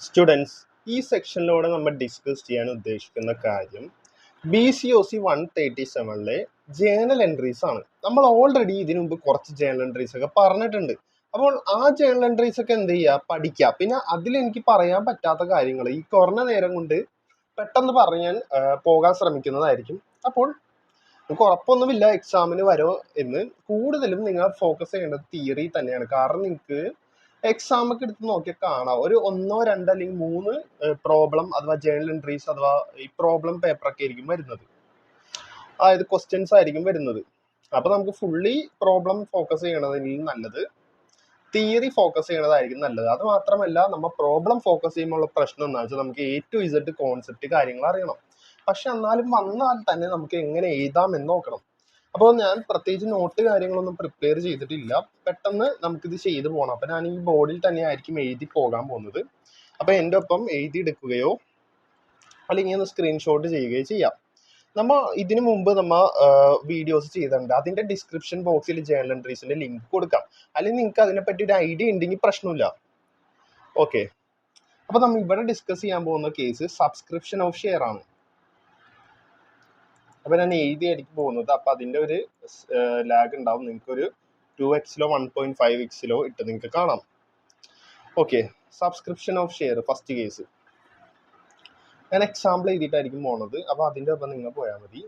Students, ഈ സെക്ഷനിലൂടെ നമ്മൾ discuss ചെയ്യാൻ ഉദ്ദേശിക്കുന്ന കാര്യം BCOC 137ലെ ജേണൽ എൻട്രീസ് ആണ്. നമ്മൾ ഓൾറെഡി ഇതിനു മുമ്പ് കുറച്ച് ജേണൽ എൻട്രീസ് ഒക്കെ പറഞ്ഞിട്ടുണ്ട്. അപ്പോൾ ആ ജേണൽ എൻട്രീസ് ഒക്കെ എന്ത് ചെയ്യുക, പഠിക്കുക. പിന്നെ അതിലെനിക്ക് പറയാൻ പറ്റാത്ത കാര്യങ്ങൾ ഈ കുറഞ്ഞ നേരം കൊണ്ട് പെട്ടെന്ന് പറഞ്ഞാൽ പോകാൻ ശ്രമിക്കുന്നതായിരിക്കും. അപ്പോൾ നമുക്ക് ഉറപ്പൊന്നുമില്ല എക്സാമിന് വരുമോ എന്ന്. കൂടുതലും നിങ്ങൾ ഫോക്കസ് ചെയ്യേണ്ടത് തിയറി തന്നെയാണ്. കാരണം നിങ്ങൾക്ക് എക്സാം ഒക്കെ എടുത്ത് നോക്കിയാൽ കാണാം, ഒരു 1, 2 അല്ലെങ്കിൽ 3 പ്രോബ്ലം അഥവാ ജേണൽ എൻട്രീസ് അഥവാ ഈ പ്രോബ്ലം പേപ്പറൊക്കെ ആയിരിക്കും വരുന്നത്. അതായത് ക്വസ്റ്റ്യൻസ് ആയിരിക്കും വരുന്നത്. അപ്പോൾ നമുക്ക് ഫുള്ളി പ്രോബ്ലം ഫോക്കസ് ചെയ്യണതിൽ നല്ലത് തിയറി ഫോക്കസ് ചെയ്യണതായിരിക്കും നല്ലത്. അത് മാത്രമല്ല, നമ്മൾ പ്രോബ്ലം ഫോക്കസ് ചെയ്യുമ്പോൾ പ്രശ്നം എന്താണെന്ന് വെച്ചാൽ നമുക്ക് A to Z കോൺസെപ്റ്റ് കാര്യങ്ങൾ അറിയണം. പക്ഷെ എന്നാലും വന്നാൽ തന്നെ നമുക്ക് എങ്ങനെ എഴുതാം എന്ന് നോക്കണം. അപ്പോൾ ഞാൻ പ്രത്യേകിച്ച് നോട്ട് കാര്യങ്ങളൊന്നും പ്രിപ്പയർ ചെയ്തിട്ടില്ല. പെട്ടെന്ന് നമുക്കിത് ചെയ്തു പോകണം. അപ്പം ഞാൻ ഈ ബോർഡിൽ തന്നെ ആയിരിക്കും എഴുതി പോകാൻ പോകുന്നത്. അപ്പോൾ എൻ്റെ ഒപ്പം എഴുതിയെടുക്കുകയോ അല്ലെങ്കിൽ ഒന്ന് സ്ക്രീൻഷോട്ട് ചെയ്യുകയോ ചെയ്യാം. നമ്മൾ ഇതിനു മുമ്പ് നമ്മൾ വീഡിയോസ് ചെയ്തിട്ടുണ്ട്. അതിൻ്റെ ഡിസ്ക്രിപ്ഷൻ ബോക്സിൽ ജേണൽ എൻട്രീസിൻ്റെ ലിങ്ക് കൊടുക്കാം. അല്ലെങ്കിൽ നിങ്ങൾക്ക് അതിനെപ്പറ്റി ഒരു ഐഡിയ ഉണ്ടെങ്കിൽ പ്രശ്നമില്ല. ഓക്കെ, അപ്പോൾ നമ്മൾ ഇവിടെ ഡിസ്കസ് ചെയ്യാൻ പോകുന്ന കേസ് സബ്സ്ക്രിപ്ഷൻ ഓഫ് ഷെയർ ആണ്. അപ്പോൾ ഞാൻ എഴുതിയായിരിക്കും പോകുന്നത്. അപ്പോൾ അതിൻ്റെ ഒരു ലാഗ് ഉണ്ടാവും. നിങ്ങൾക്കൊരു 2x-ലോ 1.5x-ലോ ഇട്ട് നിങ്ങൾക്ക് കാണാം. Okay, subscription of share first case ഞാൻ എക്സാമ്പിൾ എഴുതിയിട്ടായിരിക്കും പോണത്. അപ്പോൾ അതിൻ്റെ ഒപ്പം നിങ്ങൾ പോയാൽ മതി.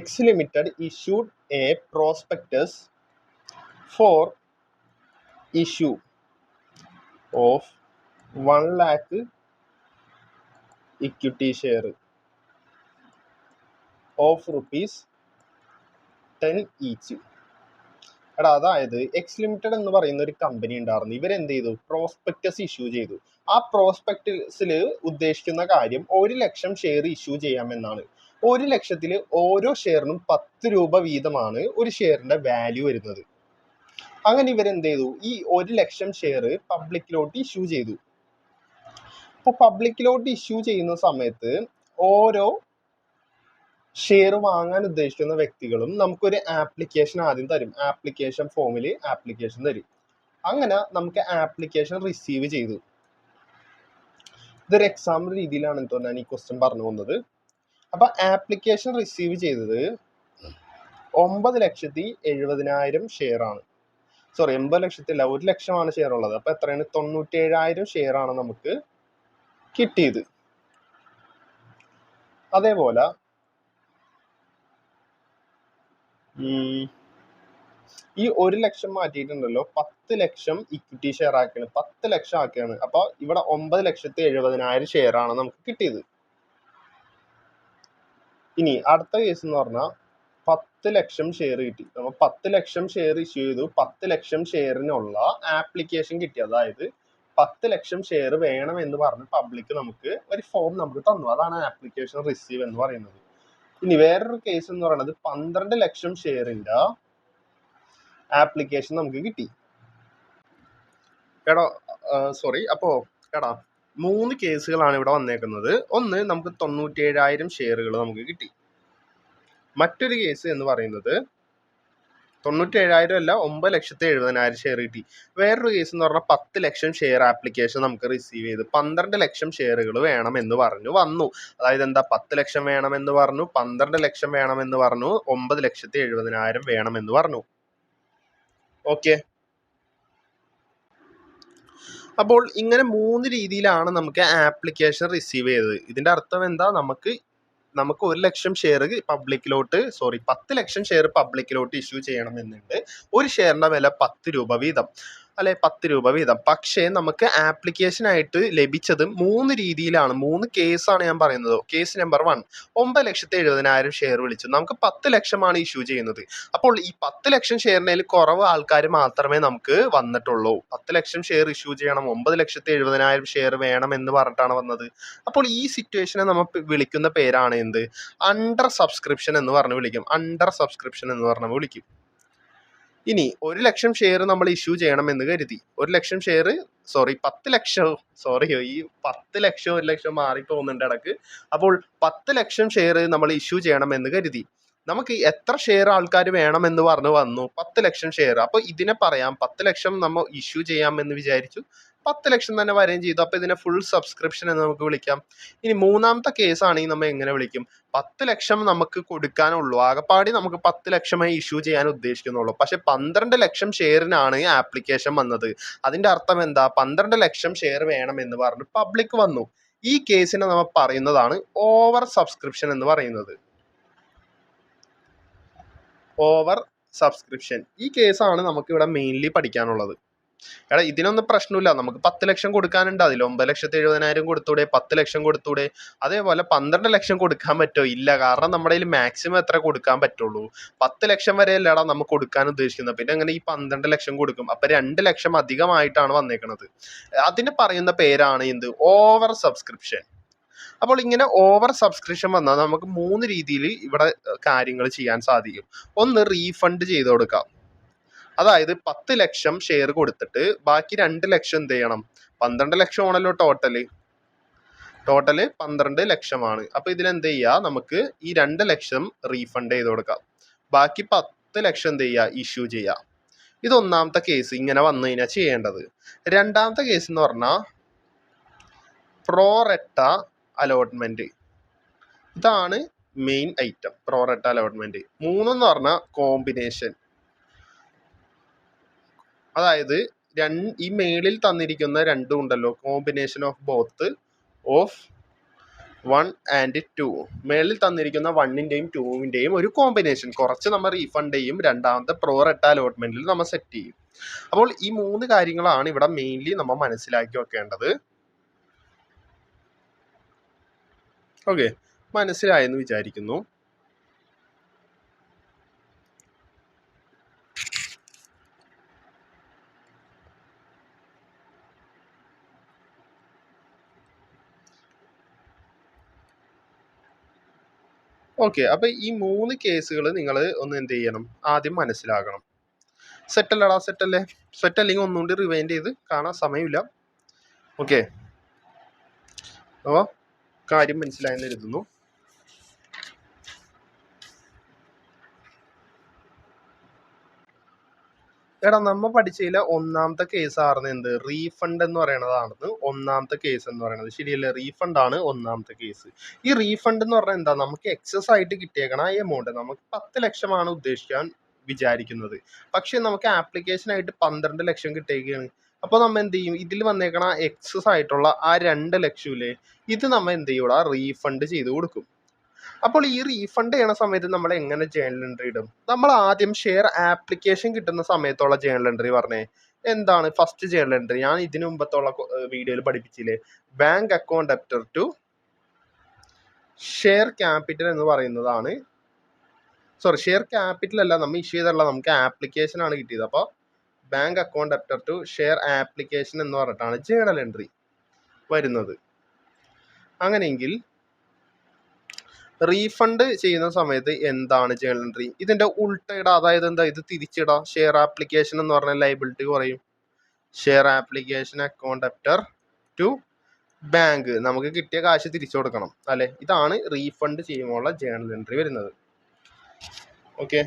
X Limited issued a prospectus for issue of 1 lakh equity share of ₹10 each. അതായത് എക്സ് ലിമിറ്റഡ് എന്ന് പറയുന്ന ഒരു കമ്പനി ഉണ്ടായിരുന്നു. ഇവരെന്ത് ചെയ്തു, പ്രോസ്പെക്ടസ് ഇഷ്യൂ ചെയ്തു. ആ പ്രോസ്പെക്ടസിൽ ഉദ്ദേശിക്കുന്ന കാര്യം 1 ലക്ഷം ഷെയർ ഇഷ്യൂ ചെയ്യാമെന്നാണ്. 1 ലക്ഷത്തിൽ ഓരോ ഷെയറിനും 10 രൂപ വീതമാണ് ഒരു ഷെയറിന്റെ വാല്യൂ വരുന്നത്. അങ്ങനെ ഇവരെന്ത് ചെയ്തു, ഈ 1 ലക്ഷം ഷെയർ പബ്ലിക്കിലോട്ട് ഇഷ്യൂ ചെയ്തു. അപ്പോൾ പബ്ലിക്കിലോട്ട് ഇഷ്യൂ ചെയ്യുന്ന സമയത്ത് ഓരോ ഷെയർ വാങ്ങാൻ ഉദ്ദേശിക്കുന്ന വ്യക്തികളും നമുക്കൊരു ആപ്ലിക്കേഷൻ ആദ്യം തരും. ആപ്ലിക്കേഷൻ ഫോമിൽ ആപ്ലിക്കേഷൻ തരും. അങ്ങനെ നമുക്ക് ആപ്ലിക്കേഷൻ റിസീവ് ചെയ്തു. ഇതൊരു എക്സാമ്പിൾ രീതിയിലാണ് കേട്ടോ ഞാൻ ഈ ക്വസ്റ്റ്യൻ പറഞ്ഞു പോകുന്നത്. അപ്പം ആപ്ലിക്കേഷൻ റിസീവ് ചെയ്തത് 9,70,000 ഷെയർ ആണ്. സോറി, 80 ലക്ഷത്തില്ല, 1 ലക്ഷമാണ് ഷെയർ ഉള്ളത്. അപ്പം എത്രയാണ്, 97,000 ഷെയർ ആണ് നമുക്ക് കിട്ടിയത്. അതേപോലെ ഈ 1 ലക്ഷം മാറ്റിയിട്ടുണ്ടല്ലോ, 10 ലക്ഷം ഇക്വിറ്റി ഷെയർ ആക്കിയാണ്, 10 ലക്ഷം ആക്കിയാണ്. അപ്പൊ ഇവിടെ 9,70,000 ഷെയർ ആണ് നമുക്ക് കിട്ടിയത്. ഇനി അടുത്ത കേസ് എന്ന് പറഞ്ഞാൽ 10 ലക്ഷം ഷെയർ കിട്ടി. നമ്മൾ 10 ലക്ഷം ഷെയർ ഇഷ്യൂ ചെയ്തു. 10 ലക്ഷം ഷെയറിനുള്ള ആപ്ലിക്കേഷൻ കിട്ടി. അതായത് 10 ലക്ഷം ഷെയർ വേണം എന്ന് പറഞ്ഞ് പബ്ലിക് നമുക്ക് ഒരു ഫോം നമുക്ക് തന്നു. അതാണ് ആപ്ലിക്കേഷൻ റിസീവ് എന്ന് പറയുന്നത്. ഇനി വേറൊരു കേസ് എന്ന് പറയുന്നത് 12 ലക്ഷം ഷെയറിന്റെ ആപ്ലിക്കേഷൻ നമുക്ക് കിട്ടി. അപ്പോ 3 കേസുകളാണ് ഇവിടെ വന്നേക്കുന്നത്. ഒന്ന്, നമുക്ക് 97,000 ഷെയറുകൾ നമുക്ക് കിട്ടി. മറ്റൊരു കേസ് എന്ന് പറയുന്നത് 97,000 അല്ല, 9,70,000 ഷെയർ കിട്ടി. വേറൊരു കേസ് എന്ന് പറഞ്ഞാൽ 10 ലക്ഷം ഷെയർ ആപ്ലിക്കേഷൻ നമുക്ക് റിസീവ് ചെയ്ത് 12 ലക്ഷം ഷെയറുകൾ വേണമെന്ന് പറഞ്ഞു വന്നു. അതായത് എന്താ, 10 ലക്ഷം വേണമെന്ന് പറഞ്ഞു, 12 ലക്ഷം വേണമെന്ന് പറഞ്ഞു, 9,70,000 വേണമെന്ന് പറഞ്ഞു. ഓക്കെ, അപ്പോൾ ഇങ്ങനെ 3 രീതിയിലാണ് നമുക്ക് ആപ്ലിക്കേഷൻ റിസീവ് ചെയ്തത്. ഇതിന്റെ അർത്ഥം എന്താ, നമുക്ക് 1 ലക്ഷം ഷെയർ പബ്ലിക്കിലോട്ട് 10 ലക്ഷം ഷെയർ പബ്ലിക്കിലോട്ട് ഇഷ്യൂ ചെയ്യണമെന്നുണ്ട്. ഒരു ഷെയറിന്റെ വില 10 രൂപ വീതം, അല്ലെ 10 രൂപ വീതം. പക്ഷേ നമുക്ക് ആപ്ലിക്കേഷൻ ആയിട്ട് ലഭിച്ചത് 3 രീതിയിലാണ്. 3 കേസാണ് ഞാൻ പറയുന്നത്. കേസ് നമ്പർ 1, 9,70,000 ഷെയർ വിളിച്ചു. നമുക്ക് 10 ലക്ഷമാണ് ഇഷ്യൂ ചെയ്യുന്നത്. അപ്പോൾ ഈ 10 ലക്ഷം ഷെയറിനേൽ കുറവ് ആൾക്കാർ മാത്രമേ നമുക്ക് വന്നിട്ടുള്ളൂ. 10 ലക്ഷം ഷെയർ ഇഷ്യൂ ചെയ്യണം, 9,70,000 ഷെയർ വേണം എന്ന് പറഞ്ഞിട്ടാണ് വന്നത്. അപ്പോൾ ഈ സിറ്റുവേഷനെ നമ്മൾ വിളിക്കുന്ന പേരാണ് എന്ത്, അണ്ടർ സബ്സ്ക്രിപ്ഷൻ എന്ന് പറഞ്ഞ് വിളിക്കും. അണ്ടർ സബ്സ്ക്രിപ്ഷൻ എന്ന് പറഞ്ഞ് വിളിക്കും. ഇനി 1 ലക്ഷം ഷെയർ നമ്മൾ ഇഷ്യൂ ചെയ്യണമെന്ന് കരുതി. 1 ലക്ഷം ഷെയർ 10 ലക്ഷം, ഈ 10 ലക്ഷം 1 ലക്ഷം മാറിപ്പോകുന്നുണ്ട് ഇടക്ക്. അപ്പോൾ 10 ലക്ഷം ഷെയർ നമ്മൾ ഇഷ്യൂ ചെയ്യണമെന്ന് കരുതി. നമുക്ക് എത്ര ഷെയർ ആൾക്കാർ വേണമെന്ന് പറഞ്ഞ് വന്നു 10 ലക്ഷം ഷെയർ. അപ്പോൾ ഇതിനെ പറയാം 10 ലക്ഷം നമ്മൾ ഇഷ്യൂ ചെയ്യാമെന്ന് വിചാരിച്ചു, 10 ലക്ഷം തന്നെ വരികയും ചെയ്തു. അപ്പോൾ ഇതിനെ ഫുൾ സബ്സ്ക്രിപ്ഷൻ എന്ന് നമുക്ക് വിളിക്കാം. ഇനി മൂന്നാമത്തെ കേസ് ആണെങ്കിൽ നമ്മൾ എങ്ങനെ വിളിക്കും? 10 ലക്ഷം നമുക്ക് കൊടുക്കാനുള്ളൂ, ആകെപ്പാടി നമുക്ക് 10 ലക്ഷമായി ഇഷ്യൂ ചെയ്യാൻ ഉദ്ദേശിക്കുന്നുള്ളൂ. പക്ഷെ 12 ലക്ഷം ഷെയറിനാണ് ആപ്ലിക്കേഷൻ വന്നത്. അതിന്റെ അർത്ഥം എന്താ? 12 ലക്ഷം ഷെയർ വേണമെന്ന് പറഞ്ഞ് പബ്ലിക് വന്നു. ഈ കേസിനെ നമ്മൾ പറയുന്നതാണ് ഓവർ സബ്സ്ക്രിപ്ഷൻ എന്ന് പറയുന്നത്. Over subscription. ഈ കേസാണ് നമുക്ക് ഇവിടെ മെയിൻലി പഠിക്കാനുള്ളത്. എടാ ഇതിനൊന്നും പ്രശ്നമില്ല, നമുക്ക് 10 ലക്ഷം കൊടുക്കാനുണ്ട്, അതിൽ 9,70,000 കൊടുത്തൂടെ, 10 ലക്ഷം കൊടുത്തൂടെ? അതേപോലെ 12 ലക്ഷം കൊടുക്കാൻ പറ്റുമോ? ഇല്ല, കാരണം നമ്മുടെ കയ്യിൽ മാക്സിമം എത്ര കൊടുക്കാൻ പറ്റുള്ളൂ? 10 ലക്ഷം വരെ അല്ലടാ നമുക്ക് കൊടുക്കാൻ ഉദ്ദേശിക്കുന്നത്. പിന്നെ അങ്ങനെ ഈ 12 ലക്ഷം കൊടുക്കും. അപ്പൊ 2 ലക്ഷം അധികമായിട്ടാണ് വന്നേക്കുന്നത്. അതിന് പറയുന്ന പേരാണ് എന്ത്? Over subscription. അപ്പോൾ ഇങ്ങനെ ഓവർ സബ്സ്ക്രിപ്ഷൻ വന്നാൽ നമുക്ക് 3 രീതിയിൽ ഇവിടെ കാര്യങ്ങൾ ചെയ്യാൻ സാധിക്കും. ഒന്ന്, റീഫണ്ട് ചെയ്ത് കൊടുക്കാം. അതായത് 10 ലക്ഷം ഷെയർ കൊടുത്തിട്ട് ബാക്കി 2 ലക്ഷം എന്ത് ചെയ്യണം? 12 ലക്ഷമാണല്ലോ ടോട്ടല് 12 ലക്ഷമാണ്. അപ്പൊ ഇതിനെന്ത് ചെയ്യുക? നമുക്ക് ഈ 2 ലക്ഷം റീഫണ്ട് ചെയ്ത് കൊടുക്കാം. ബാക്കി 10 ലക്ഷം എന്ത് ചെയ്യുക? ഇഷ്യൂ ചെയ്യുക. ഇത് ഒന്നാമത്തെ കേസ്, ഇങ്ങനെ വന്നു കഴിഞ്ഞാൽ ചെയ്യേണ്ടത്. രണ്ടാമത്തെ കേസ് എന്ന് പറഞ്ഞാൽ പ്രോറെറ്റ അലോട്ട്മെന്റ്. ഇതാണ് മെയിൻ ഐറ്റം, പ്രോറെറ്റ അലോട്ട്മെന്റ്. മൂന്നെന്ന് പറഞ്ഞാൽ കോമ്പിനേഷൻ. അതായത് ഈ മേളിൽ തന്നിരിക്കുന്ന രണ്ടും ഉണ്ടല്ലോ, combination of both of 1 and 2. മേളിൽ തന്നിരിക്കുന്ന 1ന്റെയും 2വിന്റെയും ഒരു കോമ്പിനേഷൻ കുറച്ച് നമ്മൾ റീഫണ്ട് ചെയ്യും, രണ്ടാമത്തെ പ്രോറെറ്റ അലോട്ട്മെന്റിൽ നമ്മൾ സെറ്റ് ചെയ്യും. അപ്പോൾ ഈ 3 കാര്യങ്ങളാണ് ഇവിടെ മെയിൻലി നമ്മൾ മനസ്സിലാക്കി വെക്കേണ്ടത്. ഓക്കെ, മനസ്സിലായെന്ന് വിചാരിക്കുന്നു. ഓക്കെ, അപ്പൊ ഈ 3 കേസുകൾ നിങ്ങൾ ഒന്ന് എന്ത് ചെയ്യണം? ആദ്യം മനസ്സിലാക്കണം. സെറ്റല്ലടാ? സെറ്റല്ലേ? സെറ്റ് അല്ലെങ്കിൽ ഒന്നുകൂടി റിവൈൻഡ് ചെയ്ത് കാണാൻ സമയമില്ല. ഓക്കെ, അപ്പോൾ കാര്യം മനസ്സിലായെന്ന് കരുതുന്നു. എടാ നമ്മ പഠിച്ചതിലെ ഒന്നാമത്തെ കേസ് ആയിരുന്നു എന്ത്? റീഫണ്ട് എന്ന് പറയുന്നതാണ് ഒന്നാമത്തെ കേസ് എന്ന് പറയുന്നത്. ശരിയല്ലേ? റീഫണ്ട് ആണ് ഒന്നാമത്തെ കേസ്. ഈ റീഫണ്ട് എന്ന് പറഞ്ഞാൽ എന്താ? നമുക്ക് എക്സസ് ആയിട്ട് കിട്ടിയേക്കണ ആ എമൗണ്ട് നമുക്ക് 10 ലക്ഷമാണ് ഉദ്ദേശിക്കാൻ വിചാരിക്കുന്നത്, പക്ഷെ നമുക്ക് ആപ്ലിക്കേഷൻ ആയിട്ട് 12 ലക്ഷം കിട്ടിയേക്കാണ്. അപ്പൊ നമ്മ എന്ത് ചെയ്യും? ഇതിൽ വന്നേക്കണ എക്സസ് ആയിട്ടുള്ള ആ 2 ലക്ഷമില്ലേ, ഇത് നമ്മ എന്ത് ചെയ്യൂടാ? റീഫണ്ട് ചെയ്ത് കൊടുക്കും. അപ്പോൾ ഈ റീഫണ്ട് ചെയ്യണ സമയത്ത് നമ്മൾ എങ്ങനെ ജേണൽ എൻട്രി ഇടും? നമ്മൾ ആദ്യം ഷെയർ ആപ്ലിക്കേഷൻ കിട്ടുന്ന സമയത്തുള്ള ജേണൽ എൻട്രി പറഞ്ഞേ. എന്താണ് ഫസ്റ്റ് ജേണൽ എൻട്രി? ഞാൻ ഇതിനു മുമ്പത്തുള്ള വീഡിയോയിൽ പഠിപ്പിച്ചില്ലേ? Bank account debtor to share capital എന്ന് പറയുന്നതാണ്. സോറി, ഷെയർ ക്യാപിറ്റൽ അല്ല നമ്മൾ ഇഷ്യൂ ചെയ്തല്ല, നമുക്ക് ആപ്ലിക്കേഷൻ ആണ് കിട്ടിയത്. അപ്പോൾ bank account debtor to share application എന്ന് പറഞ്ഞിട്ടാണ് ജേണൽ എൻട്രി വരുന്നത്. അങ്ങനെയെങ്കിൽ റീഫണ്ട് ചെയ്യുന്ന സമയത്ത് എന്താണ് ജേണൽ എൻട്രി? ഇതിന്റെ ഉൾട്ടയിട, അതായത് എന്താ? ഇത് തിരിച്ചിടാം. ഷെയർ ആപ്ലിക്കേഷൻ എന്ന് പറഞ്ഞ ലൈബിലിറ്റി കുറയും. Share application account debtor to bank, നമുക്ക് കിട്ടിയ കാശ് തിരിച്ചു കൊടുക്കണം അല്ലെ? ഇതാണ് റീഫണ്ട് ചെയ്യുമ്പോഴുള്ള ജേണൽ എൻട്രി വരുന്നത്. ഓക്കെ,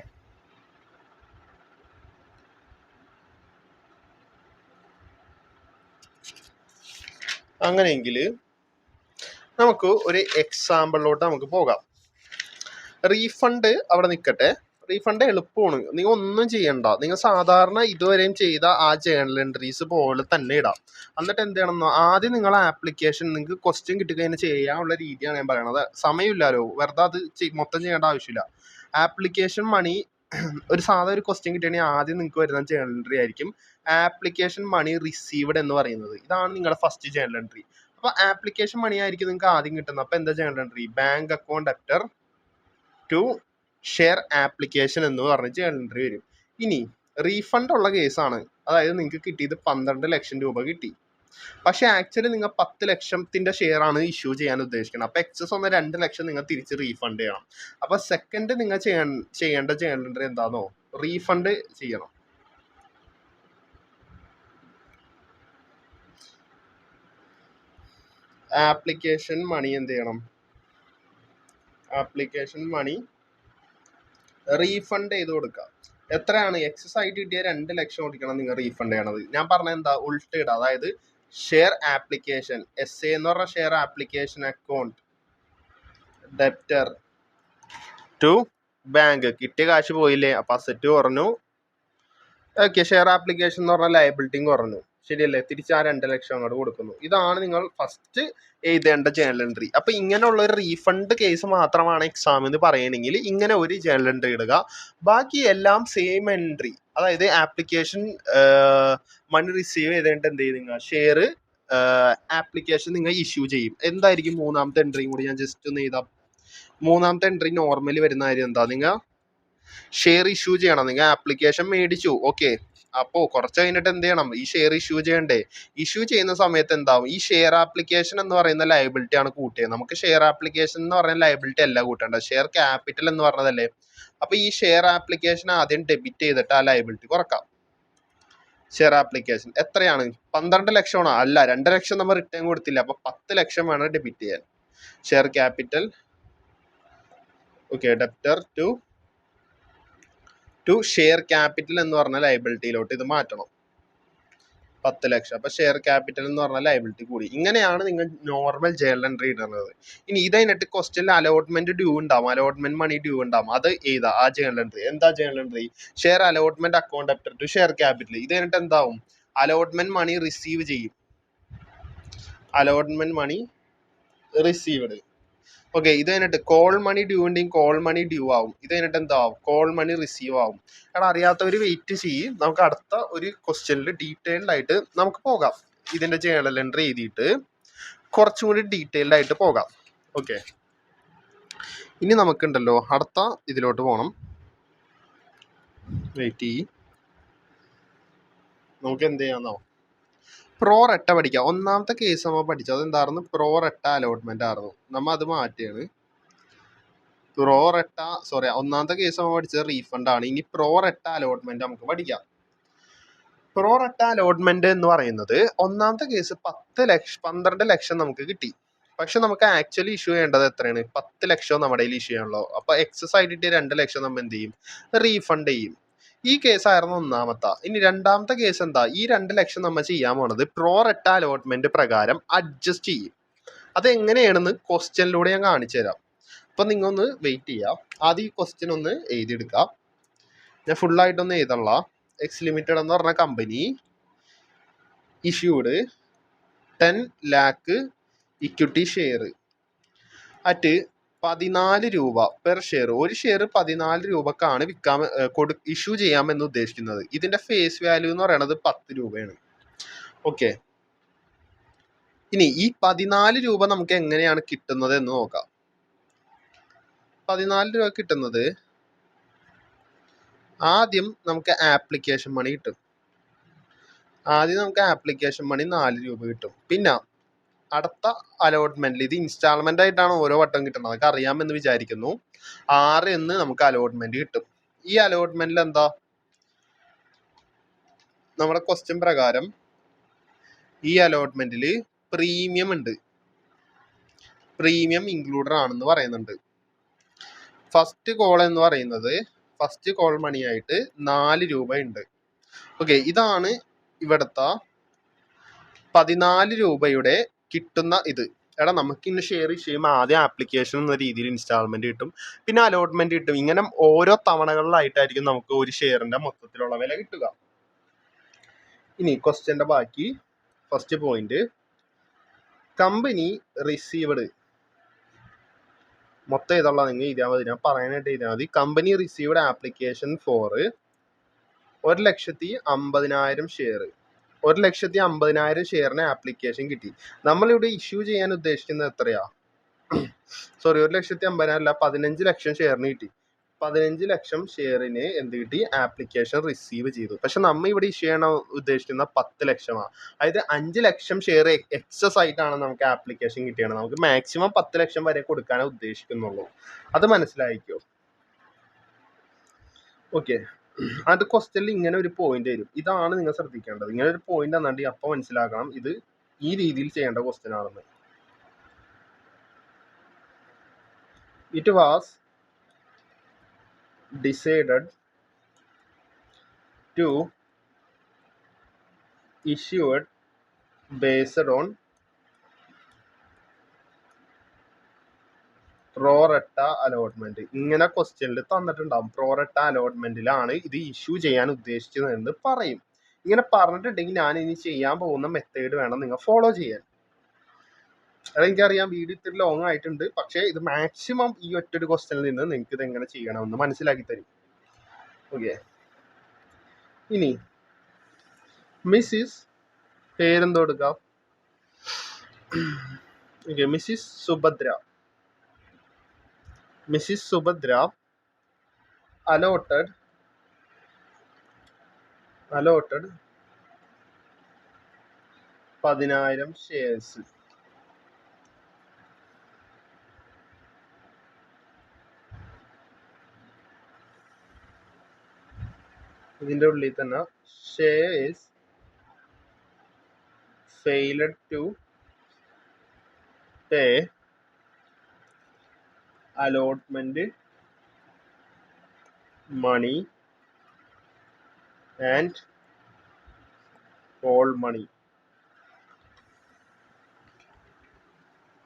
അങ്ങനെയെങ്കിൽ നമുക്ക് ഒരു എക്സാമ്പിളിലോട്ട് നമുക്ക് പോകാം. റീഫണ്ട് അവിടെ നിൽക്കട്ടെ. റീഫണ്ട് എളുപ്പമാണ്, നിങ്ങൾ ഒന്നും ചെയ്യണ്ട. നിങ്ങൾ സാധാരണ ഇതുവരെയും ചെയ്ത ആ ജേണൽ എൻട്രീസ് പോലെ തന്നെ ഇടാം. എന്നിട്ട് എന്ത് ചെയ്യണം? ആദ്യം നിങ്ങൾ ആപ്ലിക്കേഷൻ, നിങ്ങൾക്ക് ക്വസ്റ്റ്യൻ കിട്ടിക്കഴിഞ്ഞാൽ ചെയ്യാനുള്ള രീതിയാണ് ഞാൻ പറയണത്. സമയമില്ലല്ലോ, വെറുതെ അത് മൊത്തം ചെയ്യേണ്ട ആവശ്യമില്ല. ആപ്ലിക്കേഷൻ മണി ഒരു സാധാ ഒരു ക്വസ്റ്റ്യൻ കിട്ടുകയാണെങ്കിൽ ആദ്യം നിങ്ങൾക്ക് വരുന്ന ജേണൽ എൻട്രി ആയിരിക്കും ആപ്ലിക്കേഷൻ മണി റിസീവ്ഡ് എന്ന് പറയുന്നത്. ഇതാണ് നിങ്ങളുടെ ഫസ്റ്റ് ജേണൽ എൻട്രി. അപ്പൊ ആപ്ലിക്കേഷൻ മണി ആയിരിക്കും നിങ്ങൾക്ക് ആദ്യം കിട്ടുന്നത്. അപ്പൊ എന്താ journal entry? Bank account debtor to share application എന്ന് പറഞ്ഞ് ജേണൽ എൻട്രി വരും. ഇനി റീഫണ്ട് ഉള്ള കേസാണ്, അതായത് നിങ്ങൾക്ക് കിട്ടിയത് 12 ലക്ഷം രൂപ കിട്ടി, പക്ഷെ ആക്ച്വലി നിങ്ങൾ 10 ലക്ഷത്തിന്റെ ഷെയർ ആണ് ഇഷ്യൂ ചെയ്യാൻ ഉദ്ദേശിക്കുന്നത്. അപ്പൊ എക്സസ് വന്ന 2 ലക്ഷം നിങ്ങൾ തിരിച്ച് റീഫണ്ട് ചെയ്യണം. അപ്പൊ സെക്കൻഡ് നിങ്ങൾ ചെയ്യേണ്ട ജേണൽ എൻട്രി എന്താണോ? റീഫണ്ട് ചെയ്യണം. ആപ്ലിക്കേഷൻ മണി എന്ത് ചെയ്യണം? ആപ്ലിക്കേഷൻ മണി റീഫണ്ട് ചെയ്ത് കൊടുക്കുക. എത്രയാണ് എക്സസ് ആയിട്ട് കിട്ടിയ 2 ലക്ഷം കൊടുക്കണം നിങ്ങൾ റീഫണ്ട് ചെയ്യണത്. ഞാൻ പറഞ്ഞ എന്താ ഉൾട്ടിട, അതായത് ഷെയർ ആപ്ലിക്കേഷൻ SA എന്ന് പറഞ്ഞ share application account debtor to bank. കിട്ടിയ കാശ് പോയില്ലേ, അപ്പൊ അസറ്റ് കുറഞ്ഞു. ഓക്കെ, ഷെയർ ആപ്ലിക്കേഷൻ എന്ന് പറഞ്ഞാൽ ലയബിലിറ്റിയും കുറഞ്ഞു, ശരിയല്ലേ? തിരിച്ച് ആ 2 ലക്ഷം അങ്ങോട്ട് കൊടുക്കുന്നു. ഇതാണ് നിങ്ങൾ ഫസ്റ്റ് എഴുതേണ്ട ജേണൽ എൻട്രി. അപ്പൊ ഇങ്ങനെയുള്ള ഒരു റീഫണ്ട് കേസ് മാത്രമാണ് എക്സാം എന്ന് പറയണമെങ്കിൽ ഇങ്ങനെ ഒരു ജേണൽ എൻട്രി ഇടുക. ബാക്കി എല്ലാം സെയിം എൻട്രി, അതായത് ആപ്ലിക്കേഷൻ മണി റിസീവ് ചെയ്തേണ്ട എന്ത് ചെയ്യും, നിങ്ങൾ ഷെയർ ആപ്ലിക്കേഷൻ നിങ്ങൾ ഇഷ്യൂ ചെയ്യും. എന്തായിരിക്കും മൂന്നാമത്തെ എൻട്രിയും കൂടി ഞാൻ ജസ്റ്റ് ഒന്ന് എഴുതാം. മൂന്നാമത്തെ എൻട്രി നോർമലി വരുന്ന കാര്യം എന്താ, നിങ്ങൾ ഷെയർ ഇഷ്യൂ ചെയ്യണം. നിങ്ങൾ ആപ്ലിക്കേഷൻ മേടിച്ചു, ഓക്കെ, അപ്പോൾ കുറച്ച് കഴിഞ്ഞിട്ട് എന്ത് ചെയ്യണം, ഈ ഷെയർ ഇഷ്യൂ ചെയ്യണ്ടേ? ഇഷ്യൂ ചെയ്യുന്ന സമയത്ത് എന്താവും, ഈ ഷെയർ ആപ്ലിക്കേഷൻ എന്ന് പറയുന്ന ലയബിലിറ്റി ആണ് കൂട്ടിയത്. നമുക്ക് ഷെയർ ആപ്ലിക്കേഷൻ എന്ന് പറയുന്ന ലയബിലിറ്റി അല്ല കൂട്ടേണ്ടത്, ഷെയർ ക്യാപിറ്റൽ എന്ന് പറഞ്ഞതല്ലേ. അപ്പൊ ഈ ഷെയർ ആപ്ലിക്കേഷൻ ആദ്യം ഡെബിറ്റ് ചെയ്തിട്ട് ആ ലയബിലിറ്റി കുറക്കാം. ഷെയർ ആപ്ലിക്കേഷൻ എത്രയാണ്, 12 ലക്ഷമാണോ? അല്ല, 2 ലക്ഷം നമ്മൾ റിട്ടേൺ കൊടുത്തില്ല, അപ്പൊ 10 ലക്ഷം വേണം ഡെബിറ്റ് ചെയ്യാൻ. Share capital, okay, debtor to share capital എന്ന് പറഞ്ഞ ലയബിലിറ്റിയിലോട്ട് ഇത് മാറ്റണം. 10 ലക്ഷം. അപ്പൊ ഷെയർ ക്യാപിറ്റൽ എന്ന് പറഞ്ഞ ലയബിലിറ്റി കൂടി. ഇങ്ങനെയാണ് നിങ്ങൾ നോർമൽ ജേണൽ എൻട്രി ഇടുന്നത്. ഇനി ഇത് കഴിഞ്ഞിട്ട് ക്വസ്റ്റ്യനിൽ അലോട്ട്മെന്റ് ഡ്യൂ ഉണ്ടാവും, അലോട്ട്മെന്റ് മണി ഡ്യൂ ഉണ്ടാവും. അത് എഴുതാ ആ ജേണൽ എൻട്രി. എന്താ journal entry? Share allotment account debtor to share capital. ഇത് കഴിഞ്ഞിട്ട് എന്താവും, അലോട്ട്മെന്റ് മണി റിസീവ് ചെയ്യും. Allotment money received. ഓക്കെ, ഇത് കഴിഞ്ഞിട്ട് കോൾ മണി ഡ്യൂ ഉണ്ടെങ്കിൽ കോൾ മണി ഡ്യൂ ആവും. ഇത് കഴിഞ്ഞിട്ട് എന്താവും, കോൾ മണി റിസീവ് ആവും. കാരണം അറിയാത്തവർ വെയിറ്റ് ചെയ്യും, നമുക്ക് അടുത്ത ഒരു ക്വസ്റ്റ്യനിൽ ഡീറ്റെയിൽഡ് ആയിട്ട് നമുക്ക് പോകാം. ഇതിന്റെ ജേണൽ എൻട്രി എഴുതിയിട്ട് കുറച്ചും കൂടി ഡീറ്റെയിൽഡ് ആയിട്ട് പോകാം. ഓക്കെ, ഇനി നമുക്കുണ്ടല്ലോ അടുത്ത ഇതിലോട്ട് പോകണം. വെയിറ്റ് ചെയ്യ്, നമുക്ക് എന്ത് ചെയ്യാന്നോ, പ്രോ റെട്ട പഠിക്കാം. ഒന്നാമത്തെ കേസ് നമ്മൾ പഠിച്ചത് എന്തായിരുന്നു, പ്രോ റെട്ട അലോട്ട്മെന്റ് ആയിരുന്നു. നമ്മൾ അത് മാറ്റിയാണ് പ്രോ റെട്ട, സോറി, ഒന്നാമത്തെ കേസ് നമ്മൾ പഠിച്ചത് റീഫണ്ട് ആണ്. ഇനി പ്രോ റെട്ട അലോട്ട്മെന്റ് നമുക്ക് പഠിക്കാം. പ്രോ റെട്ട അലോട്ട്മെന്റ് എന്ന് പറയുന്നത് ഒന്നാമത്തെ കേസ് 12 ലക്ഷം നമുക്ക് കിട്ടി. പക്ഷെ നമുക്ക് ആക്ച്വലി ഇഷ്യൂ ചെയ്യേണ്ടത് എത്രയാണ്, 10 ലക്ഷം നമ്മുടെ കയ്യിൽ ഇഷ്യൂ ചെയ്യണല്ലോ. അപ്പൊ എക്സസ് ആയിട്ട് 2 ലക്ഷം നമ്മൾ എന്ത് ചെയ്യും, റീഫണ്ട് ചെയ്യും. ഈ കേസായിരുന്നു ഒന്നാമത്തെ. ഇനി രണ്ടാമത്തെ കേസ് എന്താ, ഈ 2 ലക്ഷം നമ്മൾ ചെയ്യാൻ പോണത് പ്രോ റെട്ട അലോട്ട്മെന്റ് പ്രകാരം അഡ്ജസ്റ്റ് ചെയ്യും. അതെങ്ങനെയാണെന്ന് ക്വസ്റ്റ്യനിലൂടെ ഞാൻ കാണിച്ചു തരാം. അപ്പൊ നിങ്ങൾ ഒന്ന് വെയിറ്റ് ചെയ്യാം. ആദ്യം ഈ ക്വസ്റ്റ്യൻ ഒന്ന് എഴുതിയെടുക്കാം. ഞാൻ ഫുള്ളായിട്ടൊന്ന് എഴുതള്ള. എക്സ് ലിമിറ്റഡ് എന്ന് പറഞ്ഞ company issued 10 lakh equity share at 14 രൂപ പെർ ഷെയർ. ഒരു ഷെയർ 14 രൂപക്കാണ് വിൽക്കാൻ ഇഷ്യൂ ചെയ്യാമെന്ന് ഉദ്ദേശിക്കുന്നത്. ഇതിന്റെ ഫേസ് വാല്യൂ എന്ന് പറയുന്നത് 10 രൂപയാണ്. ഓക്കെ, ഇനി ഈ 14 രൂപ നമുക്ക് എങ്ങനെയാണ് കിട്ടുന്നത് എന്ന് നോക്കാം. 14 രൂപ കിട്ടുന്നത് ആദ്യം നമുക്ക് ആപ്ലിക്കേഷൻ മണി കിട്ടും. ആദ്യം നമുക്ക് ആപ്ലിക്കേഷൻ മണി 4 രൂപ കിട്ടും. പിന്നെ അടുത്ത അലോട്ട്മെന്റിൽ, ഇത് ഇൻസ്റ്റാൾമെന്റ് ആയിട്ടാണ് ഓരോ വട്ടം കിട്ടുന്നത്, അതൊക്കെ അറിയാമെന്ന് വിചാരിക്കുന്നു. 6 എന്ന് നമുക്ക് അലോട്ട്മെന്റ് കിട്ടും. ഈ അലോട്ട്മെന്റിൽ എന്താ, നമ്മുടെ ക്വസ്റ്റ്യൻ പ്രകാരം ഈ അലോട്ട്മെന്റിൽ പ്രീമിയം ഉണ്ട്, പ്രീമിയം ഇൻക്ലൂഡഡ് ആണെന്ന് പറയുന്നുണ്ട്. ഫസ്റ്റ് കോൾ എന്ന് പറയുന്നത്, ഫസ്റ്റ് കോൾ മണി ആയിട്ട് 4 രൂപ ഉണ്ട്. ഓക്കെ, ഇതാണ് ഇവിടുത്തെ 14 രൂപയുടെ കിട്ടുന്ന ഇത്. എടാ, നമുക്ക് ഇന്ന് ഷെയർ ചെയ്യുമ്പോൾ ആദ്യം ആപ്ലിക്കേഷൻ എന്ന രീതിയിൽ ഇൻസ്റ്റാൾമെന്റ് കിട്ടും, പിന്നെ അലോട്ട്മെന്റ് കിട്ടും. ഇങ്ങനെ ഓരോ തവണകളിലായിട്ടായിരിക്കും നമുക്ക് ഒരു ഷെയറിന്റെ മൊത്തത്തിലുള്ള വില കിട്ടുക. ഇനി ക്വസ്റ്റ്യന്റെ ബാക്കി ഫസ്റ്റ് പോയിന്റ്, കമ്പനി റിസീവ്ഡ്, മൊത്തം ഏതുള്ള നിങ്ങൾ എഴുതിയാൽ മതി, ഞാൻ പറയാനായിട്ട് എഴുതിയാൽ മതി. Company received application for 1,50,000 share. 1,50,000 ഷെയറിന് ആപ്ലിക്കേഷൻ കിട്ടി. നമ്മളിവിടെ ഇഷ്യൂ ചെയ്യാൻ ഉദ്ദേശിക്കുന്നത് എത്രയാ, സോറി, 1,50,000 അല്ല, 15 ലക്ഷം ഷെയറിന് കിട്ടി. 15 ലക്ഷം ഷെയറിന് എന്ത് കിട്ടി, ആപ്ലിക്കേഷൻ റിസീവ് ചെയ്തു. പക്ഷെ നമ്മൾ ഇവിടെ ഇഷ്യൂ ചെയ്യാൻ ഉദ്ദേശിക്കുന്ന 10 ലക്ഷമാണ്. അതായത് 5 ലക്ഷം ഷെയർ എക്സസ് ആയിട്ടാണ് നമുക്ക് ആപ്ലിക്കേഷൻ കിട്ടിയത്. നമുക്ക് മാക്സിമം 10 ലക്ഷം വരെ കൊടുക്കാനേ ഉദ്ദേശിക്കുന്നുള്ളൂ. അത് മനസ്സിലായിക്കോ? ഓക്കെ, അത് ക്വസ്റ്റ്യനിൽ ഇങ്ങനെ ഒരു പോയിന്റ് വരും. ഇതാണ് നിങ്ങൾ ശ്രദ്ധിക്കേണ്ടത്. ഇങ്ങനെ ഒരു പോയിന്റ് തന്നാണ്ട് അപ്പോൾ മനസ്സിലാക്കണം ഇത് ഈ രീതിയിൽ ചെയ്യേണ്ട ക്വസ്റ്റ്യൻ ആണെന്ന്. It was decided to issue it based on pro rata allotment. ഇങ്ങനെ ക്വസ്റ്റ്യനിൽ തന്നിട്ടുണ്ടാവും പ്രോറട്ട അലോട്ട്മെന്റിലാണ് ഇത് ഇഷ്യൂ ചെയ്യാൻ ഉദ്ദേശിച്ചത് എന്ന് പറയും. ഇങ്ങനെ പറഞ്ഞിട്ടുണ്ടെങ്കിൽ ഞാൻ ഇനി ചെയ്യാൻ പോകുന്ന മെത്തേഡ് വേണം നിങ്ങൾ ഫോളോ ചെയ്യാൻ. അതെനിക്കറിയാം വീഡിയോ ഇത്തിരി ലോങ് ആയിട്ടുണ്ട്, പക്ഷേ ഇത് മാക്സിമം ഈ ഒറ്റൊരു ക്വസ്റ്റ്യനിൽ നിന്ന് നിങ്ങൾക്ക് ഇത് എങ്ങനെ ചെയ്യണമെന്ന് മനസ്സിലാക്കി തരും. ഓക്കെ, ഇനി മിസ്സിസ് പേരെന്തോ എടുക്കാം. Okay, Mrs Subhadra allotted 10,000 shares. ഇതിന്റെ ഉള്ളിൽ തന്നെ shares failed to pay allotment money and call money.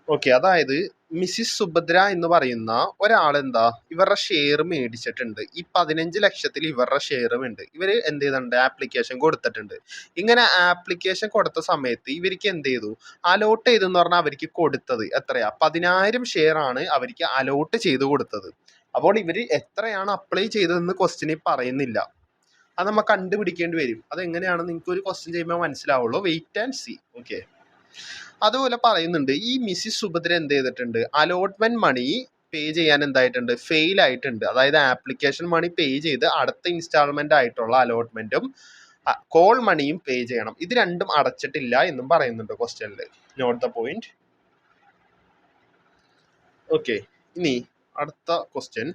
Okay, അതായത് മിസ്സിസ് സുഭദ്ര എന്ന് പറയുന്ന ഒരാളെന്താ ഇവരുടെ ഷെയർ മേടിച്ചിട്ടുണ്ട്. ഈ 15 ലക്ഷത്തിൽ ഇവരുടെ ഷെയറും ഉണ്ട്. ഇവര് എന്ത് ചെയ്തിട്ടുണ്ട്, ആപ്ലിക്കേഷൻ കൊടുത്തിട്ടുണ്ട്. ഇങ്ങനെ ആപ്ലിക്കേഷൻ കൊടുത്ത സമയത്ത് ഇവർക്ക് എന്ത് ചെയ്തു, അലോട്ട് ചെയ്തെന്ന് പറഞ്ഞാൽ അവർക്ക് കൊടുത്തത് എത്രയാ, 10,000 ഷെയർ ആണ് അവർക്ക് അലോട്ട് ചെയ്ത് കൊടുത്തത്. അപ്പോൾ ഇവര് എത്രയാണ് അപ്ലൈ ചെയ്തതെന്ന് ക്വസ്റ്റ്യനിൽ പറയുന്നില്ല. അത് നമ്മൾ കണ്ടുപിടിക്കേണ്ടി വരും. അതെങ്ങനെയാണ് നിങ്ങൾക്ക് ഒരു ക്വസ്റ്റ്യൻ ചെയ്യുമ്പോൾ മനസ്സിലാവുള്ളൂ. Wait and see. ഓക്കെ, അതുപോലെ പറയുന്നുണ്ട് ഈ മിസ്സിസ് സുഭദ്ര എന്ത് ചെയ്തിട്ടുണ്ട്, അലോട്ട്മെന്റ് മണി പേ ചെയ്യാൻ എന്തായിട്ടുണ്ട്, ഫെയിൽ ആയിട്ടുണ്ട്. അതായത് ആപ്ലിക്കേഷൻ മണി പേ ചെയ്ത് അടുത്ത ഇൻസ്റ്റാൾമെന്റ് ആയിട്ടുള്ള അലോട്ട്മെന്റും കോൾ മണിയും പേ ചെയ്യണം. ഇത് രണ്ടും അടച്ചിട്ടില്ല എന്നും പറയുന്നുണ്ട് ക്വസ്റ്റ്യനിൽ. Not the point. ഓക്കെ, ഇനി അടുത്ത ക്വസ്റ്റ്യൻ.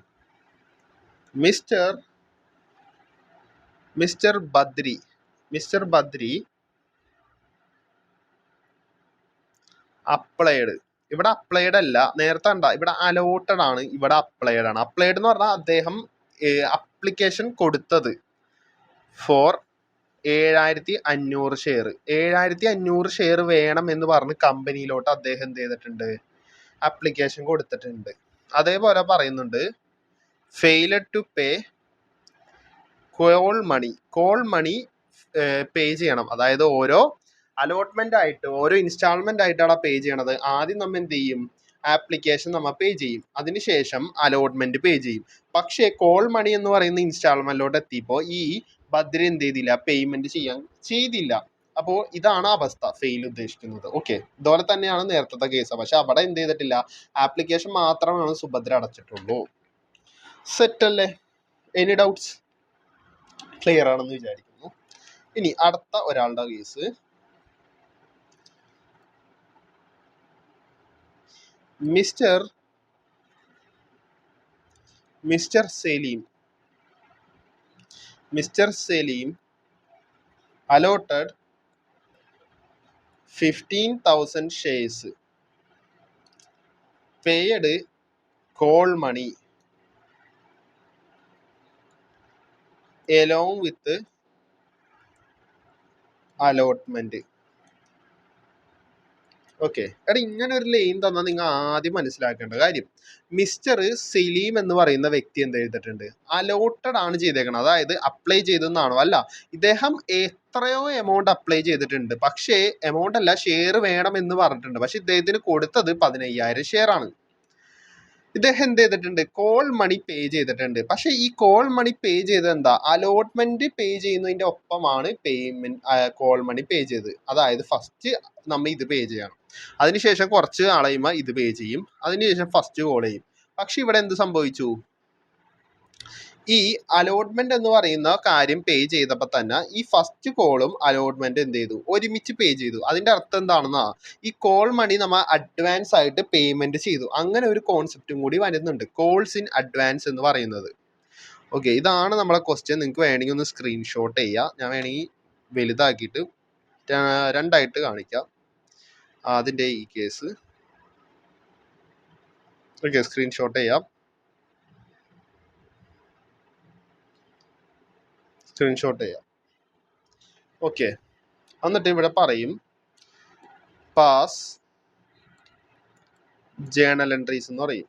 Mister Badri applied. ഇവിടെ അപ്ലൈഡ് അല്ല, നേരത്തെ ഉണ്ടാ ഇവിടെ അലോട്ടഡ് ആണ്, ഇവിടെ അപ്ലൈഡ് ആണ്. അപ്ലൈഡ് എന്ന് പറഞ്ഞാൽ അദ്ദേഹം അപ്ലിക്കേഷൻ കൊടുത്തത് ഫോർ 7,500 ഷെയർ. 7,500 ഷെയർ വേണം എന്ന് പറഞ്ഞ് കമ്പനിയിലോട്ട് അദ്ദേഹം എന്ത് ചെയ്തിട്ടുണ്ട്, ആപ്ലിക്കേഷൻ കൊടുത്തിട്ടുണ്ട്. അതേപോലെ പറയുന്നുണ്ട് ഫെയിലഡ് ടു പേ കോൾ മണി പേ ചെയ്യണം. അതായത് ഓരോ അലോട്ട്മെന്റ് ആയിട്ട് ഓരോ ഇൻസ്റ്റാൾമെന്റ് ആയിട്ടാണ് പേ ചെയ്യണത്. ആദ്യം നമ്മൾ എന്ത് ചെയ്യും, ആപ്ലിക്കേഷൻ നമ്മൾ പേ ചെയ്യും, അതിനുശേഷം അലോട്ട്മെന്റ് പേ ചെയ്യും. പക്ഷേ കോൾ മണി എന്ന് പറയുന്ന ഇൻസ്റ്റാൾമെന്റിലോട്ട് എത്തിയപ്പോൾ ഈ ബദ്രി എന്ത് ചെയ്തില്ല, പേയ്മെന്റ് ചെയ്തില്ല. അപ്പോൾ ഇതാണ് അവസ്ഥ ഫെയിൽ ഉദ്ദേശിക്കുന്നത്. ഓക്കെ, ഇതുപോലെ തന്നെയാണ് നേരത്തെ കേസ്. പക്ഷെ അവിടെ എന്ത് ചെയ്തിട്ടില്ല, ആപ്ലിക്കേഷൻ മാത്രമാണ് സുഭദ്ര അടച്ചിട്ടുള്ളൂ. സെറ്റ് അല്ലേ? Any doubts? ക്ലിയർ ആണെന്ന് വിചാരിക്കുന്നു. ഇനി അടുത്ത ഒരാളുടെ case. Mister Saleem allotted 15,000 shares, paid call money along with allotment. Okay, എടാ ഇങ്ങനെ ഒരു ലൈൻ തന്നാൽ നിങ്ങൾ ആദ്യം മനസ്സിലാക്കേണ്ട കാര്യം, മിസ്റ്റർ സലീം എന്ന് പറയുന്ന വ്യക്തി എന്ത് ചെയ്തിട്ടുണ്ട്, അലോട്ടഡ് ആണ് ചെയ്തേക്കുന്നത്. അതായത് അപ്ലൈ ചെയ്തെന്നാണോ, അല്ല, ഇദ്ദേഹം എത്രയോ എമൗണ്ട് അപ്ലൈ ചെയ്തിട്ടുണ്ട്. പക്ഷേ എമൗണ്ട് അല്ല, ഷെയർ വേണം എന്ന് പറഞ്ഞിട്ടുണ്ട്. പക്ഷെ ഇദ്ദേഹത്തിന് കൊടുത്തത് 15,000 ഷെയർ ആണ്. ഇദ്ദേഹം എന്ത് ചെയ്തിട്ടുണ്ട്, കോൾ മണി പേ ചെയ്തിട്ടുണ്ട്. പക്ഷെ ഈ കോൾ മണി പേ ചെയ്തത് എന്താ, അലോട്ട്മെന്റ് പേ ചെയ്യുന്നതിന്റെ ഒപ്പമാണ് കോൾ മണി പേ ചെയ്തത്. അതായത് ഫസ്റ്റ് നമ്മൾ ഇത് പേ ചെയ്യണം, അതിനുശേഷം കുറച്ച് നാളെയുമ്പോൾ ഇത് പേ ചെയ്യും, അതിനുശേഷം ഫസ്റ്റ് കോൾ ചെയ്യും. പക്ഷെ ഇവിടെ എന്ത് സംഭവിച്ചു, ഈ അലോട്ട്മെന്റ് എന്ന് പറയുന്ന കാര്യം പേ ചെയ്തപ്പോൾ തന്നെ ഈ ഫസ്റ്റ് കോളും അലോട്ട്മെന്റ് എന്ത് ചെയ്തു, ഒരുമിച്ച് പേ ചെയ്തു. അതിന്റെ അർത്ഥം എന്താണെന്നാ, ഈ കോൾ മണി നമ്മൾ അഡ്വാൻസ് ആയിട്ട് പേയ്മെന്റ് ചെയ്തു. അങ്ങനെ ഒരു കോൺസെപ്റ്റും കൂടി വരുന്നുണ്ട്, കോൾസ് ഇൻ അഡ്വാൻസ് എന്ന് പറയുന്നത്. ഓക്കെ, ഇതാണ് നമ്മളെ ക്വസ്റ്റ്യൻ. നിങ്ങൾക്ക് വേണമെങ്കിൽ ഒന്ന് സ്ക്രീൻഷോട്ട് ചെയ്യാം. ഞാൻ വേണമെങ്കിൽ വലുതാക്കിയിട്ട് രണ്ടായിട്ട് കാണിക്കാം അതിന്റെ ഈ കേസ്. ഓക്കെ, സ്ക്രീൻഷോട്ട് ചെയ്യാം. സ്ക്രീൻഷോട്ട് ചെയ്യാം. ഓക്കെ, എന്നിട്ട് ഇവിടെ പറയും പാസ് ജേണൽ എൻട്രീസ് എന്ന് പറയും.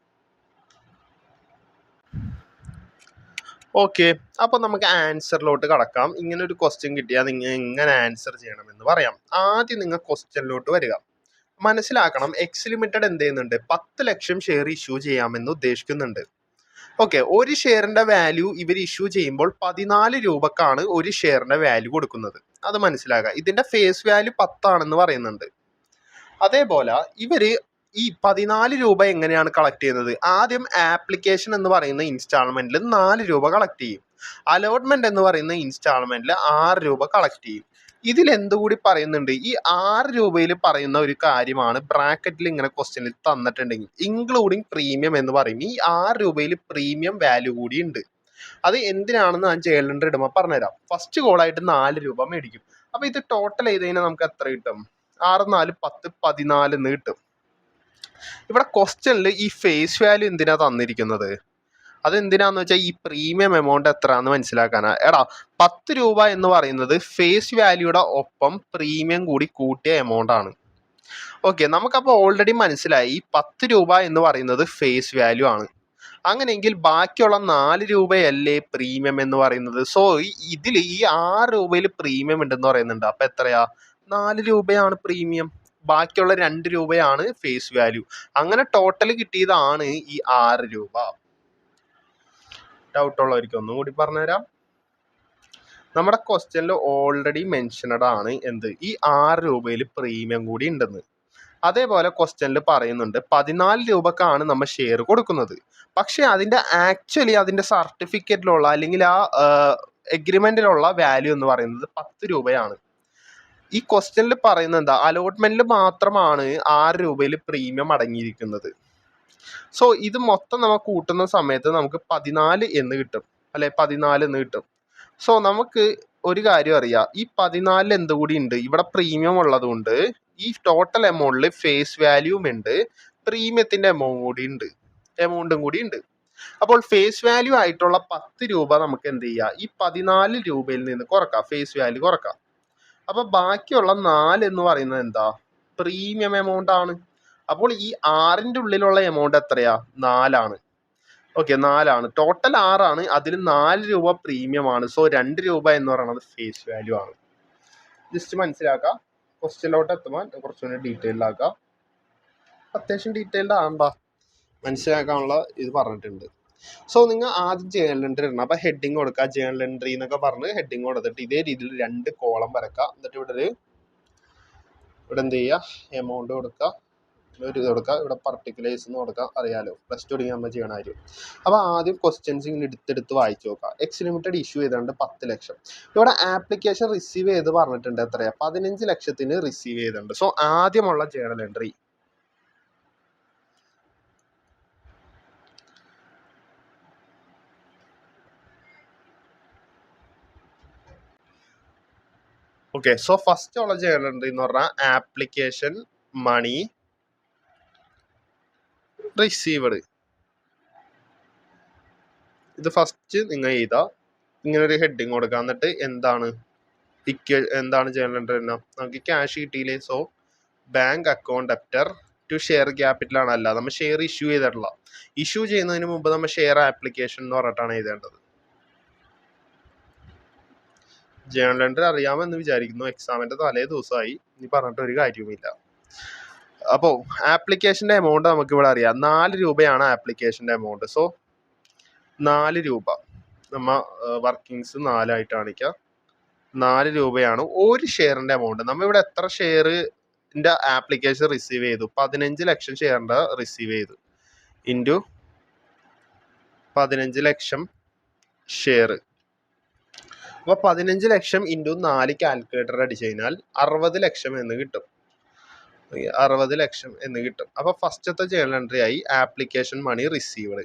ഓക്കെ, അപ്പൊ നമുക്ക് ആൻസറിലോട്ട് കടക്കാം. ഇങ്ങനെ ഒരു ക്വസ്റ്റ്യൻ കിട്ടിയാൽ നിങ്ങൾ എങ്ങനെ ആൻസർ ചെയ്യണമെന്ന് പറയാം. ആദ്യം നിങ്ങൾ ക്വസ്റ്റ്യനിലോട്ട് വരിക. മനസ്സിലാക്കണം, എക്സ് ലിമിറ്റഡ് എന്ത് ചെയ്യുന്നുണ്ട്, 10 ലക്ഷം ഷെയർ ഇഷ്യൂ ചെയ്യാമെന്ന് ഉദ്ദേശിക്കുന്നുണ്ട്. ഓക്കെ, ഒരു ഷെയറിന്റെ വാല്യൂ ഇവർ ഇഷ്യൂ ചെയ്യുമ്പോൾ 14 രൂപക്കാണ് ഒരു ഷെയറിന്റെ വാല്യൂ കൊടുക്കുന്നത്. അത് മനസ്സിലാക്കുക. ഇതിന്റെ ഫേസ് വാല്യൂ 10 ആണെന്ന് പറയുന്നുണ്ട്. അതേപോലെ ഇവര് ഈ 14 രൂപ എങ്ങനെയാണ് കളക്ട് ചെയ്യുന്നത്? ആദ്യം ആപ്ലിക്കേഷൻ എന്ന് പറയുന്ന ഇൻസ്റ്റാൾമെന്റിൽ 4 രൂപ കളക്ട് ചെയ്യും. അലോട്ട്മെന്റ് എന്ന് പറയുന്ന ഇൻസ്റ്റാൾമെന്റിൽ 6 രൂപ കളക്ട് ചെയ്യും. ഇതിൽ എന്തുകൂടി പറയുന്നുണ്ട്, ഈ 6 രൂപയിൽ പറയുന്ന ഒരു കാര്യമാണ് ബ്രാക്കറ്റിൽ ഇങ്ങനെ ക്വസ്റ്റ്യനിൽ തന്നിട്ടുണ്ടെങ്കിൽ ഇൻക്ലൂഡിങ് പ്രീമിയം എന്ന് പറയും. ഈ 6 രൂപയിൽ പ്രീമിയം വാല്യൂ കൂടി ഉണ്ട്. അത് എന്തിനാണെന്ന് ഞാൻ ജേണൽ ഇടുമ്പോൾ പറഞ്ഞുതരാം. ഫസ്റ്റ് കോളായിട്ട് 4 രൂപ മേടിക്കും. അപ്പൊ ഇത് ടോട്ടൽ ചെയ്ത് കഴിഞ്ഞാൽ നമുക്ക് എത്ര കിട്ടും? 6 4 10 14 എന്ന് കിട്ടും. ഇവിടെ ക്വസ്റ്റ്യനിൽ ഈ ഫേസ് വാല്യൂ എന്തിനാ തന്നിരിക്കുന്നത്? അതെന്തിനാന്ന് വെച്ചാൽ ഈ പ്രീമിയം എമൗണ്ട് എത്രയാണെന്ന് മനസ്സിലാക്കാനാ. എടാ, 10 രൂപ എന്ന് പറയുന്നത് ഫേസ് വാല്യൂയുടെ ഒപ്പം പ്രീമിയം കൂടി കൂട്ടിയ എമൗണ്ട് ആണ്. ഓക്കെ, നമുക്കപ്പോൾ ഓൾറെഡി മനസ്സിലായി 10 രൂപ എന്ന് പറയുന്നത് ഫേസ് വാല്യൂ ആണ്. അങ്ങനെയെങ്കിൽ ബാക്കിയുള്ള 4 രൂപയല്ലേ പ്രീമിയം എന്ന് പറയുന്നത്. സോ ഇതിൽ ഈ 6 രൂപയിൽ പ്രീമിയം ഉണ്ടെന്ന് പറയുന്നുണ്ട്. അപ്പൊ എത്രയാ? 4 രൂപയാണ് പ്രീമിയം, ബാക്കിയുള്ള 2 രൂപയാണ് ഫേസ് വാല്യൂ. അങ്ങനെ ടോട്ടൽ കിട്ടിയതാണ് ഈ 6 രൂപ. ഡൗട്ട് ഉള്ളവർക്ക് ഒന്നും കൂടി പറഞ്ഞുതരാം. നമ്മുടെ ക്വസ്റ്റ്യനിൽ ഓൾറെഡി മെൻഷനഡ് ആണ് എന്ത്, ഈ 6 രൂപയിൽ പ്രീമിയം കൂടി ഉണ്ടെന്ന്. അതേപോലെ ക്വസ്റ്റ്യനിൽ പറയുന്നുണ്ട് 14 രൂപക്കാണ് നമ്മൾ ഷെയർ കൊടുക്കുന്നത്. പക്ഷെ അതിന്റെ ആക്ച്വലി അതിന്റെ സർട്ടിഫിക്കറ്റിലുള്ള അല്ലെങ്കിൽ ആ എഗ്രിമെന്റിലുള്ള വാല്യൂ എന്ന് പറയുന്നത് 10 രൂപയാണ്. ഈ ക്വസ്റ്റ്യനിൽ പറയുന്നത് എന്താ, അലോട്ട്മെന്റിൽ മാത്രമാണ് 6 രൂപയിൽ പ്രീമിയം അടങ്ങിയിരിക്കുന്നത്. സോ ഇത് മൊത്തം നമ്മൾ കൂട്ടുന്ന സമയത്ത് നമുക്ക് 14 എന്ന് കിട്ടും, അല്ലെ? 14 എന്ന് കിട്ടും. സോ നമുക്ക് ഒരു കാര്യം അറിയാം, ഈ 14 എന്തുകൂടി ഉണ്ട്, ഇവിടെ പ്രീമിയം ഉള്ളതുകൊണ്ട് ഈ ടോട്ടൽ എമൗണ്ടിൽ ഫേസ് വാല്യൂം ഉണ്ട്, പ്രീമിയത്തിന്റെ എമൗണ്ടും കൂടി ഉണ്ട്. അപ്പോൾ ഫേസ് വാല്യൂ ആയിട്ടുള്ള 10 രൂപ നമുക്ക് എന്ത് ചെയ്യാം, ഈ 14 രൂപയിൽ നിന്ന് കുറക്കാം, ഫേസ് വാല്യൂ കുറക്കാം. അപ്പൊ ബാക്കിയുള്ള 4 എന്ന് പറയുന്നത് എന്താ, പ്രീമിയം എമൗണ്ട് ആണ്. അപ്പോൾ ഈ 6ന്റെ ഉള്ളിലുള്ള എമൗണ്ട് എത്രയാ? 4 ആണ്. ഓക്കെ, 4 ആണ്. ടോട്ടൽ 6 ആണ്, അതിൽ 4 രൂപ പ്രീമിയം ആണ്. സോ 2 രൂപ എന്ന് പറയുന്നത് ഫേസ് വാല്യൂ ആണ്. ജസ്റ്റ് മനസ്സിലാക്കാം. ക്വസ്റ്റ്യനിലോട്ട് എത്തുമ്പോൾ കുറച്ചുകൂടി ഡീറ്റെയിൽഡ് ആക്കാം. അത്യാവശ്യം ഡീറ്റെയിൽഡ് ആണ്ടാ, മനസ്സിലാക്കാനുള്ള ഇത് പറഞ്ഞിട്ടുണ്ട്. സോ നിങ്ങൾ ആദ്യം ജേണൽ എൻട്രി ഇടണം. അപ്പൊ ഹെഡിങ് കൊടുക്കുക, ജേണൽ എൻട്രി എന്നൊക്കെ പറഞ്ഞ് ഹെഡിങ് കൊടുത്തിട്ട് ഇതേ രീതിയിൽ 2 കോളം വരക്കുക. എന്നിട്ട് ഇവിടെ എന്ത് ചെയ്യുക, എമൗണ്ട് കൊടുക്കുക, ഒരു ഇത് കൊടുക്കുക, ഇവിടെ പർട്ടിക്കുലേഴ്സ് എന്ന് കൊടുക്കുക. അറിയാലോ, പ്ലസ് ടു തുടങ്ങി നമ്മൾ ചെയ്യണ കാര്യം. അപ്പോൾ ആദ്യം ക്വസ്റ്റ്യൻസ് ഇങ്ങനെ എടുത്തെടുത്ത് വായിച്ചു നോക്കുക. എക്സ് ലിമിറ്റഡ് ഇഷ്യൂ ചെയ്തുകൊണ്ട് 10 ലക്ഷം. ഇവിടെ ആപ്ലിക്കേഷൻ റിസീവ് ചെയ്ത് പറഞ്ഞിട്ടുണ്ട് എത്രയാ, 15 ലക്ഷത്തിന് റിസീവ് ചെയ്തിട്ടുണ്ട്. സോ ആദ്യമുള്ള journal entry okay. So first ഉള്ള ജേണൽ എൻട്രി എന്ന് പറഞ്ഞാൽ ആപ്ലിക്കേഷൻ മണി റിസീവഡ്. ഇത് ഫസ്റ്റ് നിങ്ങൾ ചെയ്താ ഇങ്ങനെ ഒരു ഹെഡിങ് കൊടുക്കുക. എന്നിട്ട് എന്താണ് ജേണൽ എൻട്രി തന്നെ, നമുക്ക് ക്യാഷ് കിട്ടിയില്ലേ. So bank account debtor to share capital ആണ്, അല്ല നമ്മൾ ഷെയർ ഇഷ്യൂ ചെയ്തിട്ടുള്ള. ഇഷ്യൂ ചെയ്യുന്നതിന് മുമ്പ് നമ്മൾ ഷെയർ ആപ്ലിക്കേഷൻ എന്ന് പറഞ്ഞിട്ടാണ് എഴുതേണ്ടത്. ജേണൽ എൻട്രി അറിയാമെന്ന് വിചാരിക്കുന്നു. എക്സാമിന്റെ തലേ ദിവസമായി, ഇനി പറഞ്ഞിട്ട് ഒരു കാര്യവുമില്ല. അപ്പോൾ ആപ്ലിക്കേഷന്റെ എമൗണ്ട് നമുക്ക് ഇവിടെ അറിയാം, 4 രൂപയാണ് ആപ്ലിക്കേഷന്റെ എമൗണ്ട്. സോ 4 രൂപ നമ്മ വർക്കിങ്സ് 4 ആയിട്ട് കാണിക്കുക. 4 രൂപയാണ് ഒരു ഷെയറിന്റെ എമൗണ്ട്. നമ്മ ഇവിടെ എത്ര ഷെയറിന്റെ ആപ്ലിക്കേഷൻ റിസീവ് ചെയ്തു? 15 ലക്ഷം ഷെയറിന്റെ റിസീവ് ചെയ്തു ഇൻറ്റു 15 ലക്ഷം ഷെയർ. അപ്പൊ 15 ലക്ഷം ഇൻറ്റു 4 കാൽക്കുലേറ്റർ അടിച്ചു കഴിഞ്ഞാൽ 60 ലക്ഷം എന്ന് കിട്ടും. 60 ലക്ഷം എന്ന് കിട്ടും. അപ്പൊ ഫസ്റ്റത്തെ ജേണൽ എൻട്രി ആയി ആപ്ലിക്കേഷൻ മണി റിസീവ്ഡ്.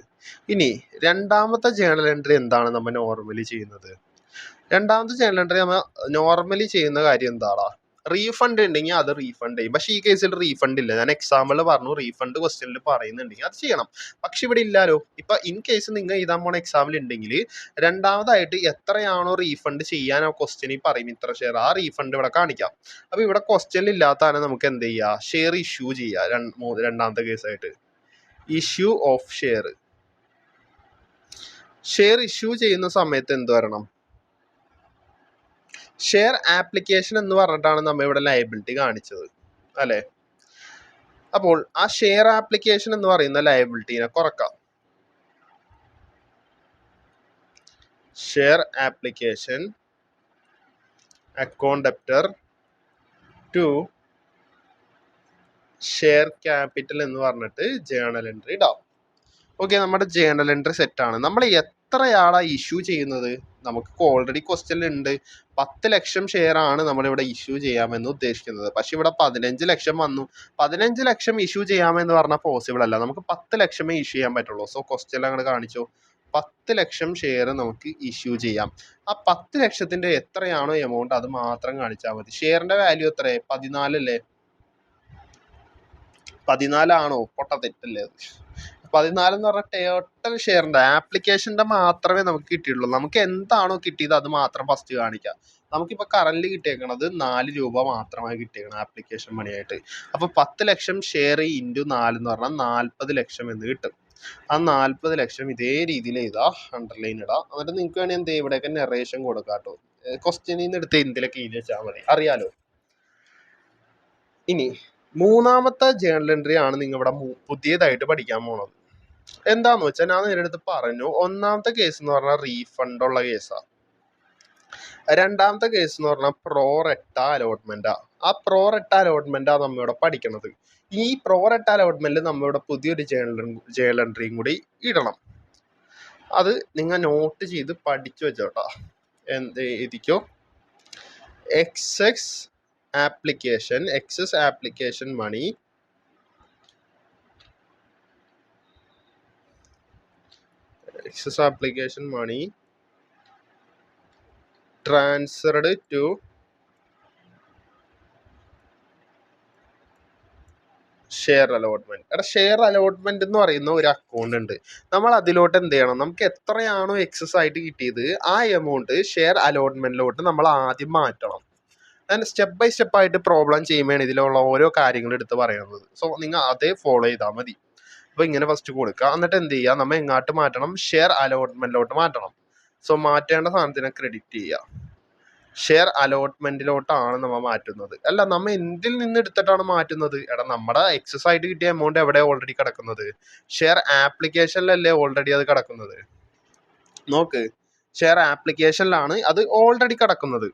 ഇനി രണ്ടാമത്തെ ജേണൽ എൻട്രി എന്താണ് നമ്മൾ നോർമലി ചെയ്യുന്നത്? രണ്ടാമത്തെ ജേണൽ എൻട്രി നമ്മൾ നോർമലി ചെയ്യുന്ന കാര്യം എന്താണ്? റീഫണ്ട് ഉണ്ടെങ്കിൽ അത് റീഫണ്ട് ചെയ്യും. പക്ഷേ ഈ കേസിൽ റീഫണ്ട് ഇല്ല. ഞാൻ എക്സാമ്പിൾ പറഞ്ഞു, റീഫണ്ട് ക്വസ്റ്റ്യനിൽ പറയുന്നുണ്ടെങ്കിൽ അത് ചെയ്യണം. പക്ഷെ ഇവിടെ ഇല്ലല്ലോ. ഇപ്പൊ ഇൻ കേസ് നിങ്ങൾ എഴുതാൻ പോണ എക്സാമിൽ ഉണ്ടെങ്കിൽ രണ്ടാമതായിട്ട് എത്രയാണോ റീഫണ്ട് ചെയ്യാൻ ആ ക്വസ്റ്റ്യനിൽ പറയും ഇത്ര ഷെയർ, ആ റീഫണ്ട് ഇവിടെ കാണിക്കാം. അപ്പൊ ഇവിടെ ക്വസ്റ്റ്യനിൽ ഇല്ലാത്തതാണ് നമുക്ക് എന്ത് ചെയ്യുക, ഷെയർ ഇഷ്യൂ ചെയ്യുക. രണ്ടാമത്തെ കേസായിട്ട് issue of share. Share issue ചെയ്യുന്ന സമയത്ത് എന്ത് വരണം, ഷെയർ ആപ്ലിക്കേഷൻ എന്ന് പറഞ്ഞിട്ടാണ് നമ്മൾ ഇവിടെ ലയബിലിറ്റി കാണിച്ചത് അല്ലെ. അപ്പോൾ ആ ഷെയർ ആപ്ലിക്കേഷൻ എന്ന് പറയുന്ന ലയബിലിറ്റിനെ കുറക്കാം. Share application account debtor to share capital എന്ന് പറഞ്ഞിട്ട് ജേണൽ എൻട്രി ഇടാം. ഓക്കെ, നമ്മുടെ ജേണൽ എൻട്രി സെറ്റാണ്. നമ്മൾ എത്രയാളാ ഇഷ്യൂ ചെയ്യുന്നത്, നമുക്ക് ഓൾറെഡി ക്വസ്റ്റ്യൻ ഉണ്ട് 10 ലക്ഷം ഷെയർ ആണ് നമ്മളിവിടെ ഇഷ്യൂ ചെയ്യാമെന്ന് ഉദ്ദേശിക്കുന്നത്. പക്ഷെ ഇവിടെ 15 ലക്ഷം വന്നു. 15 ലക്ഷം ഇഷ്യൂ ചെയ്യാമെന്ന് പറഞ്ഞാൽ പോസിബിൾ അല്ല, നമുക്ക് 10 ലക്ഷമേ ഇഷ്യൂ ചെയ്യാൻ പറ്റുള്ളൂ. സോ ക്വസ്റ്റ്യൻ അങ്ങോട്ട് കാണിച്ചു, 10 ലക്ഷം ഷെയർ നമുക്ക് ഇഷ്യൂ ചെയ്യാം. ആ 10 ലക്ഷത്തിന്റെ എത്രയാണോ എമൗണ്ട് അത് മാത്രം കാണിച്ചാൽ മതി. ഷെയറിന്റെ വാല്യൂ എത്രയാ, 14 അല്ലേ? 14 ആണോ? പൊട്ട തെറ്റല്ലേ അത്. 14 എന്ന് പറഞ്ഞാൽ ടോട്ടൽ ഷെയറിന്റെ ആപ്ലിക്കേഷന്റെ മാത്രമേ നമുക്ക് കിട്ടിയുള്ളൂ. നമുക്ക് എന്താണോ കിട്ടിയത് അത് മാത്രം ഫസ്റ്റ് കാണിക്കാം. നമുക്കിപ്പോൾ കറന്റ് കിട്ടിയേക്കണത് 4 രൂപ മാത്രമായി കിട്ടിയേക്കണം ആപ്ലിക്കേഷൻ മണിയായിട്ട്. അപ്പൊ 10 ലക്ഷം ഷെയർ ഇൻറ്റു 4 എന്ന് പറഞ്ഞാൽ 40 ലക്ഷം എന്ന് കിട്ടും. ആ 40 ലക്ഷം ഇതേ രീതിയിൽ എഴുതാ, അണ്ടർലൈൻ ഇടാം. എന്നിട്ട് നിങ്ങൾക്ക് വേണമെങ്കിൽ എന്ത് ചെയ്യും, ഇവിടെയൊക്കെ നെറേഷൻ കൊടുക്കാം കേട്ടോ. ക്വസ്റ്റ്യനിൽ നിന്ന് എടുത്ത് എന്തിലൊക്കെ എഴുതി വെച്ചാൽ മതി, അറിയാലോ. ഇനി മൂന്നാമത്തെ ജേണൽ എൻട്രി ആണ് നിങ്ങൾ ഇവിടെ പുതിയതായിട്ട് പഠിക്കാൻ പോണത്. എന്താന്ന് വെച്ചാൽ ഞാൻ നേരിട്ട് പറഞ്ഞു, ഒന്നാമത്തെ കേസ് എന്ന് പറഞ്ഞാൽ റീഫണ്ട് ഉള്ള കേസാണ്. രണ്ടാമത്തെ കേസ് എന്ന് പറഞ്ഞാൽ പ്രോറെട്ട അലോട്ട്മെന്റാ. ആ പ്രോറെട്ട അലോട്ട്മെന്റാ നമ്മളിവിടെ പഠിക്കണത്. ഈ പ്രോറെട്ട അലോട്ട്മെന്റിൽ നമ്മളിവിടെ പുതിയൊരു ജേണൽ എൻട്രിയും കൂടി ഇടണം. അത് നിങ്ങൾ നോട്ട് ചെയ്ത് പഠിച്ചു വെച്ചോട്ടാ. എഴുതിക്കോ, excess application money transferred to share allotment. എടാ, ഷെയർ അലോട്ട്മെന്റ് എന്ന് പറയുന്ന ഒരു അക്കൗണ്ട് ഉണ്ട്. നമ്മൾ അതിലോട്ട് എന്ത് ചെയ്യണം, നമുക്ക് എത്രയാണോ എക്സസ് ആയിട്ട് കിട്ടിയത് ആ എമൗണ്ട് ഷെയർ അലോട്ട്മെന്റിലോട്ട് നമ്മൾ ആദ്യം മാറ്റണം. ഞാൻ സ്റ്റെപ്പ് ബൈ സ്റ്റെപ്പ് ആയിട്ട് പ്രോബ്ലം ചെയ്യുമ്പോഴാണ് ഇതിലുള്ള ഓരോ കാര്യങ്ങൾ എടുത്ത് പറയുന്നത്. സോ നിങ്ങൾ അതേ ഫോളോ ചെയ്താൽ മതി. അപ്പോൾ ഇങ്ങനെ ഫസ്റ്റ് കൊടുക്കുക, എന്നിട്ട് എന്ത് ചെയ്യുക, നമ്മൾ എങ്ങോട്ട് മാറ്റണം, ഷെയർ അലോട്ട്മെന്റിലോട്ട് മാറ്റണം. സോ മാറ്റേണ്ട സാധനത്തിനെ ക്രെഡിറ്റ് ചെയ്യുക, ഷെയർ അലോട്ട്മെന്റിലോട്ടാണ് നമ്മൾ മാറ്റുന്നത്. അല്ല, നമ്മൾ എന്തിൽ നിന്ന് എടുത്തിട്ടാണ് മാറ്റുന്നത്? എടാ, നമ്മുടെ എക്സസ് ആയിട്ട് കിട്ടിയ എമൗണ്ട് എവിടെ ഓൾറെഡി കിടക്കുന്നത്? ഷെയർ ആപ്ലിക്കേഷനിലല്ലേ ഓൾറെഡി അത് കിടക്കുന്നത്. നോക്ക്, ഷെയർ ആപ്ലിക്കേഷനിലാണ് അത് ഓൾറെഡി കിടക്കുന്നത്.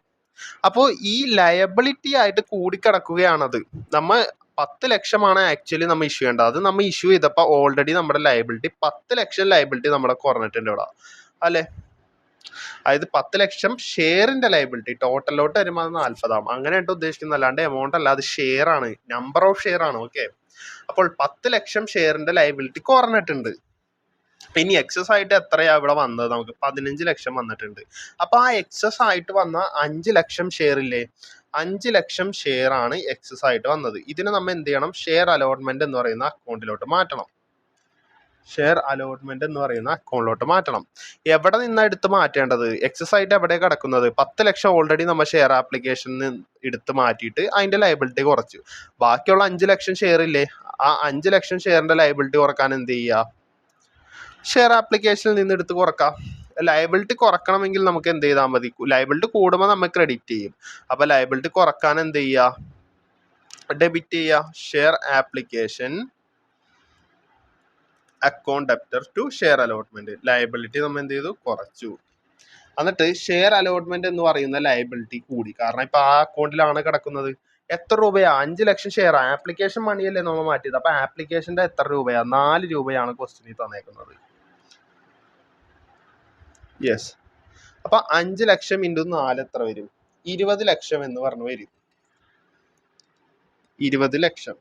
അപ്പോൾ ഈ ലയബിലിറ്റി ആയിട്ട് കൂടിക്കിടക്കുകയാണത്. നമ്മ 10 ലക്ഷമാണ് ആക്ച്വലി നമ്മൾ ഇഷ്യൂ ചെയ്യേണ്ടത്. അത് നമ്മൾ ഇഷ്യൂ ചെയ്തപ്പോൾ ഓൾറെഡി നമ്മുടെ ലയബിലിറ്റി 10 ലക്ഷം ലയബിലിറ്റി നമ്മുടെ കുറഞ്ഞിട്ടുണ്ട് ഇവിടെ അല്ലേ. അതായത് 10 ലക്ഷം ഷെയറിന്റെ ലയബിലിറ്റി ടോട്ടലിലോട്ട് വരുമ്പോൾ അത് 40 ആവും. അങ്ങനെയായിട്ട് ഉദ്ദേശിക്കുന്നത്, അല്ലാണ്ട് എമൗണ്ട് അല്ല, അത് ഷെയർ ആണ്, നമ്പർ ഓഫ് ഷെയർ ആണ്. ഓക്കെ, അപ്പോൾ 10 ലക്ഷം ഷെയറിന്റെ ലയബിലിറ്റി കുറഞ്ഞിട്ടുണ്ട്. ഇനി എക്സസ് ആയിട്ട് എത്രയാ ഇവിടെ വന്നത്, നമുക്ക് 15 ലക്ഷം വന്നിട്ടുണ്ട്. അപ്പൊ ആ എക്സസ് ആയിട്ട് വന്ന 5 ലക്ഷം ഷെയർ ഇല്ലേ, 5 ലക്ഷം ഷെയർ ആണ് എക്സസ് ആയിട്ട് വന്നത്. ഇതിന് നമ്മൾ എന്ത് ചെയ്യണം, ഷെയർ അലോട്ട്മെന്റ് എന്ന് പറയുന്ന അക്കൗണ്ടിലോട്ട് മാറ്റണം. ഷെയർ അലോട്ട്മെന്റ് എന്ന് പറയുന്ന അക്കൗണ്ടിലോട്ട് മാറ്റണം. എവിടെ നിന്നാണ് എടുത്ത് മാറ്റേണ്ടത്, എക്സസ് ആയിട്ട് എവിടെ കിടക്കുന്നത്, 10 ലക്ഷം ഓൾറെഡി നമ്മൾ ഷെയർ ആപ്ലിക്കേഷനിൽ എടുത്ത് മാറ്റിയിട്ട് അതിന്റെ ലയബിലിറ്റി കുറച്ചു. ബാക്കിയുള്ള 5 ലക്ഷം ഷെയർ ഇല്ലേ, ആ 5 ലക്ഷം ഷെയറിന്റെ ലയബിലിറ്റി കുറക്കാൻ എന്ത് ചെയ്യുക, ഷെയർ ആപ്ലിക്കേഷനിൽ നിന്ന് എടുത്ത് കുറക്കാം. ലയബിലിറ്റി കുറക്കണമെങ്കിൽ നമുക്ക് എന്ത് ചെയ്താൽ മതി, ലയബിലിറ്റി കൂടുമ്പോൾ നമ്മൾ ക്രെഡിറ്റ് ചെയ്യും. അപ്പൊ ലയബിലിറ്റി കുറക്കാൻ എന്ത് ചെയ്യുക, ഡെബിറ്റ് ചെയ്യുക. Share application account debtor to share allotment. Liability നമ്മൾ എന്ത് ചെയ്തു, കുറച്ചു. എന്നിട്ട് ഷെയർ അലോട്ട്മെന്റ് എന്ന് പറയുന്ന ലയബിലിറ്റി കൂടി, കാരണം ഇപ്പൊ ആ അക്കൗണ്ടിലാണ് കിടക്കുന്നത്. എത്ര രൂപയാ, 5 ലക്ഷം ഷെയർ ആപ്ലിക്കേഷൻ മണിയല്ലേ നമ്മൾ മാറ്റിയത്. അപ്പൊ ആപ്ലിക്കേഷന്റെ എത്ര രൂപയാ, 4 രൂപയാണ് ക്വസ്റ്റ്യനിൽ തന്നേക്കുന്നത്. യെസ്, അപ്പൊ 5 ലക്ഷം ഇൻറ്റു 4 എത്ര വരും, 20 ലക്ഷം എന്ന് പറഞ്ഞു വരും. 20 ലക്ഷം.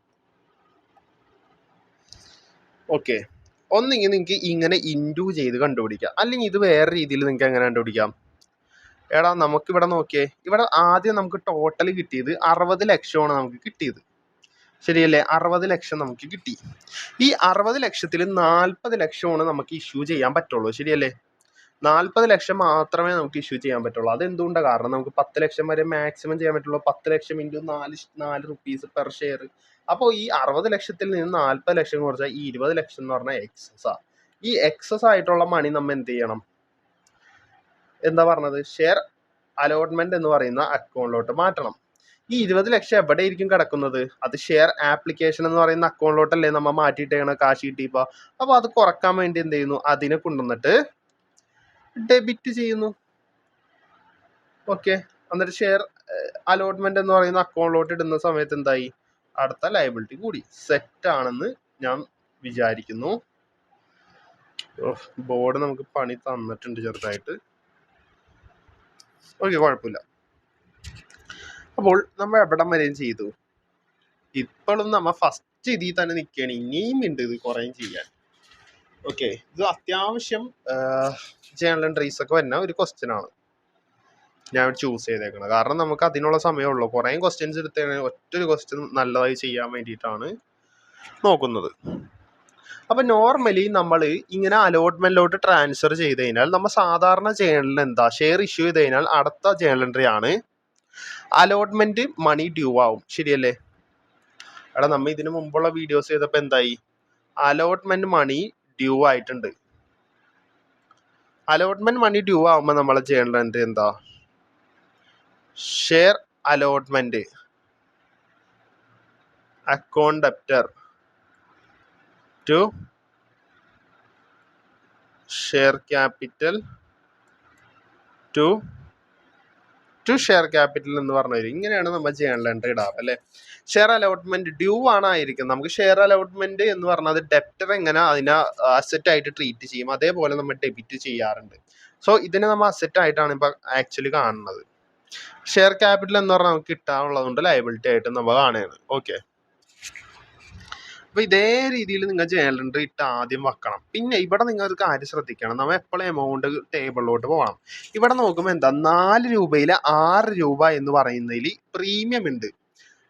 ഓക്കെ, ഒന്നെങ്കിൽ നിങ്ങൾക്ക് ഇങ്ങനെ ഇൻറ്റു ചെയ്ത് കണ്ടുപിടിക്കാം, അല്ലെങ്കിൽ ഇത് വേറെ രീതിയിൽ നിങ്ങൾക്ക് എങ്ങനെ കണ്ടുപിടിക്കാം. എടാ നമുക്ക് ഇവിടെ നോക്കിയേ, ഇവിടെ ആദ്യം നമുക്ക് ടോട്ടൽ കിട്ടിയത് 60 ലക്ഷമാണ് നമുക്ക് കിട്ടിയത്, ശരിയല്ലേ? 60 ലക്ഷം നമുക്ക് കിട്ടി. ഈ 60 ലക്ഷത്തിൽ 40 ലക്ഷമാണ് നമുക്ക് ഇഷ്യൂ ചെയ്യാൻ പറ്റുള്ളൂ, ശരിയല്ലേ? 40 ലക്ഷം മാത്രമേ നമുക്ക് ഇഷ്യൂ ചെയ്യാൻ പറ്റുള്ളൂ. അതെന്തുകൊണ്ടാണ്? കാരണം നമുക്ക് 10 ലക്ഷം വരെ മാക്സിമം ചെയ്യാൻ പറ്റുള്ളൂ. 10 ലക്ഷം ഇൻറ്റു 4 റുപ്പീസ് പെർ ഷെയർ. അപ്പോൾ ഈ 60 ലക്ഷത്തിൽ നിന്ന് 40 ലക്ഷം കുറച്ചാൽ ഈ 20 ലക്ഷം എന്ന് പറഞ്ഞാൽ എക്സസാ. ഈ എക്സസ് ആയിട്ടുള്ള മണി നമ്മൾ എന്ത് ചെയ്യണം? എന്താ പറഞ്ഞത്? ഷെയർ അലോട്ട്മെന്റ് എന്ന് പറയുന്ന അക്കൗണ്ടിലോട്ട് മാറ്റണം. ഈ 20 ലക്ഷം എവിടെയായിരിക്കും കിടക്കുന്നത്? അത് ഷെയർ ആപ്ലിക്കേഷൻ എന്ന് പറയുന്ന അക്കൗണ്ടിലോട്ടല്ലേ നമ്മൾ മാറ്റിയിട്ടേക്കണ കാശ് കിട്ടിയപ്പോൾ. അപ്പോൾ അത് കുറക്കാൻ വേണ്ടി എന്ത് ചെയ്യുന്നു? അതിനെ കൊണ്ടുവന്നിട്ട് ഡെബിറ്റ് ചെയ്യുന്നു. ഓക്കെ, എന്നിട്ട് ഷെയർ അലോട്ട്മെന്റ് എന്ന് പറയുന്ന അക്കൗണ്ടിലോട്ട് ഇടുന്ന സമയത്ത് എന്തായി? അടുത്ത ലയബിലിറ്റി കൂടി. സെറ്റ് ആണെന്ന് ഞാൻ വിചാരിക്കുന്നു. ബോർഡ് നമുക്ക് പണി തന്നിട്ടുണ്ട് ചെറുതായിട്ട്. ഓക്കെ, കുഴപ്പമില്ല. അപ്പോൾ നമ്മൾ എവിടം വരെയും ചെയ്തു. ഇപ്പോഴും നമ്മ ഫസ്റ്റ് ഇതിൽ തന്നെ നിൽക്കുകയാണ്. ഇനിയും ഉണ്ട് ഇത് കുറേയും ചെയ്യാൻ. ഓക്കെ, ഇത് അത്യാവശ്യം ജേണൽ എൻട്രീസ് ഒക്കെ വരുന്ന ഒരു ക്വസ്റ്റ്യൻ ആണ് ഞാൻ ചൂസ് ചെയ്തേക്കുന്നത്. കാരണം നമുക്ക് അതിനുള്ള സമയമുള്ളൂ. കുറേ ക്വസ്റ്റ്യൻസ് എടുത്തേ ഒറ്റൊരു ക്വസ്റ്റ്യൻ നല്ലതായി ചെയ്യാൻ വേണ്ടിയിട്ടാണ് നോക്കുന്നത്. അപ്പം നോർമലി നമ്മൾ ഇങ്ങനെ അലോട്ട്മെന്റിലോട്ട് ട്രാൻസ്ഫർ ചെയ്ത് കഴിഞ്ഞാൽ നമ്മൾ സാധാരണ ജേണലിൽ എന്താ ഷെയർ ഇഷ്യൂ ചെയ്ത് കഴിഞ്ഞാൽ അടുത്ത ജേണൽ എൻട്രി ആണ് അലോട്ട്മെന്റ് മണി ഡ്യൂ ആവും, ശരിയല്ലേ? എടാ നമ്മൾ ഇതിനു മുമ്പുള്ള വീഡിയോസ് ചെയ്തപ്പോൾ എന്തായി? അലോട്ട്മെന്റ് മണി ഡ്യൂ ആയിട്ടുണ്ട്. അലോട്ട്മെന്റ് മണി ഡ്യൂ ആവുമ്പോൾ നമ്മളെ ജേണൽ എൻട്രി എന്താ? Share allotment account debtor to share capital to share capital എന്ന് പറഞ്ഞു. ഇങ്ങനെയാണ് നമ്മൾ ജേണൽ എൻട്രി ഇടാറ്, അല്ലേ? ഷെയർ അലോട്ട്മെന്റ് ഡ്യൂ ആണ് ആയിരിക്കും. നമുക്ക് ഷെയർ അലോട്ട്മെന്റ് എന്ന് പറഞ്ഞാൽ ഡെപ്റ്റർ എങ്ങനെ അതിനെ അസറ്റ് ആയിട്ട് ട്രീറ്റ് ചെയ്യും, അതേപോലെ നമ്മൾ ഡെബിറ്റ് ചെയ്യാറുണ്ട്. സോ ഇതിനെ നമ്മൾ അസറ്റ് ആയിട്ടാണ് ഇപ്പൊ ആക്ച്വലി കാണുന്നത്. ഷെയർ ക്യാപിറ്റൽ എന്ന് പറഞ്ഞാൽ നമുക്ക് കിട്ടാനുള്ളതുകൊണ്ട് ലയബിലിറ്റി ആയിട്ട് നമ്മൾ കാണുകയാണ്. ഓക്കെ, അപ്പൊ ഇതേ രീതിയിൽ നിങ്ങൾ ജേണൽ എൻട്രി ഇട്ട് ആദ്യം വെക്കണം. പിന്നെ ഇവിടെ നിങ്ങൾ ഒരു കാര്യം ശ്രദ്ധിക്കണം, നമ്മൾ എപ്പോഴും എമൗണ്ട് ടേബിളിലോട്ട് പോകണം. ഇവിടെ നോക്കുമ്പോൾ എന്താ 4 രൂപയിൽ 6 രൂപ എന്ന് പറയുന്നതിൽ പ്രീമിയം ഉണ്ട്.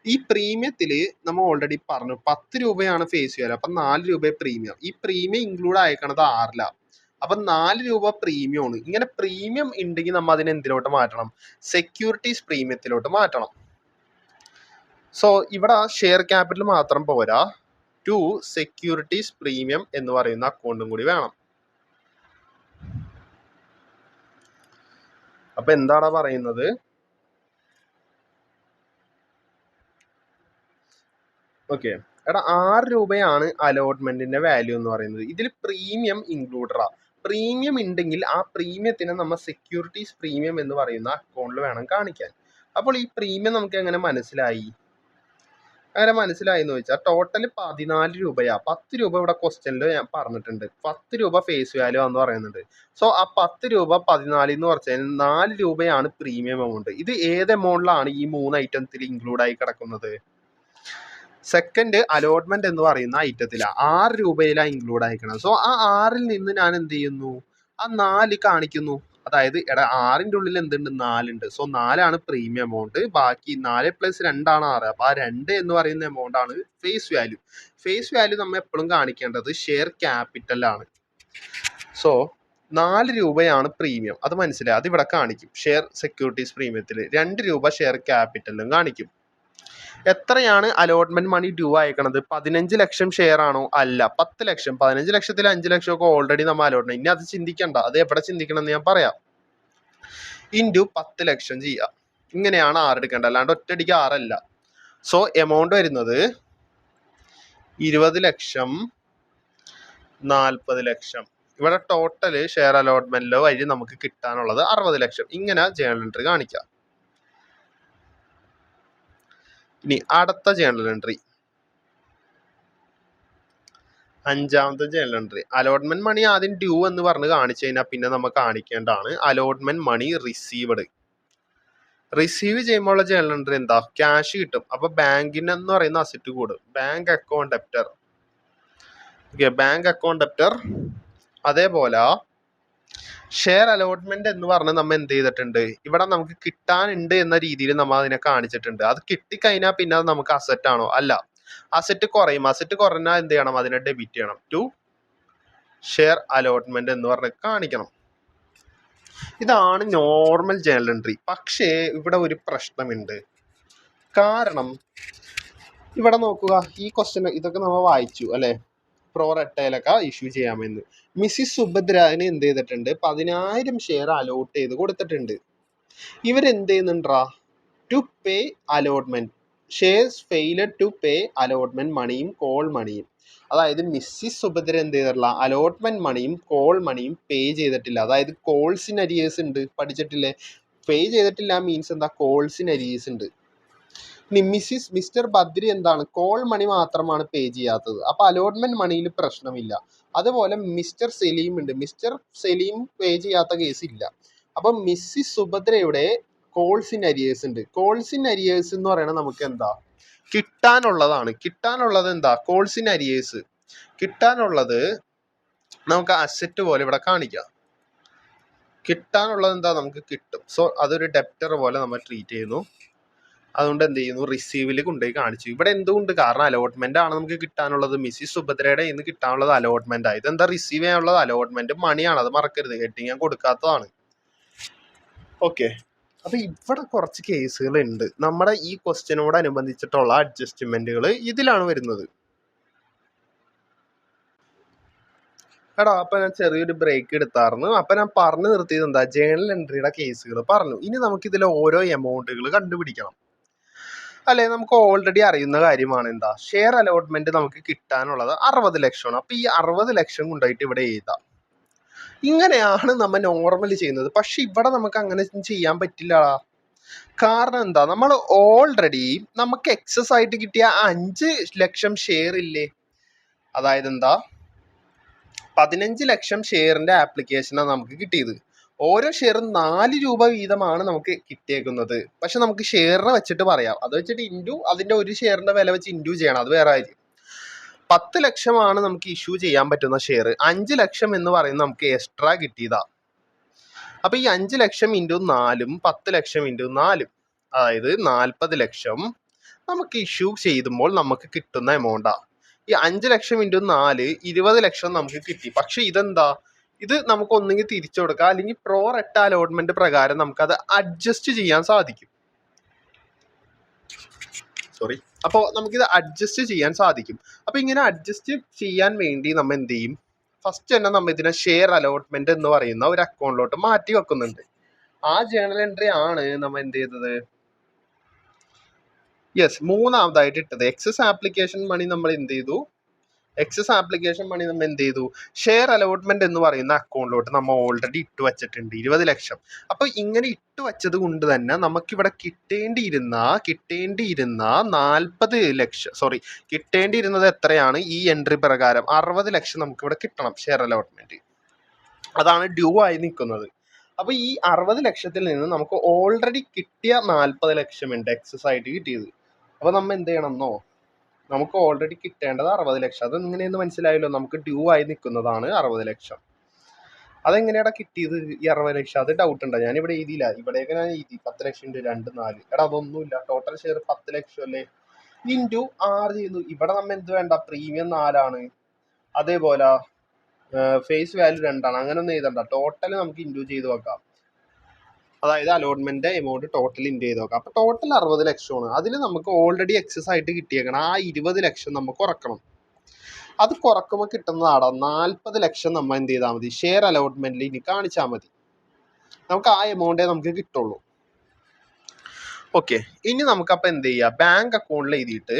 ഈ പ്രീമിയത്തിൽ നമ്മൾ ഓൾറെഡി പറഞ്ഞു 10 രൂപയാണ് ഫേസ് വാല്യൂ, അപ്പം 4 രൂപ പ്രീമിയം. ഈ പ്രീമിയം ഇൻക്ലൂഡ് ആയിക്കണത് 6 അപ്പം 4 രൂപ പ്രീമിയം ആണ്. ഇങ്ങനെ പ്രീമിയം ഉണ്ടെങ്കിൽ നമ്മൾ അതിനെ എന്തിലോട്ട് മാറ്റണം? സെക്യൂരിറ്റീസ് പ്രീമിയത്തിലോട്ട് മാറ്റണം. സോ ഇവിടെ ഷെയർ ക്യാപിറ്റൽ മാത്രം പോരാ, ടു സെക്യൂരിറ്റീസ് പ്രീമിയം എന്ന് പറയുന്ന അക്കൗണ്ടും കൂടി വേണം. അപ്പൊ എന്താണ് പറയുന്നത്? ഓക്കെ, എടാ 6 രൂപയാണ് അലോട്ട്മെന്റിന്റെ വാല്യൂ എന്ന് പറയുന്നത്. ഇതിൽ പ്രീമിയം ഇൻക്ലൂഡറാ. പ്രീമിയം ഉണ്ടെങ്കിൽ ആ പ്രീമിയത്തിനെ നമ്മൾ സെക്യൂരിറ്റീസ് പ്രീമിയം എന്ന് പറയുന്ന അക്കൗണ്ടിൽ വേണം കാണിക്കാൻ. അപ്പോൾ ഈ പ്രീമിയം നമുക്ക് എങ്ങനെ മനസ്സിലായി? അങ്ങനെ മനസ്സിലായി എന്ന് ചോദിച്ചാൽ ടോട്ടൽ 14 രൂപയാ. 10 രൂപ ഇവിടെ ക്വസ്റ്റ്യനിൽ ഞാൻ പറഞ്ഞിട്ടുണ്ട്. 10 രൂപ ഫേസ് വാല്യൂ എന്ന് പറയുന്നുണ്ട്. സോ ആ 10 രൂപ 14 എന്ന് പറഞ്ഞാൽ 4 രൂപയാണ് പ്രീമിയം എമൗണ്ട്. ഇത് ഏത് എമൗണ്ടിലാണ് ഈ 3 ഐറ്റത്തിൽ ഇൻക്ലൂഡ് ആയി കിടക്കുന്നത്? സെക്കൻഡ് അലോട്ട്മെന്റ് എന്ന് പറയുന്ന ഐറ്റത്തിലാണ് 6 രൂപയിലാണ് ഇൻക്ലൂഡ് ആയിക്കുന്നത്. സോ ആ 6-ൽ നിന്ന് ഞാൻ എന്ത് ചെയ്യുന്നു? ആ 4 കാണിക്കുന്നു. അതായത് എടാ 6-ന്റെ ഉള്ളിൽ എന്തുണ്ട്? 4 ഉണ്ട്. സോ 4 പ്രീമിയം എമൗണ്ട്, ബാക്കി 4 + 2 ആണ് 6. അപ്പൊ ആ 2 എന്ന് പറയുന്ന എമൗണ്ട് ആണ് ഫേസ് വാല്യൂ. ഫേസ് വാല്യൂ നമ്മൾ എപ്പോഴും കാണിക്കേണ്ടത് ഷെയർ ക്യാപിറ്റലാണ്. സോ 4 രൂപയാണ് പ്രീമിയം, അത് മനസ്സിലായി. അത് ഇവിടെ കാണിക്കും ഷെയർ സെക്യൂരിറ്റീസ് പ്രീമിയത്തിൽ. 2 രൂപ ഷെയർ ക്യാപിറ്റലിലും കാണിക്കും. എത്രയാണ് അലോട്ട്മെന്റ് മണി ഡ്യൂ അയക്കണത്? 15 ലക്ഷം ഷെയർ ആണോ? അല്ല, 10 ലക്ഷം. 15 ലക്ഷത്തിൽ 5 ലക്ഷം ഒക്കെ ഓൾറെഡി നമ്മൾ അലോട്ട്മെന്റ്. ഇനി അത് ചിന്തിക്കണ്ട, അത് എവിടെ ചിന്തിക്കണം എന്ന് ഞാൻ പറയാം. ഇൻറ്റു 10 ലക്ഷം ചെയ്യാം. ഇങ്ങനെയാണ് 6 എടുക്കേണ്ടത്, അല്ലാണ്ട് ഒറ്റയടിക്ക് 6 അല്ല. സോ എമൗണ്ട് വരുന്നത് 20 ലക്ഷം, 40 ലക്ഷം. ഇവിടെ ടോട്ടൽ ഷെയർ അലോട്ട്മെന്റിലോ വഴി നമുക്ക് കിട്ടാനുള്ളത് 60 ലക്ഷം. ഇങ്ങനെ ജേണൽ എൻട്രി കാണിക്കാം. ഇനി അടുത്ത ജേണൽ എൻട്രി, 5ാമത്തെ ജേണൽ എൻട്രി. അലോട്ട്മെന്റ് മണി ആദ്യം ഡ്യൂ എന്ന് പറഞ്ഞ് കാണിച്ചു കഴിഞ്ഞാൽ പിന്നെ നമ്മൾ കാണിക്കേണ്ടതാണ് അലോട്ട്മെന്റ് മണി റിസീവ്ഡ്. റിസീവ് ചെയ്യുമ്പോൾ ഉള്ള ജേണൽ എൻട്രി എന്താ? ക്യാഷ് കിട്ടും. അപ്പൊ ബാങ്കിന് എന്ന് പറയുന്ന അസറ്റ് കൂടും. Bank account debtor. Okay, bank account debtor. അതേപോലെ ഷെയർ അലോട്ട്മെന്റ് എന്ന് പറഞ്ഞ് നമ്മൾ എന്ത് ചെയ്തിട്ടുണ്ട്, ഇവിടെ നമുക്ക് കിട്ടാനുണ്ട് എന്ന രീതിയിൽ നമ്മൾ അതിനെ കാണിച്ചിട്ടുണ്ട്. അത് കിട്ടിക്കഴിഞ്ഞാൽ പിന്നെ അത് നമുക്ക് അസറ്റ് ആണോ? അല്ല, അസറ്റ് കുറയും. അസറ്റ് കുറഞ്ഞാൽ എന്ത് ചെയ്യണം, അതിനെ ഡെബിറ്റ് ചെയ്യണം. ടു ഷെയർ അലോട്ട്മെന്റ് എന്ന് പറഞ്ഞ് കാണിക്കണം. ഇതാണ് നോർമൽ ജേണൽ എൻട്രി. പക്ഷേ ഇവിടെ ഒരു പ്രശ്നമുണ്ട്. കാരണം ഇവിടെ നോക്കുക, ഈ ക്വസ്റ്റ്യൻ ഇതൊക്കെ നമ്മൾ വായിച്ചു അല്ലെ, പ്രോ റെട്ടയിലൊക്കെ ഇഷ്യൂ ചെയ്യാമെന്ന്. മിസ്സിസ് സുഭദ്രന് എന്ത് ചെയ്തിട്ടുണ്ട്, 10,000 ഷെയർ അലോട്ട് ചെയ്ത് കൊടുത്തിട്ടുണ്ട്. ഇവരെന്ത് ചെയ്യുന്നുണ്ടാ, to pay allotment shares failed to pay allotment മണിയും കോൾ മണിയും. അതായത് മിസ്സിസ് സുഭദ്ര എന്ത് ചെയ്തിട്ടില്ല, അലോട്ട്മെന്റ് മണിയും കോൾ മണിയും പേ ചെയ്തിട്ടില്ല. അതായത് കോൾസിന് അരിയേഴ്സ് ഉണ്ട്, പഠിച്ചിട്ടില്ലേ? പേ ചെയ്തിട്ടില്ല മീൻസ് എന്താ, കോൾസിന് അരിയേഴ്സ് ഉണ്ട്. ഇനി മിസ്റ്റർ ബദ്രി എന്താണ്, കോൾ മണി മാത്രമാണ് പേ ചെയ്യാത്തത്. അപ്പൊ അലോട്ട്മെന്റ് മണിയിൽ പ്രശ്നമില്ല. അതുപോലെ മിസ്റ്റർ സലീം ഉണ്ട്, മിസ്റ്റർ സലീം പേ ചെയ്യാത്ത കേസ് ഇല്ല. അപ്പൊ മിസ്സിസ് സുഭദ്രയുടെ കോൾസിൻ അരിയേഴ്സ് ഉണ്ട്. കോൾസിൻ അരിയേഴ്സ് എന്ന് പറയുന്നത് നമുക്ക് എന്താ, കിട്ടാനുള്ളതാണ്. കിട്ടാനുള്ളത് എന്താ, കോൾസിൻ അരിയേഴ്സ്. കിട്ടാനുള്ളത് നമുക്ക് അസറ്റ് പോലെ ഇവിടെ കാണിക്കാം. കിട്ടാനുള്ളത് എന്താ, നമുക്ക് കിട്ടും. സോ അതൊരു ഡെപ്റ്റർ പോലെ നമ്മൾ ട്രീറ്റ് ചെയ്യുന്നു. അതുകൊണ്ട് എന്ത് ചെയ്യുന്നു, റിസീവിൽ കൊണ്ടുപോയി കാണിച്ചു. ഇവിടെ എന്തുകൊണ്ട്, കാരണം അലോട്ട്മെന്റ് ആണ് നമുക്ക് കിട്ടാനുള്ളത്. മിസ്സിസ് സുഭദ്രയുടെ ഇന്ന് കിട്ടാനുള്ളത് അലോട്ട്മെന്റ് ആണ്. ഇതെന്താ, റിസീവ് ചെയ്യാനുള്ളത് അലോട്ട്മെന്റ് മണിയാണ്. അത് മറക്കരുത്, ഹെഡിങ് ഞാൻ കൊടുക്കാത്തതാണ്. ഓക്കെ, അപ്പൊ ഇവിടെ കുറച്ച് കേസുകൾ ഉണ്ട്. നമ്മുടെ ഈ ക്വസ്റ്റ്യനോട് അനുബന്ധിച്ചിട്ടുള്ള അഡ്ജസ്റ്റ്മെന്റുകൾ ഇതിലാണ് വരുന്നത്. എടാ, അപ്പൊ ഞാൻ ചെറിയൊരു ബ്രേക്ക് എടുത്തായിരുന്നു. അപ്പൊ ഞാൻ പറഞ്ഞു നിർത്തിയത് എന്താ, ജേണൽ എൻട്രിയുടെ കേസുകൾ പറഞ്ഞു. ഇനി നമുക്ക് ഇതിലെ ഓരോ എമൗണ്ടുകൾ കണ്ടുപിടിക്കണം അല്ലെ. നമുക്ക് ഓൾറെഡി അറിയുന്ന കാര്യമാണ് എന്താ, ഷെയർ അലോട്ട്മെന്റ് നമുക്ക് കിട്ടാനുള്ളത് 60 ലക്ഷമാണ്. അപ്പൊ ഈ 60 ലക്ഷം കൊണ്ടായിട്ട് ഇവിടെ എഴുതാം. ഇങ്ങനെയാണ് നമ്മൾ നോർമലി ചെയ്യുന്നത്. പക്ഷെ ഇവിടെ നമുക്ക് അങ്ങനെ ചെയ്യാൻ പറ്റില്ല. കാരണം എന്താ, നമ്മൾ ഓൾറെഡി നമുക്ക് എക്സസ് ആയിട്ട് കിട്ടിയ 5 ലക്ഷം ഷെയർ ഇല്ലേ, അതായത് എന്താ 15 ലക്ഷം ഷെയറിന്റെ ആപ്ലിക്കേഷനാണ് നമുക്ക് കിട്ടിയത്. ഓരോ ഷെയറും 4 രൂപ വീതമാണ് നമുക്ക് കിട്ടിയേക്കുന്നത്. പക്ഷെ നമുക്ക് ഷെയറിനെ വെച്ചിട്ട് പറയാം, അത് വെച്ചിട്ട് ഇൻറ്റു അതിന്റെ ഒരു ഷെയറിന്റെ വില വെച്ച് ഇൻറ്റു ചെയ്യണം, അത് വേറെ കാര്യം. 10 ലക്ഷമാണ് നമുക്ക് ഇഷ്യൂ ചെയ്യാൻ പറ്റുന്ന ഷെയർ. 5 ലക്ഷം എന്ന് പറയുന്നത് നമുക്ക് എക്സ്ട്രാ കിട്ടിയതാ. അപ്പൊ ഈ 5 ലക്ഷം ഇൻറ്റു 4ഉം 10 ലക്ഷം ഇൻറ്റു 4ഉം, അതായത് 40 ലക്ഷം നമുക്ക് ഇഷ്യൂ ചെയ്യുമ്പോൾ നമുക്ക് കിട്ടുന്ന എമൗണ്ടാ. ഈ 5 ലക്ഷം ഇൻറ്റു 4 20 ലക്ഷം നമുക്ക് കിട്ടി. പക്ഷെ ഇതെന്താ, ഇത് നമുക്ക് ഒന്നെങ്കിൽ തിരിച്ചു കൊടുക്കാം, അല്ലെങ്കിൽ പ്രോ റെട്ട അലോട്ട്മെന്റ് പ്രകാരം നമുക്ക് അത് അഡ്ജസ്റ്റ് ചെയ്യാൻ സാധിക്കും. സോറി, അപ്പോൾ നമുക്കിത് അഡ്ജസ്റ്റ് ചെയ്യാൻ സാധിക്കും. അപ്പൊ ഇങ്ങനെ അഡ്ജസ്റ്റ് ചെയ്യാൻ വേണ്ടി നമ്മൾ എന്ത് ചെയ്യും, ഫസ്റ്റ് തന്നെ നമ്മൾ ഇതിനെ ഷെയർ അലോട്ട്മെന്റ് എന്ന് പറയുന്ന ഒരു അക്കൗണ്ടിലോട്ട് മാറ്റി വെക്കുന്നുണ്ട്. ആ ജേണൽ എൻട്രി ആണ് നമ്മൾ എന്ത് ചെയ്തത്, യെസ്, മൂന്നാമതായിട്ട് ഇട്ടത്. എക്സസ് ആപ്ലിക്കേഷൻ മണി നമ്മൾ എന്ത് ചെയ്തു, എക്സസ് ആപ്ലിക്കേഷൻ മണി നമ്മൾ എന്ത് ചെയ്തു, ഷെയർ അലോട്ട്മെന്റ് എന്ന് പറയുന്ന അക്കൗണ്ടിലോട്ട് നമ്മൾ ഓൾറെഡി ഇട്ട് വെച്ചിട്ടുണ്ട് 20 ലക്ഷം. അപ്പൊ ഇങ്ങനെ ഇട്ട് വെച്ചത് കൊണ്ട് തന്നെ നമുക്കിവിടെ കിട്ടേണ്ടിയിരുന്ന 40 ലക്ഷം, സോറി, കിട്ടേണ്ടിയിരുന്നത് എത്രയാണ്, ഈ എൻട്രി പ്രകാരം 60 ലക്ഷം നമുക്ക് ഇവിടെ കിട്ടണം ഷെയർ അലോട്ട്മെന്റ്. അതാണ് ഡ്യൂ ആയി നിൽക്കുന്നത്. അപ്പൊ ഈ 60 ലക്ഷത്തിൽ നിന്ന് നമുക്ക് ഓൾറെഡി കിട്ടിയ 40 ലക്ഷം ഉണ്ട് എക്സസ് ആയിട്ട് കിട്ടിയത്. അപ്പൊ നമ്മൾ എന്ത് ചെയ്യണമെന്നോ, നമുക്ക് ഓൾറെഡി കിട്ടേണ്ടത് 60 ലക്ഷം. അത് എങ്ങനെയെന്ന് മനസ്സിലായല്ലോ, നമുക്ക് ഡ്യൂ ആയി നിൽക്കുന്നതാണ് 60 ലക്ഷം. അതെങ്ങനെയാടാ കിട്ടിയത് ഈ 60 ലക്ഷം, അത് ഡൗട്ട് ഉണ്ടോ? ഞാൻ ഇവിടെ എഴുതിയില്ല, ഇവിടെയൊക്കെ ഞാൻ എഴുതി 10 ലക്ഷം ഇൻറ്റു 2 4. എടാ അതൊന്നുമില്ല, ടോട്ടൽ ഷെയർ 10 ലക്ഷം അല്ലേ, ഇൻറ്റു 6 ചെയ്തു. ഇവിടെ നമ്മൾ എന്ത് വേണ്ട, പ്രീമിയം 4ആണ്, അതേപോലെ ഫേസ് വാല്യൂ 2ആണ്. അങ്ങനെ ഒന്നും എഴുതണ്ട, ടോട്ടൽ നമുക്ക് ഇൻറ്റു ചെയ്ത് വെക്കാം. അതായത് അലോട്ട്മെന്റ് എമൗണ്ട് ടോട്ടൽ ഇൻറ്റു ചെയ്ത് നോക്കാം. അപ്പൊ ടോട്ടൽ 60 ലക്ഷമാണ്. അതിൽ നമുക്ക് ഓൾറെഡി എക്സസ് ആയിട്ട് കിട്ടിയേക്കണം ആ 20 ലക്ഷം നമുക്ക് കുറക്കണം. അത് കുറക്കുമ്പോൾ കിട്ടുന്നതാണ് 40 ലക്ഷം. നമ്മൾ എന്ത് ചെയ്താൽ മതി, ഷെയർ അലോട്ട്മെന്റിൽ ഇനി കാണിച്ചാൽ മതി, നമുക്ക് ആ എമൗണ്ടേ നമുക്ക് കിട്ടുള്ളൂ. ഓക്കെ, ഇനി നമുക്ക് അപ്പൊ എന്ത് ചെയ്യാം, ബാങ്ക് അക്കൗണ്ടിൽ എഴുതിയിട്ട്,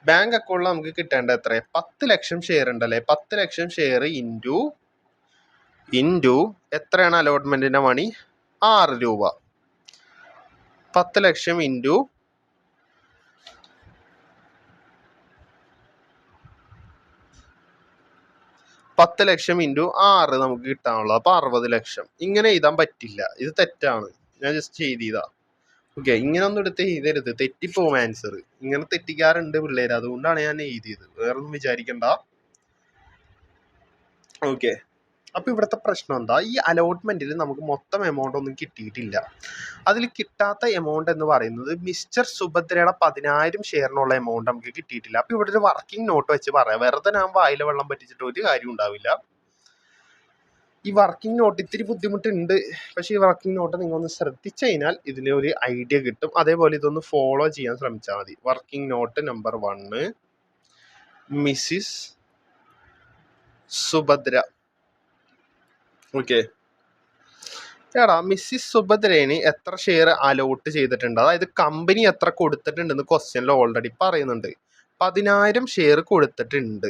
ബാങ്ക് അക്കൗണ്ടിൽ നമുക്ക് കിട്ടേണ്ടത് എത്ര, 10 ലക്ഷം ഷെയർ ഉണ്ടല്ലേ, 10 ലക്ഷം ഷെയർ ഇൻറ്റു എത്രയാണ് അലോട്ട്മെന്റിന്റെ മണി, 6 രൂപ. 10 ലക്ഷം ഇൻറ്റു 10 ലക്ഷം ഇൻറ്റു 6 നമുക്ക് കിട്ടാനുള്ളത്. അപ്പൊ 60 ലക്ഷം. ഇങ്ങനെ എഴുതാൻ പറ്റില്ല, ഇത് തെറ്റാണ്, ഞാൻ ജസ്റ്റ് എഴുതിയതാ. ഓക്കെ, ഇങ്ങനെ ഒന്നും എടുത്ത് എഴുതരുത്, തെറ്റിപ്പോവും ആൻസർ. ഇങ്ങനെ തെറ്റിക്കാറുണ്ട് പിള്ളേര്, അതുകൊണ്ടാണ് ഞാൻ എഴുതിയത്, വേറൊന്നും വിചാരിക്കണ്ട. ഓക്കെ, അപ്പോൾ ഇവിടുത്തെ പ്രശ്നം എന്താ, ഈ അലോട്ട്മെന്റിൽ നമുക്ക് മൊത്തം എമൗണ്ട് ഒന്നും കിട്ടിയിട്ടില്ല. അതിൽ കിട്ടാത്ത എമൗണ്ട് എന്ന് പറയുന്നത് മിസ്റ്റർ സുഭദ്രയുടെ 10,000 ഷെയറിനുള്ള എമൗണ്ട് നമുക്ക് കിട്ടിയിട്ടില്ല. അപ്പോൾ ഇവിടെ ഒരു വർക്കിംഗ് നോട്ട് വെച്ച് പറയാം, വെറുതെ ഞാൻ വായിലെ വെള്ളം പറ്റിച്ചിട്ട് ഒരു കാര്യം ഉണ്ടാവില്ല. ഈ വർക്കിംഗ് നോട്ട് ഇത്തിരി ബുദ്ധിമുട്ടുണ്ട്, പക്ഷേ ഈ വർക്കിംഗ് നോട്ട് നിങ്ങൾ ഒന്ന് ശ്രദ്ധിച്ചു കഴിഞ്ഞാൽ ഇതിന് ഒരു ഐഡിയ കിട്ടും. അതേപോലെ ഇതൊന്ന് ഫോളോ ചെയ്യാൻ ശ്രമിച്ചാൽ മതി. Working not number 1, Mrs Subhadra. Okay, എടാ മിസ്സിസ് സുഭദ്രേന് എത്ര ഷെയർ അലോട്ട് ചെയ്തിട്ടുണ്ട്, അതായത് കമ്പനി എത്ര കൊടുത്തിട്ടുണ്ടെന്ന് ക്വസ്റ്റ്യനിൽ ഓൾറെഡി പറയുന്നുണ്ട്. 10,000 ഷെയർ കൊടുത്തിട്ടുണ്ട്.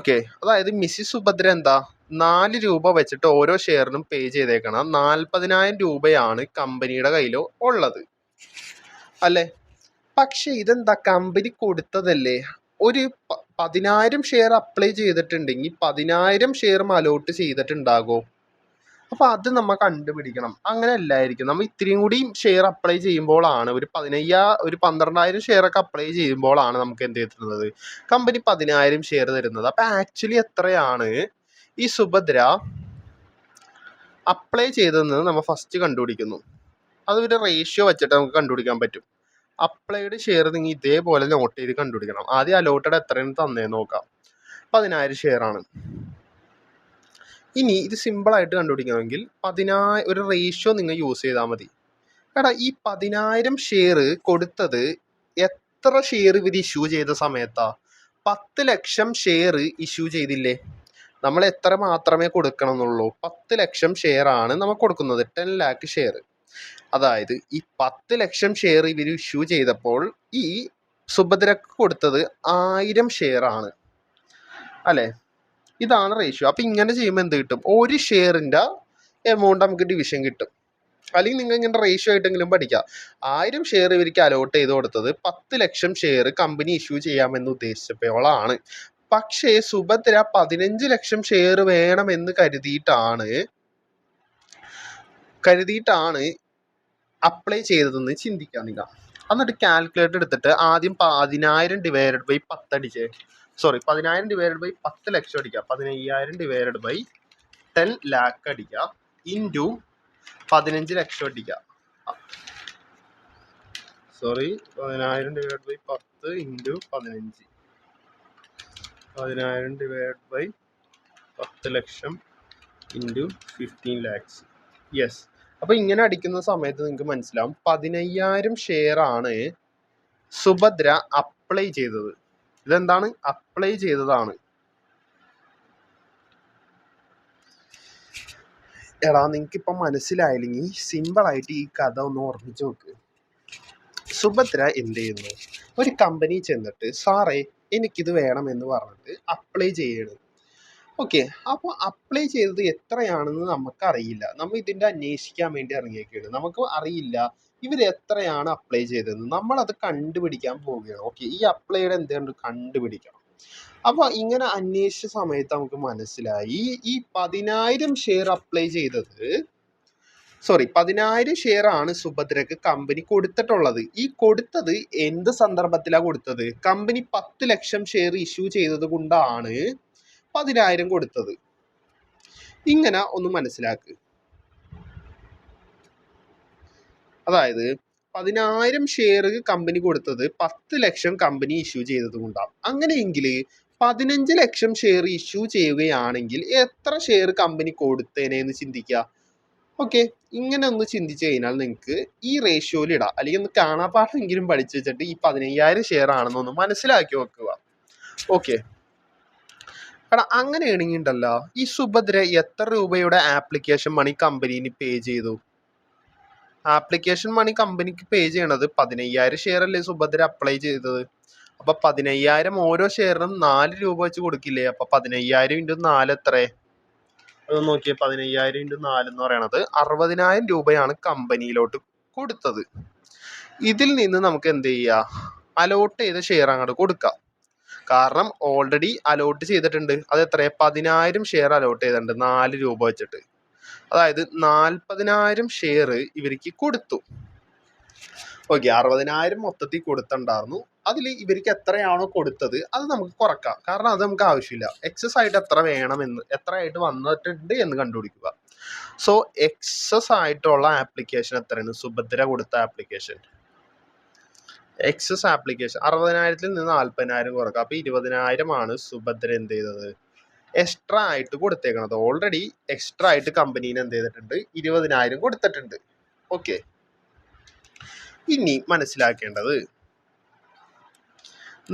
ഓക്കെ, അതായത് മിസ്സിസ് സുഭദ്ര എന്താ 4 രൂപ വെച്ചിട്ട് ഓരോ ഷെയറിനും പേ ചെയ്തേക്കണം. 40,000 രൂപയാണ് കമ്പനിയുടെ കയ്യിൽ ഉള്ളത് അല്ലേ? പക്ഷെ ഇതെന്താ കമ്പനി കൊടുത്തതല്ലേ? ഒരു 10,000 ഷെയർ അപ്ലൈ ചെയ്തിട്ടുണ്ടെങ്കിൽ 10,000 ഷെയറും അലോട്ട് ചെയ്തിട്ടുണ്ടാകോ? അപ്പൊ അത് നമ്മൾ കണ്ടുപിടിക്കണം. അങ്ങനെ അല്ലായിരിക്കും, നമ്മൾ ഇത്രയും കൂടി ഷെയർ അപ്ലൈ ചെയ്യുമ്പോഴാണ് ഒരു 12,000 ഷെയർ ഒക്കെ അപ്ലൈ ചെയ്യുമ്പോഴാണ് നമുക്ക് എന്ത് തരുന്നത്, കമ്പനി 10,000 ഷെയർ തരുന്നത്. അപ്പൊ ആക്ച്വലി എത്രയാണ് ഈ സുഭദ്ര അപ്ലൈ ചെയ്തതെന്ന് നമ്മൾ ഫസ്റ്റ് കണ്ടുപിടിക്കുന്നു. അതൊരു റേഷ്യോ വെച്ചിട്ട് നമുക്ക് കണ്ടുപിടിക്കാൻ പറ്റും. അപ്ലൈഡ് ഷെയർ നിങ്ങൾ ഇതേപോലെ നോട്ട് ചെയ്ത് കണ്ടുപിടിക്കണം. ആദ്യം അലോട്ടഡ് എത്രയാണ് തന്നേന്ന് നോക്കാം. 10,000 ഷെയർ ആണ്. ഇനി ഇത് സിമ്പിളായിട്ട് കണ്ടുപിടിക്കണമെങ്കിൽ ഒരു റേഷ്യോ നിങ്ങൾ യൂസ് ചെയ്താൽ മതി. എടാ ഈ 10,000 ഷെയർ കൊടുത്തത് എത്ര ഷെയർ ഇവർ ഇഷ്യൂ ചെയ്ത സമയത്താ? 10 ലക്ഷം ഷെയർ ഇഷ്യൂ ചെയ്തില്ലേ? നമ്മൾ എത്ര മാത്രമേ കൊടുക്കണം എന്നുള്ളൂ? 10 ലക്ഷം ഷെയർ ആണ് നമ്മൾ കൊടുക്കുന്നത്, 10 lakh ഷെയർ. അതായത് ഈ 10 ലക്ഷം ഷെയർ ഇവർ ഇഷ്യൂ ചെയ്തപ്പോൾ ഈ സുഭദ്രക്ക് കൊടുത്തത് 1000 ഷെയർ ആണ് അല്ലേ? ഇതാണ് റേഷ്യോ. അപ്പൊ ഇങ്ങനെ ചെയ്യുമ്പോൾ എന്ത് കിട്ടും? ഒരു ഷെയറിന്റെ എമൗണ്ട് നമുക്ക് ഡിവിഷൻ കിട്ടും. അല്ലെങ്കിൽ നിങ്ങൾ ഇങ്ങനെ റേഷ്യോ ആയിട്ടെങ്കിലും പഠിക്കാം. 1000 ഷെയർ ഇവർക്ക് അലോട്ട് ചെയ്ത് കൊടുത്തത് 10 ലക്ഷം ഷെയർ കമ്പനി ഇഷ്യൂ ചെയ്യാമെന്ന് ഉദ്ദേശിച്ചപ്പോഴാണ്. പക്ഷേ സുഭദ്ര 15 ലക്ഷം ഷെയർ വേണമെന്ന് കരുതിയിട്ടാണ് അപ്ലൈ ചെയ്തതെന്ന് ചിന്തിക്കാൻ നിങ്ങൾ. എന്നിട്ട് കാൽക്കുലേറ്റർ എടുത്തിട്ട് ആദ്യം 10,000 ഡിവൈഡഡ് ബൈ 10 അടിച്ചേ. 10,000 ഡിവൈഡഡ് ബൈ 10 ലക്ഷം അടിക്കുക. 15,000 ഡിവൈഡഡ് ബൈ 10 lakh അടിക്കുക. ഇൻറ്റു 15 ലക്ഷം അടിക്കുക. 10,000 divide by 10 into 15. 10,000 divide by 10 ലക്ഷം ഇൻറ്റു 15 lakhs. യെസ്. അപ്പൊ ഇങ്ങനെ അടിക്കുന്ന സമയത്ത് നിങ്ങൾക്ക് മനസ്സിലാവും 15,000 ഷെയർ ആണ് സുഭദ്ര അപ്ലൈ ചെയ്തത്. ഇതെന്താണ്? അപ്ലൈ ചെയ്തതാണ്. എടാ നിങ്ങൾക്ക് ഇപ്പൊ മനസ്സിലായില്ലെങ്കിൽ സിമ്പിൾ ആയിട്ട് ഈ കഥ ഒന്ന് ഓർമ്മിച്ച് നോക്ക്. സുഭദ്ര എന്ത് ചെയ്യുന്നു? ഒരു കമ്പനി ചെന്നിട്ട് സാറേ എനിക്കിത് വേണമെന്ന് പറഞ്ഞിട്ട് അപ്ലൈ ചെയ്യണം. ഓക്കെ, അപ്പോൾ അപ്ലൈ ചെയ്തത് എത്രയാണെന്ന് നമുക്കറിയില്ല. നമ്മൾ ഇതിൻ്റെ അന്വേഷിക്കാൻ വേണ്ടി ഇറങ്ങിയേക്കാണ്. നമുക്ക് അറിയില്ല ഇവർ എത്രയാണ് അപ്ലൈ ചെയ്തതെന്ന്. നമ്മളത് കണ്ടുപിടിക്കാൻ പോവുകയാണ്. ഓക്കെ, ഈ അപ്ലൈയുടെ എന്തുകൊണ്ട് കണ്ടുപിടിക്കണം. അപ്പോൾ ഇങ്ങനെ അന്വേഷിച്ച സമയത്ത് നമുക്ക് മനസ്സിലായി ഈ 10,000 ഷെയർ അപ്ലൈ ചെയ്തത് 10,000 ഷെയർ ആണ് സുഭദ്രക്ക് കമ്പനി കൊടുത്തിട്ടുള്ളത്. ഈ കൊടുത്തത് എന്ത് സന്ദർഭത്തിലാണ് കൊടുത്തത്? കമ്പനി 10 ലക്ഷം ഷെയർ ഇഷ്യൂ ചെയ്തത് കൊണ്ടാണ് 10,000 കൊടുത്തത്. ഇങ്ങനെ ഒന്ന് മനസ്സിലാക്ക്. അതായത് 10,000 ഷെയർ കമ്പനി കൊടുത്തത് 10 ലക്ഷം കമ്പനി ഇഷ്യൂ ചെയ്തത് കൊണ്ടാണ്. അങ്ങനെയെങ്കിൽ 15 ലക്ഷം ഷെയർ ഇഷ്യൂ ചെയ്യുകയാണെങ്കിൽ എത്ര ഷെയർ കമ്പനി കൊടുത്തേനെന്ന് ചിന്തിക്കുക. ഓക്കെ, ഇങ്ങനെ ഒന്ന് ചിന്തിച്ചു കഴിഞ്ഞാൽ നിങ്ങൾക്ക് ഈ റേഷ്യോയിൽ ഇടാം. അല്ലെങ്കിൽ ഒന്ന് കാണാപ്പാടെങ്കിലും പഠിച്ചു വെച്ചിട്ട് ഈ 15,000 ഷെയർ ആണെന്നൊന്ന് മനസ്സിലാക്കി വെക്കുക. ഓക്കെ, കാരണം അങ്ങനെയാണെങ്കിൽ ഉണ്ടല്ലോ, ഈ സുഭദ്ര എത്ര രൂപയുടെ ആപ്ലിക്കേഷൻ മണി കമ്പനിന് പേ ചെയ്തു? ആപ്ലിക്കേഷൻ മണി കമ്പനിക്ക് പേ ചെയ്യണത് 15,000 ഷെയർ അല്ലേ സുഭദ്ര അപ്ലൈ ചെയ്തത്. അപ്പൊ 15,000 ഓരോ ഷെയറിനും 4 രൂപ വെച്ച് കൊടുക്കില്ലേ? അപ്പൊ 15,000 ഇൻറ്റു 4 എത്രേ? അത് നോക്കിയേ. 15,000 ഇൻറ്റു 4 എന്ന് പറയണത് 60,000 രൂപയാണ് കമ്പനിയിലോട്ട് കൊടുത്തത്. ഇതിൽ നിന്ന് നമുക്ക് എന്ത് ചെയ്യാം? അലോട്ട് ചെയ്ത ഷെയർ അങ്ങോട്ട് കൊടുക്കാം. കാരണം ഓൾറെഡി അലോട്ട് ചെയ്തിട്ടുണ്ട്. അത് എത്ര? 10,000 ഷെയർ അലോട്ട് ചെയ്തിട്ടുണ്ട് 4 രൂപ വെച്ചിട്ട്. അതായത് 40,000 ഷെയർ ഇവർക്ക് കൊടുത്തു. ഓക്കെ, 60,000 മൊത്തത്തിൽ കൊടുത്തിട്ടുണ്ടായിരുന്നു. അതിൽ ഇവർക്ക് എത്രയാണോ കൊടുത്തത് അത് നമുക്ക് കുറക്കാം. കാരണം അത് നമുക്ക് ആവശ്യമില്ല. എക്സസ് ആയിട്ട് എത്ര വേണമെന്ന്, എത്ര ആയിട്ട് വന്നിട്ടുണ്ട് എന്ന് കണ്ടുപിടിക്കുക. സോ എക്സസ് ആയിട്ടുള്ള ആപ്ലിക്കേഷൻ എത്രയാണ്? സുഭദ്ര കൊടുത്ത ആപ്ലിക്കേഷൻ എക്സസ് ആപ്ലിക്കേഷൻ 60,000 നിന്ന് 40,000 കുറക്കാം. അപ്പൊ 20,000 ആണ് സുഭദ്ര എന്ത് ചെയ്തത്? എക്സ്ട്രാ ആയിട്ട് കൊടുത്തേക്കണത്. ഓൾറെഡി എക്സ്ട്രാ ആയിട്ട് കമ്പനീന് എന്ത് ചെയ്തിട്ടുണ്ട്? 20,000 കൊടുത്തിട്ടുണ്ട്. ഓക്കെ, ഇനി മനസ്സിലാക്കേണ്ടത്,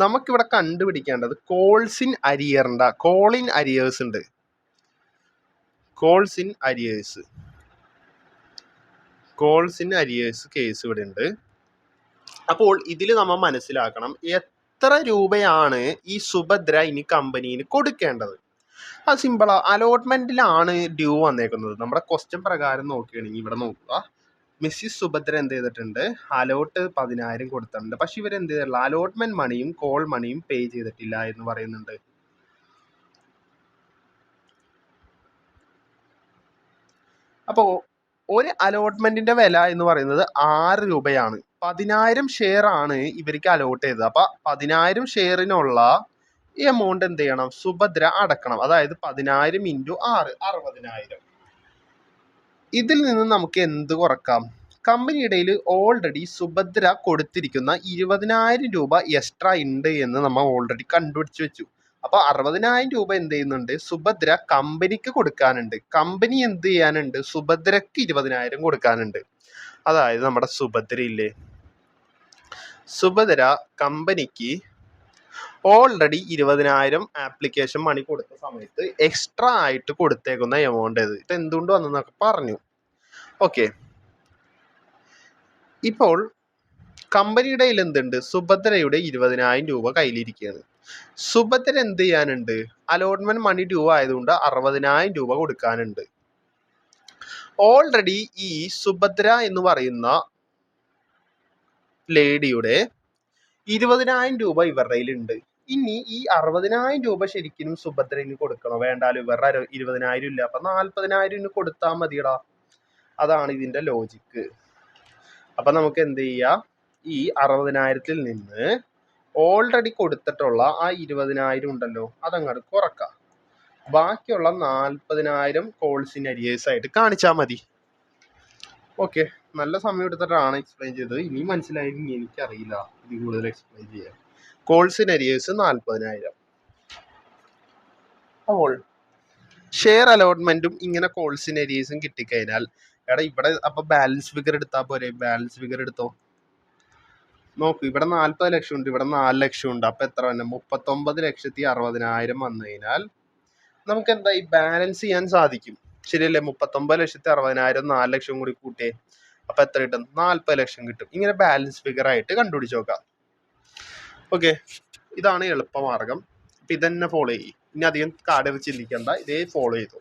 നമുക്കിവിടെ കണ്ടുപിടിക്കേണ്ടത് കോൾസിൻ അരിയറിന്റെ കോളിൻ അരിയേഴ്സ് ഉണ്ട്. കോൾസിൻ അരിയേഴ്സ് കേസ് ഇവിടെ ഉണ്ട്. അപ്പോൾ ഇതിൽ നമ്മൾ മനസ്സിലാക്കണം എത്ര രൂപയാണ് ഈ സുഭദ്ര ഇനി കമ്പനീന് കൊടുക്കേണ്ടത്. അത് സിമ്പിളാ. അലോട്ട്മെന്റിലാണ് ഡ്യൂ വന്നേക്കുന്നത്. നമ്മുടെ ക്വസ്റ്റ്യൻ പ്രകാരം നോക്കുകയാണെങ്കിൽ ഇവിടെ നോക്കുക, മിസ്സിസ് സുഭദ്ര എന്ത് ചെയ്തിട്ടുണ്ട്? അലോട്ട് 10,000 കൊടുത്തിട്ടുണ്ട്. പക്ഷെ ഇവരെന്ത് ചെയ്തിട്ടില്ല, അലോട്ട്മെന്റ് മണിയും കോൾ മണിയും പേ ചെയ്തിട്ടില്ല എന്ന് പറയുന്നുണ്ട്. അപ്പോ ഒരു അലോട്ട്മെന്റിന്റെ വില എന്ന് പറയുന്നത് 6 രൂപയാണ്. 10,000 ഷെയർ ആണ് ഇവർക്ക് അലോട്ട് ചെയ്തത്. അപ്പൊ 10,000 ഷെയറിനുള്ള ഈ എമൗണ്ട് എന്ത് ചെയ്യണം? സുഭദ്ര അടക്കണം. അതായത് 10,000 ഇൻറ്റു 6, 60,000. ഇതിൽ നിന്ന് നമുക്ക് എന്ത് കുറക്കാം? കമ്പനിയുടെ ഓൾറെഡി സുഭദ്ര കൊടുത്തിരിക്കുന്ന 20,000 രൂപ എക്സ്ട്രാ ഉണ്ട് എന്ന് നമ്മൾ ഓൾറെഡി കണ്ടുപിടിച്ച് വെച്ചു. അപ്പൊ 60,000 രൂപ എന്ത് ചെയ്യുന്നുണ്ട്? സുഭദ്ര കമ്പനിക്ക് കൊടുക്കാനുണ്ട്. കമ്പനി എന്ത് ചെയ്യാനുണ്ട്? സുഭദ്രക്ക് 20,000 കൊടുക്കാനുണ്ട്. അതായത് നമ്മുടെ സുഭദ്ര ഇല്ലേ, സുഭദ്ര കമ്പനിക്ക് ഓൾറെഡി 20,000 ആപ്ലിക്കേഷൻ മണി കൊടുത്ത സമയത്ത് എക്സ്ട്രാ ആയിട്ട് കൊടുത്തേക്കുന്ന എമൗണ്ട് ഇത് എന്തുകൊണ്ട് വന്നെന്നൊക്കെ പറഞ്ഞു. ഓക്കെ, ഇപ്പോൾ കമ്പനിയുടെ കയ്യിൽ എന്തുണ്ട്? സുഭദ്രയുടെ 20,000 രൂപ കയ്യിലിരിക്കുകയാണ്. സുഭദ്ര എന്ത് ചെയ്യാനുണ്ട്? അലോട്ട്മെന്റ് മണി ഡ്യൂ ആയതുകൊണ്ട് 60,000 രൂപ കൊടുക്കാനുണ്ട്. ഓൾറെഡി ഈ സുഭദ്ര എന്ന് പറയുന്ന ലേഡിയുടെ 20,000 രൂപ ഇവരുടെ കയ്യിലുണ്ട്. ഇനി ഈ 60,000 രൂപ ശരിക്കും സുഭദ്രന് കൊടുക്കണോ? വേണ്ടാലും ഇവരുടെ 20,000 ഇല്ല. അപ്പൊ 40,000 കൊടുത്താൽ മതിയടാ. അതാണ് ഇതിന്റെ ലോജിക്ക്. അപ്പൊ നമുക്ക് എന്ത് ചെയ്യാം? ഈ 60,000 നിന്ന് ഓൾറെഡി കൊടുത്തിട്ടുള്ള ആ 20,000 ഉണ്ടല്ലോ, അതങ്ങോട്ട് കുറക്കാം. ബാക്കിയുള്ള 40,000 കോൾസിൻ അരിയേഴ്സ് ആയിട്ട് കാണിച്ചാൽ മതി. ഓക്കെ, നല്ല സമയം എടുത്തിട്ടാണ് എക്സ്പ്ലെയിൻ ചെയ്തത്. ഇനി മനസ്സിലായെങ്കിൽ എനിക്കറിയില്ല ഇത് കൂടുതൽ എക്സ്പ്ലെയിൻ ചെയ്യാൻ. കോൾസിൻ അരിയേഴ്സ് 40,000. അപ്പോൾ ഷെയർ അലോട്ട്മെന്റും ഇങ്ങനെ കോൾസിൻ അരിയേഴ്സും കിട്ടിക്കഴിഞ്ഞാൽ, എടാ ഇവിടെ അപ്പൊ ബാലൻസ് ഫിഗർ എടുത്താൽ പോരെ? ബാലൻസ് ഫിഗർ എടുത്തോ. നോക്കൂ, ഇവിടെ 40 ലക്ഷം ഉണ്ട്, ഇവിടെ 4 ലക്ഷം ഉണ്ട്. അപ്പൊ എത്ര തന്നെ? 39,60,000 വന്നു കഴിഞ്ഞാൽ നമുക്ക് എന്താ ഈ ബാലൻസ് ചെയ്യാൻ സാധിക്കും. ശരിയല്ലേ? 39,60,000 4 ലക്ഷം കൂടി കൂട്ടിയേ, അപ്പൊ എത്ര കിട്ടും? 40 ലക്ഷം കിട്ടും. ഇങ്ങനെ ബാലൻസ് ഫിഗർ ആയിട്ട് കണ്ടുപിടിച്ച് നോക്കാം. ഓക്കെ, ഇതാണ് എളുപ്പമാർഗം. അപ്പൊ ഇതന്നെ ഫോളോ ചെയ്യും. ഇനി അധികം കാട് ചിന്തിക്കണ്ട, ഇതേ ഫോളോ ചെയ്തു.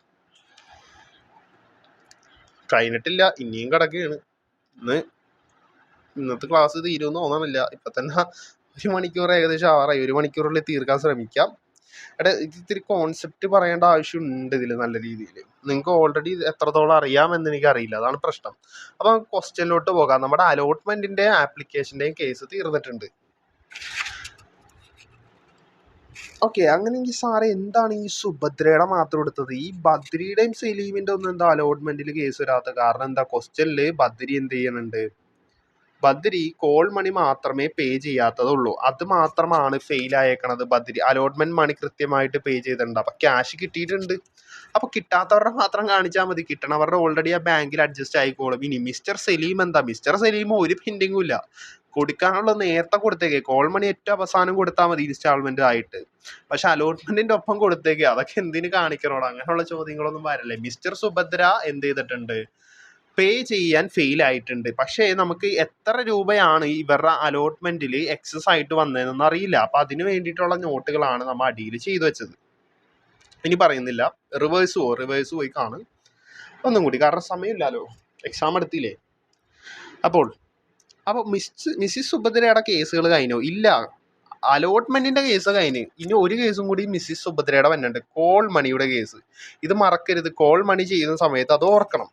കഴിഞ്ഞിട്ടില്ല, ഇനിയും കിടക്കുകയാണ്. ഇന്നത്തെ ക്ലാസ് തീരുമെന്ന് തോന്നണില്ല. ഇപ്പൊ തന്നെ 1 മണിക്കൂർ ഏകദേശം ആറായി. 1 മണിക്കൂറിൽ തീർക്കാൻ ശ്രമിക്കാം. എടാ, ഇത് ഇത്തിരി കോൺസെപ്റ്റ് പറയേണ്ട ആവശ്യമുണ്ട് ഇതിൽ നല്ല രീതിയിൽ. നിങ്ങൾക്ക് ഓൾറെഡി എത്രത്തോളം അറിയാമെന്ന് എനിക്കറിയില്ല, അതാണ് പ്രശ്നം. അപ്പൊ ക്വസ്റ്റ്യനിലോട്ട് പോകാം. നമ്മുടെ അലോട്ട്മെന്റിന്റെ ആപ്ലിക്കേഷന്റെയും കേസ് തീർന്നിട്ടുണ്ട്. ഓക്കെ, അങ്ങനെയെങ്കിൽ സാറേ എന്താണ് ഈ സുഭദ്രയുടെ മാത്രം എടുത്തത്? ഈ ബദ്രിയുടെയും സലീമിന്റെ ഒന്നും എന്താ അലോട്ട്മെന്റിൽ കേസ് വരാത്ത കാരണം എന്താ? ക്വസ്റ്റ്യനില് ബദ്രി എന്ത് ചെയ്യുന്നുണ്ട്? ബദ്രി കോൾ മണി മാത്രമേ പേ ചെയ്യാത്തതുള്ളൂ. അത് മാത്രമാണ് ഫെയിൽ ആയേക്കണത്. ബദ്രി അലോട്ട്മെന്റ് മണി കൃത്യമായിട്ട് പേ ചെയ്തിട്ടുണ്ട്. അപ്പൊ ക്യാഷ് കിട്ടിയിട്ടുണ്ട്. അപ്പൊ കിട്ടാത്തവരുടെ മാത്രം കാണിച്ചാൽ മതി. കിട്ടണവരുടെ ഓൾറെഡി ആ ബാങ്കിൽ അഡ്ജസ്റ്റ് ആയിക്കോളും. ഇനി മിസ്റ്റർ സലീം എന്താ? മിസ്റ്റർ സലീം ഒരു പെൻഡിങ്ങും ഇല്ല. കൊടുക്കാനുള്ള നേരത്തെ കൊടുത്തേക്ക്. കോൾ മണി ഏറ്റവും അവസാനം കൊടുത്താൽ മതി ഇൻസ്റ്റാൾമെന്റ് ആയിട്ട്. പക്ഷെ അലോട്ട്മെന്റിന്റെ ഒപ്പം കൊടുത്തേക്ക്. അതൊക്കെ എന്തിനു കാണിക്കണോടോ? അങ്ങനെയുള്ള ചോദ്യങ്ങളൊന്നും വരല്ലേ. മിസ്റ്റർ സുഭദ്ര എന്ത് ചെയ്തിട്ടുണ്ട്? പേ ചെയ്യാൻ ഫെയിൽ ആയിട്ടുണ്ട്. പക്ഷേ നമുക്ക് എത്ര രൂപയാണ് ഇവരുടെ അലോട്ട്മെന്റിൽ എക്സസ് ആയിട്ട് വന്നതെന്ന് അറിയില്ല. അപ്പൊ അതിന് വേണ്ടിയിട്ടുള്ള നോട്ടുകളാണ് നമ്മൾ അടിയിൽ ചെയ്തു വെച്ചത്. ഇനി പറയുന്നില്ല, റിവേഴ്സ് പോയി കാണും ഒന്നും കൂടി, കാരണം സമയമില്ലല്ലോ, എക്സാം എടുത്തില്ലേ. അപ്പോൾ മിസ്സിസ് സുഭദ്രയുടെ കേസുകൾ കഴിഞ്ഞോ? ഇല്ല, അലോട്ട്മെന്റിന്റെ കേസ് കഴിഞ്ഞ്. ഇനി ഒരു കേസും കൂടി മിസ്സിസ് സുഭദ്രയുടെ വന്നിട്ടുണ്ട്, കോൾ മണിയുടെ കേസ്. ഇത് മറക്കരുത്. കോൾ മണി ചെയ്യുന്ന സമയത്ത് അത് ഓർക്കണം.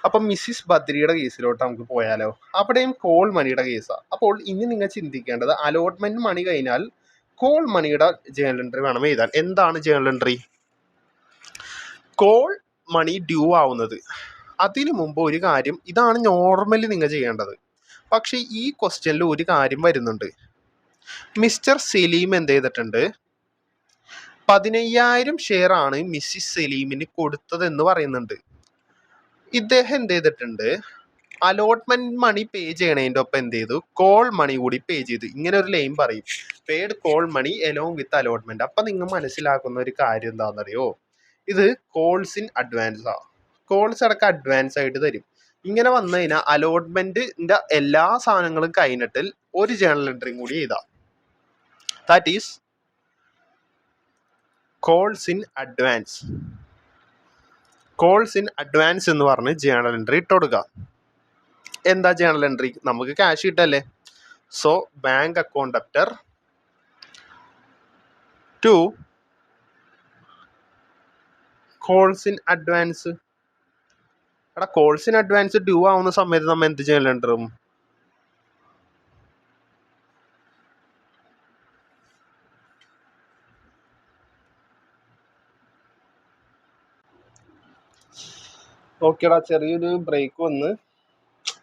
അപ്പം മിസ്സിസ് ബദ്രിയുടെ കേസിലോട്ട് നമുക്ക് പോയാലോ? അവിടെയും കോൾ മണിയുടെ കേസാണ്. അപ്പോൾ ഇനി നിങ്ങൾ ചിന്തിക്കേണ്ടത് അലോട്ട്മെന്റ് മണി കഴിഞ്ഞാൽ കോൾ മണിയുടെ ജേണൽ എൻട്രി വേണം എഴുതാൻ. എന്താണ് journal entry? Call money due ആവുന്നത് അതിനു മുമ്പ് ഒരു കാര്യം, ഇതാണ് നോർമലി നിങ്ങൾ ചെയ്യേണ്ടത്. പക്ഷെ ഈ ക്വസ്റ്റ്യനിൽ ഒരു കാര്യം വരുന്നുണ്ട്. മിസ്റ്റർ സലീം എന്ത് ചെയ്തിട്ടുണ്ട്? 15,000 ഷെയർ ആണ് മിസ്സിസ് സലീമിന് കൊടുത്തത് എന്ന് പറയുന്നുണ്ട്. ഇദ്ദേഹം എന്ത് ചെയ്തിട്ടുണ്ട്? അലോട്ട്മെന്റ് മണി പേ ചെയ്യണതിൻ്റെ ഒപ്പം എന്ത് ചെയ്തു? കോൾ മണി കൂടി പേ ചെയ്തു. ഇങ്ങനെ ഒരു ലൈൻ പറയും, paid call money along with allotment. അപ്പൊ നിങ്ങൾ മനസ്സിലാക്കുന്ന ഒരു കാര്യം എന്താണെന്നറിയോ? ഇത് കോൾസ് ഇൻ അഡ്വാൻസ് ആണ്. കോൾസ് അടക്കം അഡ്വാൻസ് ആയിട്ട് തരും. ഇങ്ങനെ വന്നു കഴിഞ്ഞാൽ അലോട്ട്മെന്റിന്റെ എല്ലാ സാധനങ്ങളും കഴിഞ്ഞിട്ട് ഒരു ജേണൽ എൻട്രിയും കൂടി ചെയ്താൽ that is calls in advance. Calls in advance എന്ന് പറഞ്ഞ് ജേണൽ എൻട്രി ഇട്ട് കൊടുക്കുക. എന്താ ജേണൽ എൻട്രി? നമുക്ക് ക്യാഷ് കിട്ടല്ലേ. So bank account debtor to calls in advance. എടാ, കോൾസ് ഇൻ അഡ്വാൻസ് ഡ്യൂ ആവുന്ന സമയത്ത് നമ്മൾ എന്ത് ജേണൽ എൻട്രും? ഓക്കേടാ, ചെറിയൊരു ബ്രേക്ക് വന്ന്.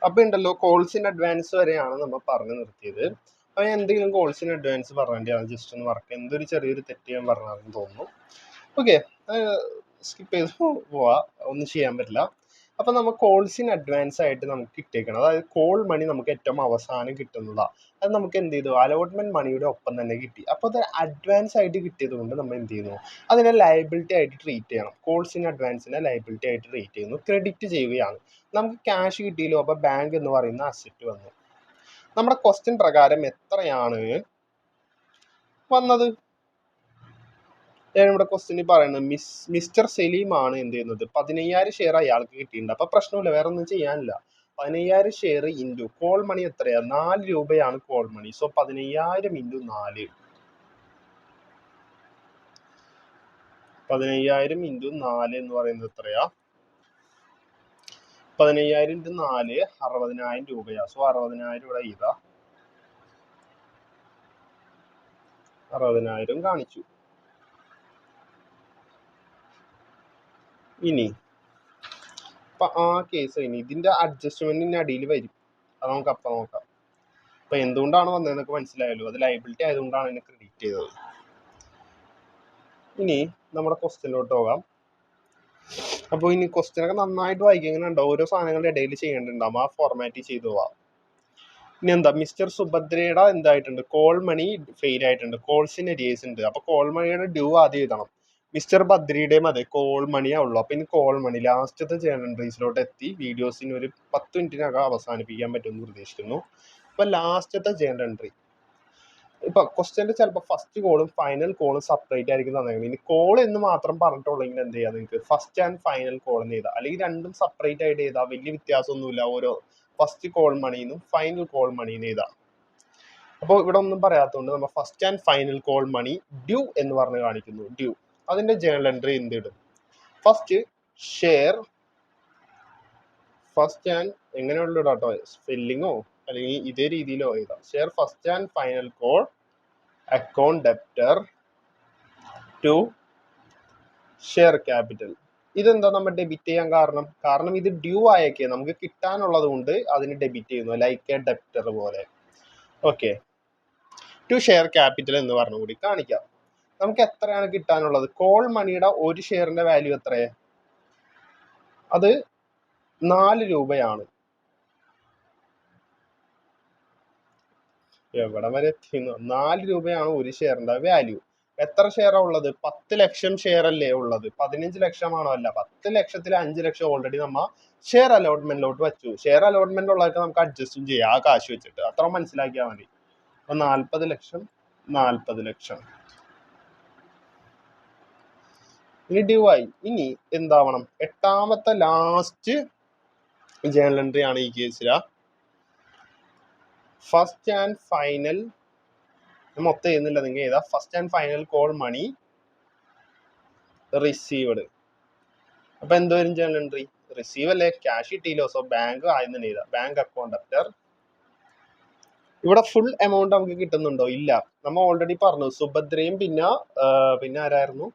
അപ്പൊ ഉണ്ടല്ലോ, കോൾസ് ഇൻ അഡ്വാൻസ് വരെയാണ് നമ്മൾ പറഞ്ഞു നിർത്തിയത്. അപ്പൊ എന്തെങ്കിലും കോൾസ് ഇൻ അഡ്വാൻസ് പറഞ്ഞാൽ ജസ്റ്റ് ഒന്ന് വർക്ക്, എന്തൊരു ചെറിയൊരു തെറ്റ് ഞാൻ പറഞ്ഞാണെന്ന് തോന്നുന്നു. ഓക്കെ, സ്കിപ്പ് ചെയ്ത് പോവാ, ഒന്നും ചെയ്യാൻ പറ്റില്ല. അപ്പൊ നമ്മൾ കോൾസ് ഇൻ അഡ്വാൻസ് ആയിട്ട് നമുക്ക് കിട്ടിയേക്കണം. അതായത് കോൾ മണി നമുക്ക് ഏറ്റവും അവസാനം കിട്ടുന്നതാണ്. അത് നമുക്ക് എന്ത് ചെയ്തു? അലോട്ട്മെന്റ് മണിയുടെ ഒപ്പം തന്നെ കിട്ടി. അപ്പോൾ അത് അഡ്വാൻസ് ആയിട്ട് കിട്ടിയത് കൊണ്ട് നമ്മൾ എന്ത് ചെയ്യുന്നു? അതിനെ ലയബിലിറ്റി ആയിട്ട് ട്രീറ്റ് ചെയ്യണം. കോൾസ് ഇൻ അഡ്വാൻസിനെ ലയബിലിറ്റി ആയിട്ട് ട്രീറ്റ് ചെയ്യുന്നു, ക്രെഡിറ്റ് ചെയ്യുകയാണ്. നമുക്ക് ക്യാഷ് കിട്ടിയല്ലോ, അപ്പോൾ ബാങ്ക് എന്ന് പറയുന്ന അസറ്റ് വന്നു. നമ്മുടെ ക്വസ്റ്റ്യൻ പ്രകാരം എത്രയാണ് വന്നത്? ഇവിടെ ക്വസ്റ്റ്യൻ പറയുന്നത് മിസ്റ്റർ സലീം ആണ് എന്ത് ചെയ്യുന്നത്? 15,000 ഷെയർ അയാൾക്ക് കിട്ടിയിട്ടുണ്ട്. അപ്പൊ പ്രശ്നമില്ല, വേറെ ഒന്നും ചെയ്യാനില്ല. 15,000 ഷെയർ ഇൻറ്റു കോൾ മണി എത്രയാ? 4 രൂപയാണ് call money. So 15,000 into 4. 15,000 into 4 എന്ന് പറയുന്നത് എത്രയാ? 15,000 ഇൻറ്റു 4 60,000 രൂപയാ. സോ 60,000 ഇവിടെ ഇതാ, 60,000 കാണിച്ചു. ഇനി അപ്പൊ ആ കേസ് കഴിഞ്ഞ് ഇതിന്റെ അഡ്ജസ്റ്റ്മെന്റിന് അടിയിൽ വരും. അത് നമുക്ക് അപ്പം നോക്കാം. അപ്പൊ എന്തുകൊണ്ടാണ് വന്നതെന്നൊക്കെ മനസ്സിലായല്ലോ. അത് ലയബിലിറ്റി ആയതുകൊണ്ടാണ് എന്നെ ക്രെഡിറ്റ് ചെയ്തത്. ഇനി നമ്മുടെ ക്വസ്റ്റ്യനിലോട്ട് പോകാം. അപ്പോൾ ഇനി ക്വസ്റ്റ്യനൊക്കെ നന്നായിട്ട് വായിക്കുക. ഇങ്ങനെ ഉണ്ടോ, ഓരോ സാധനങ്ങളുടെ ഇടയിൽ ചെയ്യേണ്ടിണ്ടാവും. ആ ഫോർമാറ്റ് ചെയ്തു പോവാം. ഇനി എന്താ, മിസ്റ്റർ സുഭദ്രയുടെ എന്തായിട്ടുണ്ട്? കോൾ മണി ഫെയിൽ ആയിട്ടുണ്ട്. കോൾസിന് അരിയേഴ്സ് ഉണ്ട്. അപ്പൊ കോൾ മണിയുടെ ഡ്യൂ ആദ്യം എഴുതണം. മിസ്റ്റർ ബദ്രിയുടെയും അതെ, കോൾ മണിയാ ഉള്ളൂ. അപ്പൊ ഇനി കോൾ മണി ലാസ്റ്റത്തെ ജേണൽ എൻട്രീസിലോട്ട് എത്തി. വീഡിയോസിന് ഒരു 10 മിനിറ്റിനകം അവസാനിപ്പിക്കാൻ പറ്റുമെന്ന് പ്രതീക്ഷിക്കുന്നു. അപ്പൊ ലാസ്റ്റത്തെ ജേണൽ എൻട്രി, ഇപ്പൊ ക്വസ്റ്റ്യന്റെ ചിലപ്പോൾ ഫസ്റ്റ് കോളും ഫൈനൽ കോളും സെപ്പറേറ്റ് ആയിരിക്കും തന്നേക്കുന്നത്. ഇനി കോൾ എന്ന് മാത്രം പറഞ്ഞിട്ടുള്ളെങ്കിൽ എന്ത് ചെയ്യാം? നിങ്ങൾക്ക് ഫസ്റ്റ് ആൻഡ് ഫൈനൽ കോൾ എന്ന് ചെയ്താൽ, അല്ലെങ്കിൽ രണ്ടും സെപ്പറേറ്റ് ആയിട്ട് ചെയ്താൽ വലിയ വ്യത്യാസമൊന്നുമില്ല. ഓരോ ഫസ്റ്റ് കോൾ മണിന്നും ഫൈനൽ കോൾ മണിന്ന് ചെയ്താൽ. അപ്പോൾ ഇവിടെ ഒന്നും പറയാത്തതുകൊണ്ട് നമ്മൾ first and final call money due എന്ന് പറഞ്ഞ് കാണിക്കുന്നു. ഡ്യൂ അതിന്റെ ജേണൽ എൻട്രി എന്ത് ഇടും? ഫസ്റ്റ് ഷെയർ, ഫസ്റ്റ് ആൻഡ് എങ്ങനെയുള്ള കേട്ടോ, സ്പെല്ലിങ്ങോ അല്ലെങ്കിൽ ഇതേ രീതിയിലോ എഴുതാം. Share first and final call account debtor to share capital. ഇതെന്താ നമ്മൾ ഡെബിറ്റ് ചെയ്യാൻ കാരണം ഇത് ഡ്യൂ ആയേക്കേ, നമുക്ക് കിട്ടാനുള്ളത് കൊണ്ട് അതിന് ഡെബിറ്റ് ചെയ്യുന്നു, ലൈക്ക് എ ഡെപ്റ്റർ പോലെ. ഓക്കെ, ടു ഷെയർ ക്യാപിറ്റൽ എന്ന് പറഞ്ഞുകൂടി കാണിക്കാം. നമുക്ക് എത്രയാണ് കിട്ടാനുള്ളത്? കോൾ മണിയുടെ ഒരു ഷെയറിന്റെ വാല്യൂ എത്രയേ? അത് 4 രൂപയാണ്. എവിടെ വരെ എത്തിയെന്ന്? 4 രൂപയാണ് ഒരു ഷെയറിന്റെ വാല്യൂ. എത്ര ഷെയറാണ് ഉള്ളത്? 10 ലക്ഷം ഷെയർ അല്ലേ ഉള്ളത്? 15 ലക്ഷമാണോ? അല്ല, 10 ലക്ഷത്തിൽ 5 ലക്ഷം ഓൾറെഡി നമ്മ ഷെയർ അലോട്ട്മെന്റിലോട്ട് വെച്ചു. ഷെയർ അലോട്ട്മെന്റ് ഉള്ളതൊക്കെ നമുക്ക് അഡ്ജസ്റ്റും ചെയ്യാം ആ കാശ് വെച്ചിട്ട്. അത്ര മനസ്സിലാക്കിയാൽ മതി. അപ്പൊ 40 ലക്ഷം, 40 ലക്ഷം ഇനി ഡ്യൂ ആയി. ഇനി എന്താവണം? എട്ടാമത്തെ ലാസ്റ്റ് ജേണൽ എൻട്രി ആണ് ഈ കേസില. ഫസ്റ്റ് ആൻഡ് ഫൈനൽ മൊത്തം ചെയ്യുന്നില്ല, നിങ്ങൾ ചെയ്താ first and final call money received. അപ്പൊ എന്തുവരും ജേണൽ എൻട്രി? റിസീവ് അല്ലേ, ക്യാഷ് കിട്ടിയില്ലോ. സോ ബാങ്ക് ആയെന്ന് എഴുതാം. Bank account after. ഇവിടെ ഫുൾ എമൗണ്ട് നമുക്ക് കിട്ടുന്നുണ്ടോ? ഇല്ല. നമ്മൾ ഓൾറെഡി പറഞ്ഞു സുഭദ്രയും പിന്നെ ആരായിരുന്നു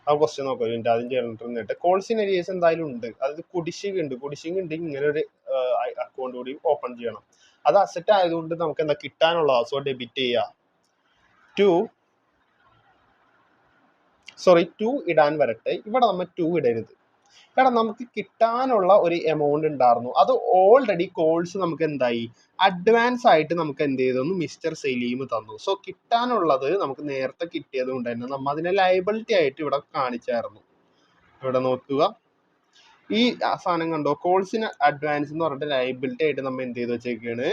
ആ ക്വസ്റ്റ്യൻ നോക്കാം. ഇതിന്റെ ആദ്യം ചെയ്തിട്ട് കോൾസ് ഇൻ ഏരിയസ് എന്തായാലും ഉണ്ട്. അത് കുടിശ്ശിക ഉണ്ട് ഇങ്ങനെ ഒരു അക്കൗണ്ട് കൂടി ഓപ്പൺ ചെയ്യണം. അത് അസറ്റ് ആയതുകൊണ്ട് നമുക്ക് എന്താ കിട്ടാനുള്ളതാ. സോ ഡെബിറ്റ് ചെയ്യുക. ടു ഇടാൻ വരട്ടെ. ഇവിടെ നമ്മൾ 2 ഇടരുത്. കാരണം നമുക്ക് കിട്ടാനുള്ള ഒരു എമൗണ്ട് ഉണ്ടായിരുന്നു. അത് ഓൾറെഡി കോൾസ് നമുക്ക് എന്തായി അഡ്വാൻസ് ആയിട്ട് നമുക്ക് എന്ത് ചെയ്തു, മിസ്റ്റർ സെലീം തന്നു. സോ കിട്ടാനുള്ളത് നമുക്ക് നേരത്തെ കിട്ടിയത് കൊണ്ട് തന്നെ നമ്മൾ അതിനെ ലയബിലിറ്റി ആയിട്ട് ഇവിടെ കാണിച്ചായിരുന്നു. ഇവിടെ നോക്കുക, ഈ സാധനം കണ്ടോ, കോൾസിന് അഡ്വാൻസ് എന്ന് പറഞ്ഞിട്ട് ലയബിലിറ്റി ആയിട്ട് നമ്മൾ എന്ത് ചെയ്ത് വെച്ചേക്കാണ്,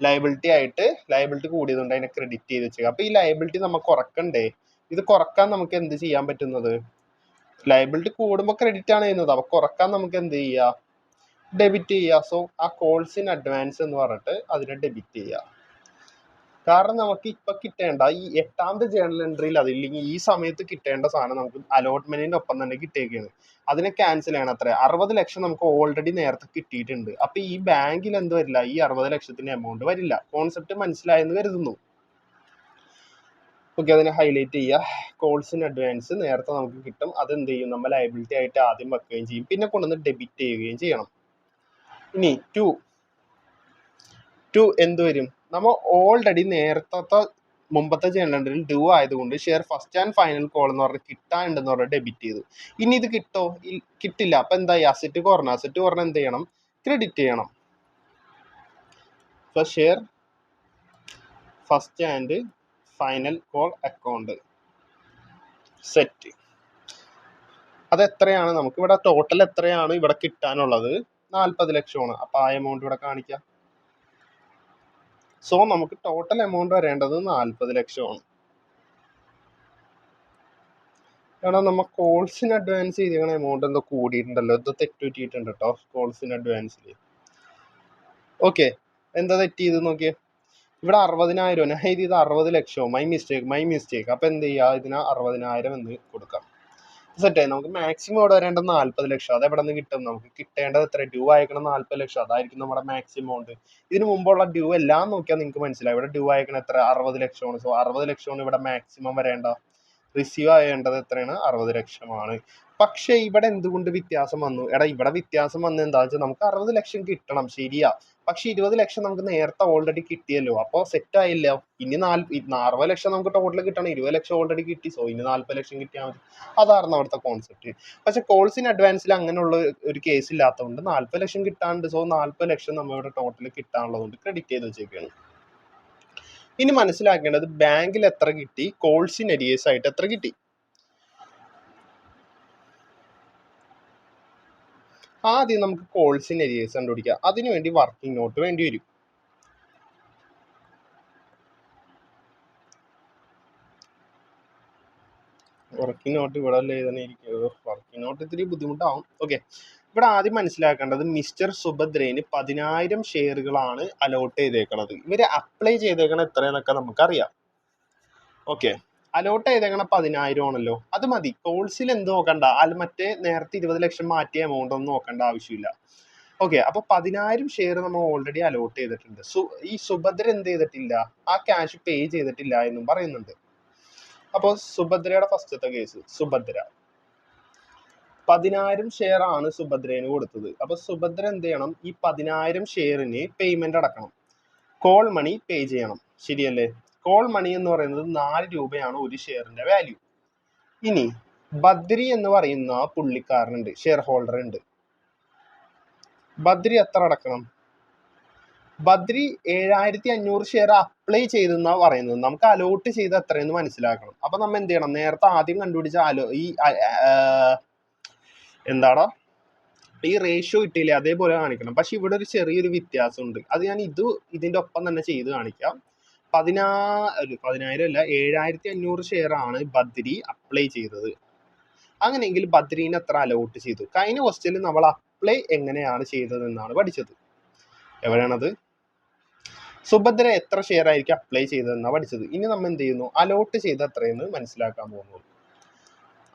ലയബിലിറ്റി കൂടിയതുകൊണ്ട് അതിനെ ക്രെഡിറ്റ് ചെയ്ത് വെച്ചേക്കുക. അപ്പൊ ഈ ലയബിലിറ്റി നമ്മൾ കുറക്കണ്ടേ? ഇത് കുറക്കാൻ നമുക്ക് എന്ത് ചെയ്യാൻ പറ്റുന്നത്, ലയബിലിറ്റി കൂടുമ്പോൾ ക്രെഡിറ്റ് ആണ് ചെയ്യുന്നത്. അപ്പൊ കുറക്കാൻ നമുക്ക് എന്ത് ചെയ്യുക, ഡെബിറ്റ് ചെയ്യുക. സോ ആ കോൾസ് ഇൻ അഡ്വാൻസ് എന്ന് പറഞ്ഞിട്ട് അതിനെ ഡെബിറ്റ് ചെയ്യുക. കാരണം നമുക്ക് ഇപ്പൊ കിട്ടേണ്ട ഈ 8ാമത്തെ ജേർണൽ എൻട്രിയിൽ അതില്ലെങ്കിൽ ഈ സമയത്ത് കിട്ടേണ്ട സാധനം നമുക്ക് അലോട്ട്മെന്റിന്റെ ഒപ്പം തന്നെ കിട്ടിയേക്കാണ്. അതിനെ ക്യാൻസൽ ചെയ്യണം. അത്ര 60 ലക്ഷം നമുക്ക് ഓൾറെഡി നേരത്തെ കിട്ടിയിട്ടുണ്ട്. അപ്പൊ ഈ ബാങ്കിൽ എന്ത് വരില്ല, ഈ 60 ലക്ഷത്തിന്റെ എമൗണ്ട് വരില്ല. കോൺസെപ്റ്റ് മനസ്സിലായെന്ന് കരുതുന്നു. ഓക്കെ, അതിനെ ഹൈലൈറ്റ് ചെയ്യുക. കോൾസ് ഇൻ അഡ്വാൻസ് നേരത്തെ നമുക്ക് കിട്ടും. അതെന്ത് ചെയ്യും, നമ്മൾ ലയബിലിറ്റി ആയിട്ട് ആദ്യം വെക്കുകയും ചെയ്യും, പിന്നെ കൊണ്ടുവന്ന് ഡെബിറ്റ് ചെയ്യുകയും ചെയ്യണം. ഇനി ടു എന്ത് വരും, നമ്മൾ ഓൾറെഡി നേരത്തെ മുമ്പത്തെ ജേർണൽ എൻട്രിയിൽ ഡ്യൂ ആയതുകൊണ്ട് share first and final call എന്ന് പറഞ്ഞ് കിട്ടാനുണ്ടെന്ന് പറഞ്ഞ് ഡെബിറ്റ് ചെയ്തു. ഇനി ഇത് കിട്ടില്ല. അപ്പൊ എന്തായി, അസറ്റ് കുറഞ്ഞ എന്ത് ചെയ്യണം, ക്രെഡിറ്റ് ചെയ്യണം. Share first and final call account set. അത് എത്രയാണ്, നമുക്ക് ഇവിടെ ടോട്ടൽ എത്രയാണ് ഇവിടെ കിട്ടാനുള്ളത്, 40 ലക്ഷമാണ്. അപ്പൊ ആ എമൗണ്ട് ഇവിടെ കാണിക്കാം. സോ നമുക്ക് ടോട്ടൽ എമൗണ്ട് വരേണ്ടത് 40 ലക്ഷമാണ്. കാരണം നമ്മൾ കോൾസിന് അഡ്വാൻസ് ചെയ്തിരിക്കണ എമൗണ്ട് എന്തോ കൂടിയിട്ടുണ്ടല്ലോ, ഇത് തെറ്റുപറ്റിയിട്ടുണ്ട് കേട്ടോ കോൾസിന് അഡ്വാൻസിൽ. ഓക്കെ, എന്താ തെറ്റ് ചെയ്ത് നോക്കിയേ, ഇവിടെ 60,000 ഞാൻ ഇത് 60 ലക്ഷമോ, മൈ മിസ്റ്റേക്ക്. അപ്പൊ എന്ത് ചെയ്യുക, ഇതിന് 60,000 എന്ന് കൊടുക്കാം. സെറ്റായി. നമുക്ക് മാക്സിമം ഇവിടെ വരേണ്ടത് 40 ലക്ഷം. അത് എവിടെ നിന്ന് കിട്ടും, നമുക്ക് കിട്ടേണ്ടത് എത്ര, ഡ്യൂ അയക്കണം 40 ലക്ഷം. അതായിരിക്കും നമ്മുടെ മാക്സിമം എമൗണ്ട്. ഇതിന് മുമ്പുള്ള ഡ്യൂ എല്ലാം നോക്കിയാൽ നിങ്ങൾക്ക് മനസ്സിലാവും. ഇവിടെ ഡ്യൂ അയക്കണം എത്ര, 60 ലക്ഷമാണ്. സോ 60 ലക്ഷമാണ് ഇവിടെ മാക്സിമം വരേണ്ട. റിസീവ് ആയേണ്ടത് എത്രയാണ്, 60 ലക്ഷമാണ്. പക്ഷെ ഇവിടെ എന്തുകൊണ്ട് വ്യത്യാസം വന്നു, ഇവിടെ വ്യത്യാസം വന്നത് എന്താ വെച്ചാൽ നമുക്ക് 60 ലക്ഷം കിട്ടണം, ശരിയാ. പക്ഷെ 20 ലക്ഷം നമുക്ക് നേരത്തെ ഓൾറെഡി കിട്ടിയല്ലോ. അപ്പോൾ സെറ്റ് ആയില്ല. ഇനി 60 ലക്ഷം നമുക്ക് ടോട്ടൽ കിട്ടണം, 20 ലക്ഷം ഓൾറെഡി കിട്ടി. സോ ഇനി 40 ലക്ഷം കിട്ടിയാൽ മതി. അതായിരുന്നു അവിടുത്തെ കോൺസെപ്റ്റ്. പക്ഷെ കോൾസ് ഇൻ അഡ്വാൻസിൽ അങ്ങനെയുള്ള ഒരു കേസ് ഇല്ലാത്തതുകൊണ്ട് 40 ലക്ഷം കിട്ടാണ്ട്. സോ 40 ലക്ഷം നമ്മൾ ഇവിടെ ടോട്ടൽ കിട്ടാനുള്ളതുകൊണ്ട് ക്രെഡിറ്റ് ചെയ്ത് വെച്ചേക്കാണ്. ഇനി മനസ്സിലാക്കേണ്ടത് ബാങ്കിൽ എത്ര കിട്ടി, കോൾസ് ഇൻ ഏരിയസ് ആയിട്ട് എത്ര കിട്ടി. ആദ്യം നമുക്ക് കോൾസ് ഇൻ ഏരിയസ് കണ്ടുപിടിക്കാം. അതിനുവേണ്ടി വർക്കിംഗ് നോട്ട് വേണ്ടി വരും. വർക്കിംഗ് നോട്ട് ഇവിടെ അല്ലേ തന്നെ ഇരിക്കും. വർക്കിംഗ് നോട്ട് ഇത്തിരി ബുദ്ധിമുട്ടാവും. ഓക്കെ, ഇവിടെ ആദ്യം മനസ്സിലാക്കേണ്ടത് മിസ്റ്റർ സുഭദ്രേന് 10,000 ഷെയറുകളാണ് അലോട്ട് ചെയ്തേക്കണത്. ഇവര് അപ്ലൈ ചെയ്തേക്കണ എത്രയെന്നൊക്കെ നമുക്കറിയാം. ഓക്കെ, അലോട്ട് ചെയ്തേക്കണ 10,000 ആണല്ലോ, അത് മതി. കോൾസിൽ എന്ത് നോക്കണ്ട, മറ്റേ നേരത്തെ 20 ലക്ഷം മാറ്റിയ എമൗണ്ട് ഒന്നും നോക്കേണ്ട ആവശ്യമില്ല. ഓക്കെ, അപ്പൊ 10,000 ഷെയർ നമ്മൾ ഓൾറെഡി അലോട്ട് ചെയ്തിട്ടുണ്ട്. ഈ സുഭദ്ര എന്ത് ചെയ്തിട്ടില്ല, ആ ക്യാഷ് പേ ചെയ്തിട്ടില്ല എന്നും പറയുന്നുണ്ട്. അപ്പോൾ സുഭദ്രയുടെ ഫസ്റ്റത്തെ കേസ്, സുഭദ്ര 10,000 ഷെയർ ആണ് സുഭദ്രേന് കൊടുത്തത്. അപ്പൊ സുഭദ്ര എന്ത് ചെയ്യണം, ഈ 10,000 ഷെയറിന് പേയ്മെന്റ് അടക്കണം, കോൾ മണി പേ ചെയ്യണം. ശരിയല്ലേ? കോൾ മണി എന്ന് പറയുന്നത് 4 രൂപയാണ് ഒരു ഷെയറിന്റെ വാല്യൂ. ഇനി ബദ്രി എന്ന് പറയുന്ന പുള്ളിക്കാരനുണ്ട്, ഷെയർ ഹോൾഡർ ഉണ്ട്. ബദ്രി എത്ര അടക്കണം, ബദ്രി 7,500 ഷെയർ അപ്ലൈ ചെയ്തെന്നാ പറയുന്നത്. നമുക്ക് അലോട്ട് ചെയ്ത് എത്രയെന്ന് മനസ്സിലാക്കണം. അപ്പൊ നമ്മൾ എന്ത് ചെയ്യണം, നേരത്തെ ആദ്യം കണ്ടുപിടിച്ച എന്താടാ ഈ റേഷ്യോ ഇട്ടില്ലേ, അതേപോലെ കാണിക്കണം. പക്ഷെ ഇവിടെ ഒരു ചെറിയൊരു വ്യത്യാസമുണ്ട്. അത് ഞാൻ ഇതിന്റെ ഒപ്പം തന്നെ ചെയ്ത് കാണിക്കാം. 10,000 അല്ല, 7,500 ഷെയർ ആണ് ബദ്രി അപ്ലൈ ചെയ്തത്. അങ്ങനെയെങ്കിൽ ബദ്രീനെ എത്ര അലോട്ട് ചെയ്തു. കഴിഞ്ഞ ക്വസ്റ്റ്യനിൽ നമ്മൾ അപ്ലൈ എങ്ങനെയാണ് ചെയ്തതെന്നാണ് പഠിച്ചത്. എവിടെയാണത്, സുഭദ്ര എത്ര ഷെയർ ആയിരിക്കും അപ്ലൈ ചെയ്തതെന്നാണ് പഠിച്ചത്. ഇനി നമ്മൾ എന്ത് ചെയ്യുന്നു, അലോട്ട് ചെയ്ത് എത്രയെന്ന് മനസ്സിലാക്കാൻ പോകുന്നു.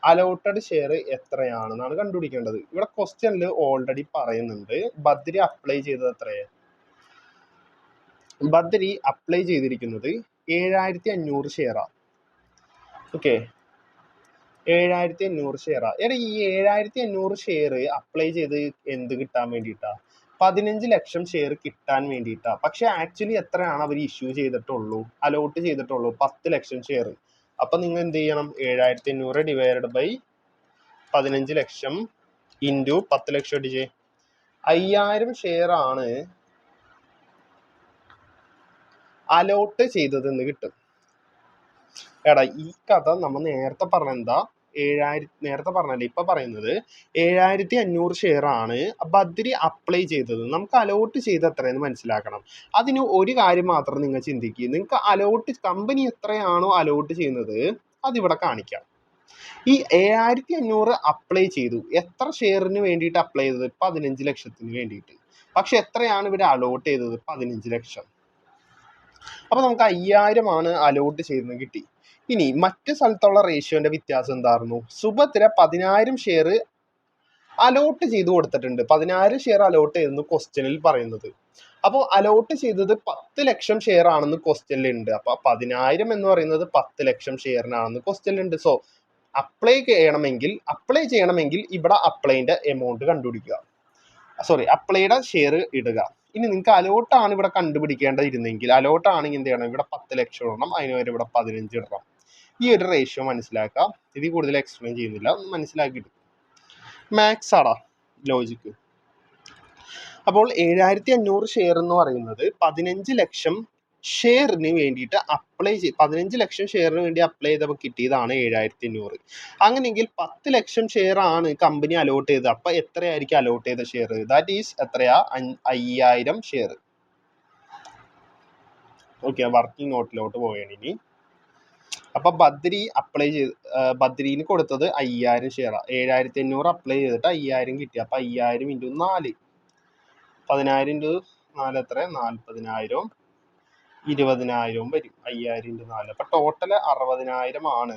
അലോട്ടഡ് ഷെയർ എത്രയാണെന്നാണ് കണ്ടുപിടിക്കേണ്ടത്. ഇവിടെ ക്വസ്റ്റ്യനിൽ ഓൾറെഡി പറയുന്നുണ്ട് ബദ്രി അപ്ലൈ ചെയ്തത് എത്രയാണ്. ബദ്രി അപ്ലൈ ചെയ്തിരിക്കുന്നത് 7500 ഷെയറാണ്. ഓക്കെ, 7500 ഷെയറാണ്. എടാ ഈ 7500 ഷെയർ അപ്ലൈ ചെയ്ത് എന്ത് കിട്ടാൻ വേണ്ടിയിട്ടാ? 15 ലക്ഷം ഷെയർ കിട്ടാൻ വേണ്ടിയിട്ടാ. പക്ഷെ ആക്ച്വലി എത്രയാണ് അവർ ഇഷ്യൂ ചെയ്തിട്ടുള്ളൂ, അലോട്ട് ചെയ്തിട്ടുള്ളൂ? 10 ലക്ഷം ഷെയർ. അപ്പൊ നിങ്ങൾ എന്ത് ചെയ്യണം? 7500 ഡിവൈഡഡ് ബൈ 15 ലക്ഷം ഇൻറ്റു 10 ലക്ഷം അടിച്ച് 5000 ഷെയർ ആണ് അലോട്ട് ചെയ്തതെന്ന് കിട്ടും. എടാ ഈ കഥ നമ്മൾ നേരത്തെ പറഞ്ഞെന്താ? നേരത്തെ പറഞ്ഞല്ലേ, ഇപ്പൊ പറയുന്നത് 7500 ഷെയർ ആണ് ബദ്രി അപ്ലൈ ചെയ്തത്. നമുക്ക് അലോട്ട് ചെയ്ത് എത്രയെന്ന് മനസ്സിലാക്കണം. അതിന് ഒരു കാര്യം മാത്രം നിങ്ങൾ ചിന്തിക്കുക. നിങ്ങൾക്ക് അലോട്ട് കമ്പനി എത്രയാണോ അലോട്ട് ചെയ്യുന്നത് അതിവിടെ കാണിക്കാം. ഈ 7500 അപ്ലൈ ചെയ്തു. എത്ര ഷെയറിന് വേണ്ടിയിട്ട് അപ്ലൈ ചെയ്തത്? 15 ലക്ഷത്തിന് വേണ്ടിയിട്ട്. പക്ഷെ എത്രയാണ് ഇവർ അലോട്ട് ചെയ്തത്? 15 ലക്ഷം. അപ്പൊ നമുക്ക് 5000 ആണ് അലോട്ട് ചെയ്തെന്ന് കിട്ടി. ഇനി മറ്റു സ്ഥലത്തുള്ള റേഷ്യോന്റെ വ്യത്യാസം എന്തായിരുന്നു? സുഭദ്ര 10000 ഷെയർ അലോട്ട് ചെയ്ത് കൊടുത്തിട്ടുണ്ട്. 10000 ഷെയർ അലോട്ട് ചെയ്തെന്ന് ക്വസ്റ്റ്യനിൽ പറയുന്നത്. അപ്പോൾ അലോട്ട് ചെയ്തത് 10 ലക്ഷം ഷെയർ ആണെന്ന് ക്വസ്റ്റ്യനിൽ ഉണ്ട്. അപ്പൊ 10000 എന്ന് പറയുന്നത് 10 ലക്ഷം ഷെയറിനാണെന്ന് ക്വസ്റ്റ്യനിൽ ഉണ്ട്. സോ അപ്ലൈ ചെയ്യണമെങ്കിൽ ഇവിടെ അപ്ലൈന്റെ എമൗണ്ട് കണ്ടുപിടിക്കുക. അപ്ലൈയുടെ ഷെയർ ഇടുക. ഇനി നിങ്ങൾക്ക് അലോട്ടാണ് ഇവിടെ കണ്ടുപിടിക്കേണ്ടതിരുന്നെങ്കിൽ, അലോട്ടാണെങ്കിൽ എന്ത് ചെയ്യണം? ഇവിടെ 10 ലക്ഷം ഇടണം, അതിന് വരെ ഇവിടെ 15 ഇടണം. ഈ ഒരു റേഷ്യോ മനസ്സിലാക്കുക. ഇതിൽ കൂടുതൽ എക്സ്പ്ലെയിൻ ചെയ്യുന്നില്ല, ഒന്ന് മനസ്സിലാക്കിയിട്ട്. മാത്സ് ആടാ ലോജിക്ക്. അപ്പോൾ 7500 ഷെയർ എന്ന് പറയുന്നത് 15 ലക്ഷം ഷെയറിന് വേണ്ടിയിട്ട് 15 ലക്ഷം ഷെയറിന് വേണ്ടി അപ്ലൈ ചെയ്തപ്പോൾ കിട്ടിയതാണ് 7500. അങ്ങനെയെങ്കിൽ 10 ലക്ഷം ഷെയർ ആണ് കമ്പനി അലോട്ട് ചെയ്തത്. അപ്പൊ എത്രയായിരിക്കും അലോട്ട് ചെയ്ത ഷെയർ? ദാറ്റ് ഈസ് എത്രയാ? 5000 ഷെയർ. ഓക്കെ, വർക്കിംഗ് നോട്ടിലോട്ട് പോവുകയാണ് ഇനി. അപ്പൊ ബദ്രീന് കൊടുത്തത് 5000 ഷെയറാണ്. 7500 അപ്ലൈ ചെയ്തിട്ട് 5000 കിട്ടി. അപ്പൊ 5000 ഇൻറ്റു 4, 10000 ഇൻറ്റു 4 എത്ര? 40000. 20000 വരും. 5000 ഇൻറ്റു 4. അപ്പൊ ടോട്ടൽ 60000 ആണ്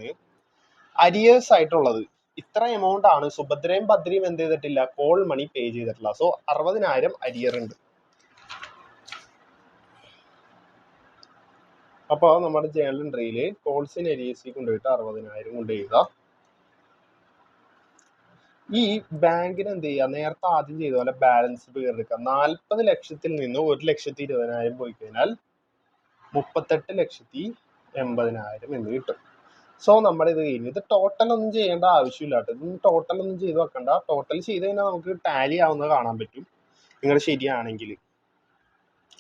അരിയേഴ്സ് ആയിട്ടുള്ളത്. ഇത്ര എമൗണ്ട് ആണ് സുഭദ്രയും ബദ്രിയും എന്ത് ചെയ്തിട്ടില്ല? കോൾ മണി പേ ചെയ്തിട്ടില്ല. സോ 60000 അരിയർ ഉണ്ട്. അപ്പോൾ നമ്മുടെ ജേണൽ എൻട്രിയിൽ കോൾസ് ഇൻ അരിയേഴ്സിൽ കൊണ്ടുപോയിട്ട് 60000 കൊണ്ട് എഴുതുക. ഈ ബാങ്കിന് എന്ത് ചെയ്യുക? നേരത്തെ ആദ്യം ചെയ്ത പോലെ ബാലൻസ് ഫിഗർ എടുക്കുക. 40 ലക്ഷത്തിൽ നിന്ന് 1,20,000 പോയി കഴിഞ്ഞാൽ 38,80,000 എന്ന് കിട്ടും. സോ നമ്മുടെ ഇത് കഴിഞ്ഞു. ഇത് ടോട്ടൽ ഒന്നും ചെയ്യേണ്ട ആവശ്യമില്ല കേട്ടോ. ഇതൊന്നും ടോട്ടൽ ഒന്നും ചെയ്ത് വെക്കണ്ട. ടോട്ടൽ ചെയ്ത് കഴിഞ്ഞാൽ നമുക്ക് ടാലി ആവുന്നത് കാണാൻ പറ്റും, നിങ്ങൾ ശരിയാണെങ്കിൽ.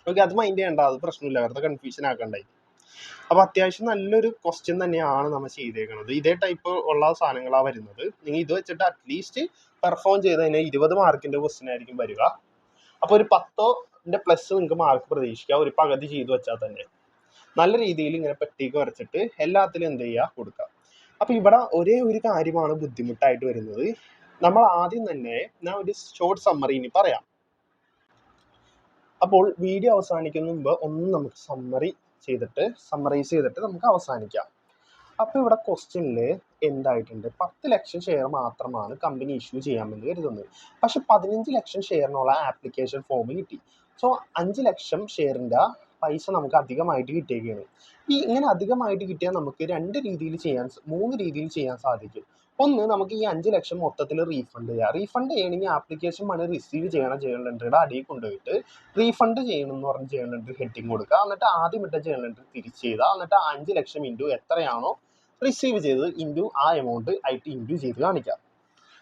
ഓക്കെ, അത് മൈൻഡ് ചെയ്യണ്ട, അത് പ്രശ്നമില്ല, വെറുതെ കൺഫ്യൂഷൻ ആക്കണ്ടായി. അപ്പൊ അത്യാവശ്യം നല്ലൊരു ക്വസ്റ്റ്യൻ തന്നെയാണ് നമ്മൾ ചെയ്തേക്കുന്നത്. ഇതേ ടൈപ്പ് ഉള്ള സാധനങ്ങളാണ് വരുന്നത്. നിങ്ങൾ ഇത് വെച്ചിട്ട് അറ്റ്ലീസ്റ്റ് പെർഫോം ചെയ്ത് കഴിഞ്ഞാൽ 20 മാർക്കിന്റെ ക്വസ്റ്റ്യൻ ആയിരിക്കും വരിക. അപ്പോൾ ഒരു 10ന്റെ പ്ലസ് നിങ്ങൾക്ക് മാർക്ക് പ്രതീക്ഷിക്കാം, ഒരു പകുതി ചെയ്തു വെച്ചാൽ തന്നെ. നല്ല രീതിയിൽ ഇങ്ങനെ പെട്ടിക്ക് വരച്ചിട്ട് എല്ലാത്തിലും എന്ത് ചെയ്യുക? കൊടുക്കുക. അപ്പൊ ഇവിടെ ഒരേ ഒരു കാര്യമാണ് ബുദ്ധിമുട്ടായിട്ട് വരുന്നത്. നമ്മൾ ആദ്യം തന്നെ ഞാൻ ഒരു ഷോർട്ട് സമ്മറി ഇനി പറയാം. അപ്പോൾ വീഡിയോ അവസാനിക്കുന്ന മുമ്പ് ഒന്ന് നമുക്ക് സമ്മറൈസ് ചെയ്തിട്ട് നമുക്ക് അവസാനിക്കാം. അപ്പൊ ഇവിടെ ക്വസ്റ്റ്യനിൽ എന്തായിട്ടുണ്ട്? 10 ലക്ഷം ഷെയർ മാത്രമാണ് കമ്പനി ഇഷ്യൂ ചെയ്യാമെന്ന് കരുതുന്നത്. പക്ഷെ 15 ലക്ഷം ഷെയറിനുള്ള ആപ്ലിക്കേഷൻ ഫോം കിട്ടി. സോ 5 ലക്ഷം ഷെയറിന്റെ പൈസ നമുക്ക് അധികമായിട്ട് കിട്ടിയേക്കാണ്. ഇങ്ങനെ അധികമായിട്ട് കിട്ടിയാൽ നമുക്ക് 3 രീതിയിൽ ചെയ്യാൻ സാധിക്കും. ഒന്ന്, നമുക്ക് ഈ 5 ലക്ഷം മൊത്തത്തിൽ റീഫണ്ട് ചെയ്യാം. റീഫണ്ട് ചെയ്യണമെങ്കിൽ ആപ്ലിക്കേഷൻ മണി റിസീവ് ചെയ്യണ ജേണൽ എൻട്രിയുടെ അടിയിൽ കൊണ്ടുപോയിട്ട് റീഫണ്ട് ചെയ്യണം എന്ന് പറഞ്ഞ് ജേണൽ എൻട്രി ഹെഡിങ് കൊടുക്കുക. എന്നിട്ട് ആദ്യം ഇട്ട ജേണൽ എൻട്രി തിരിച്ച് ചെയ്താൽ, എന്നിട്ട് 5 ലക്ഷം ഇൻറ്റു എത്രയാണോ റിസീവ് ചെയ്തത് ഇൻറ്റു ആ എമൗണ്ട് ആയിട്ട് ഇൻറ്റു ചെയ്ത് കാണിക്കാം.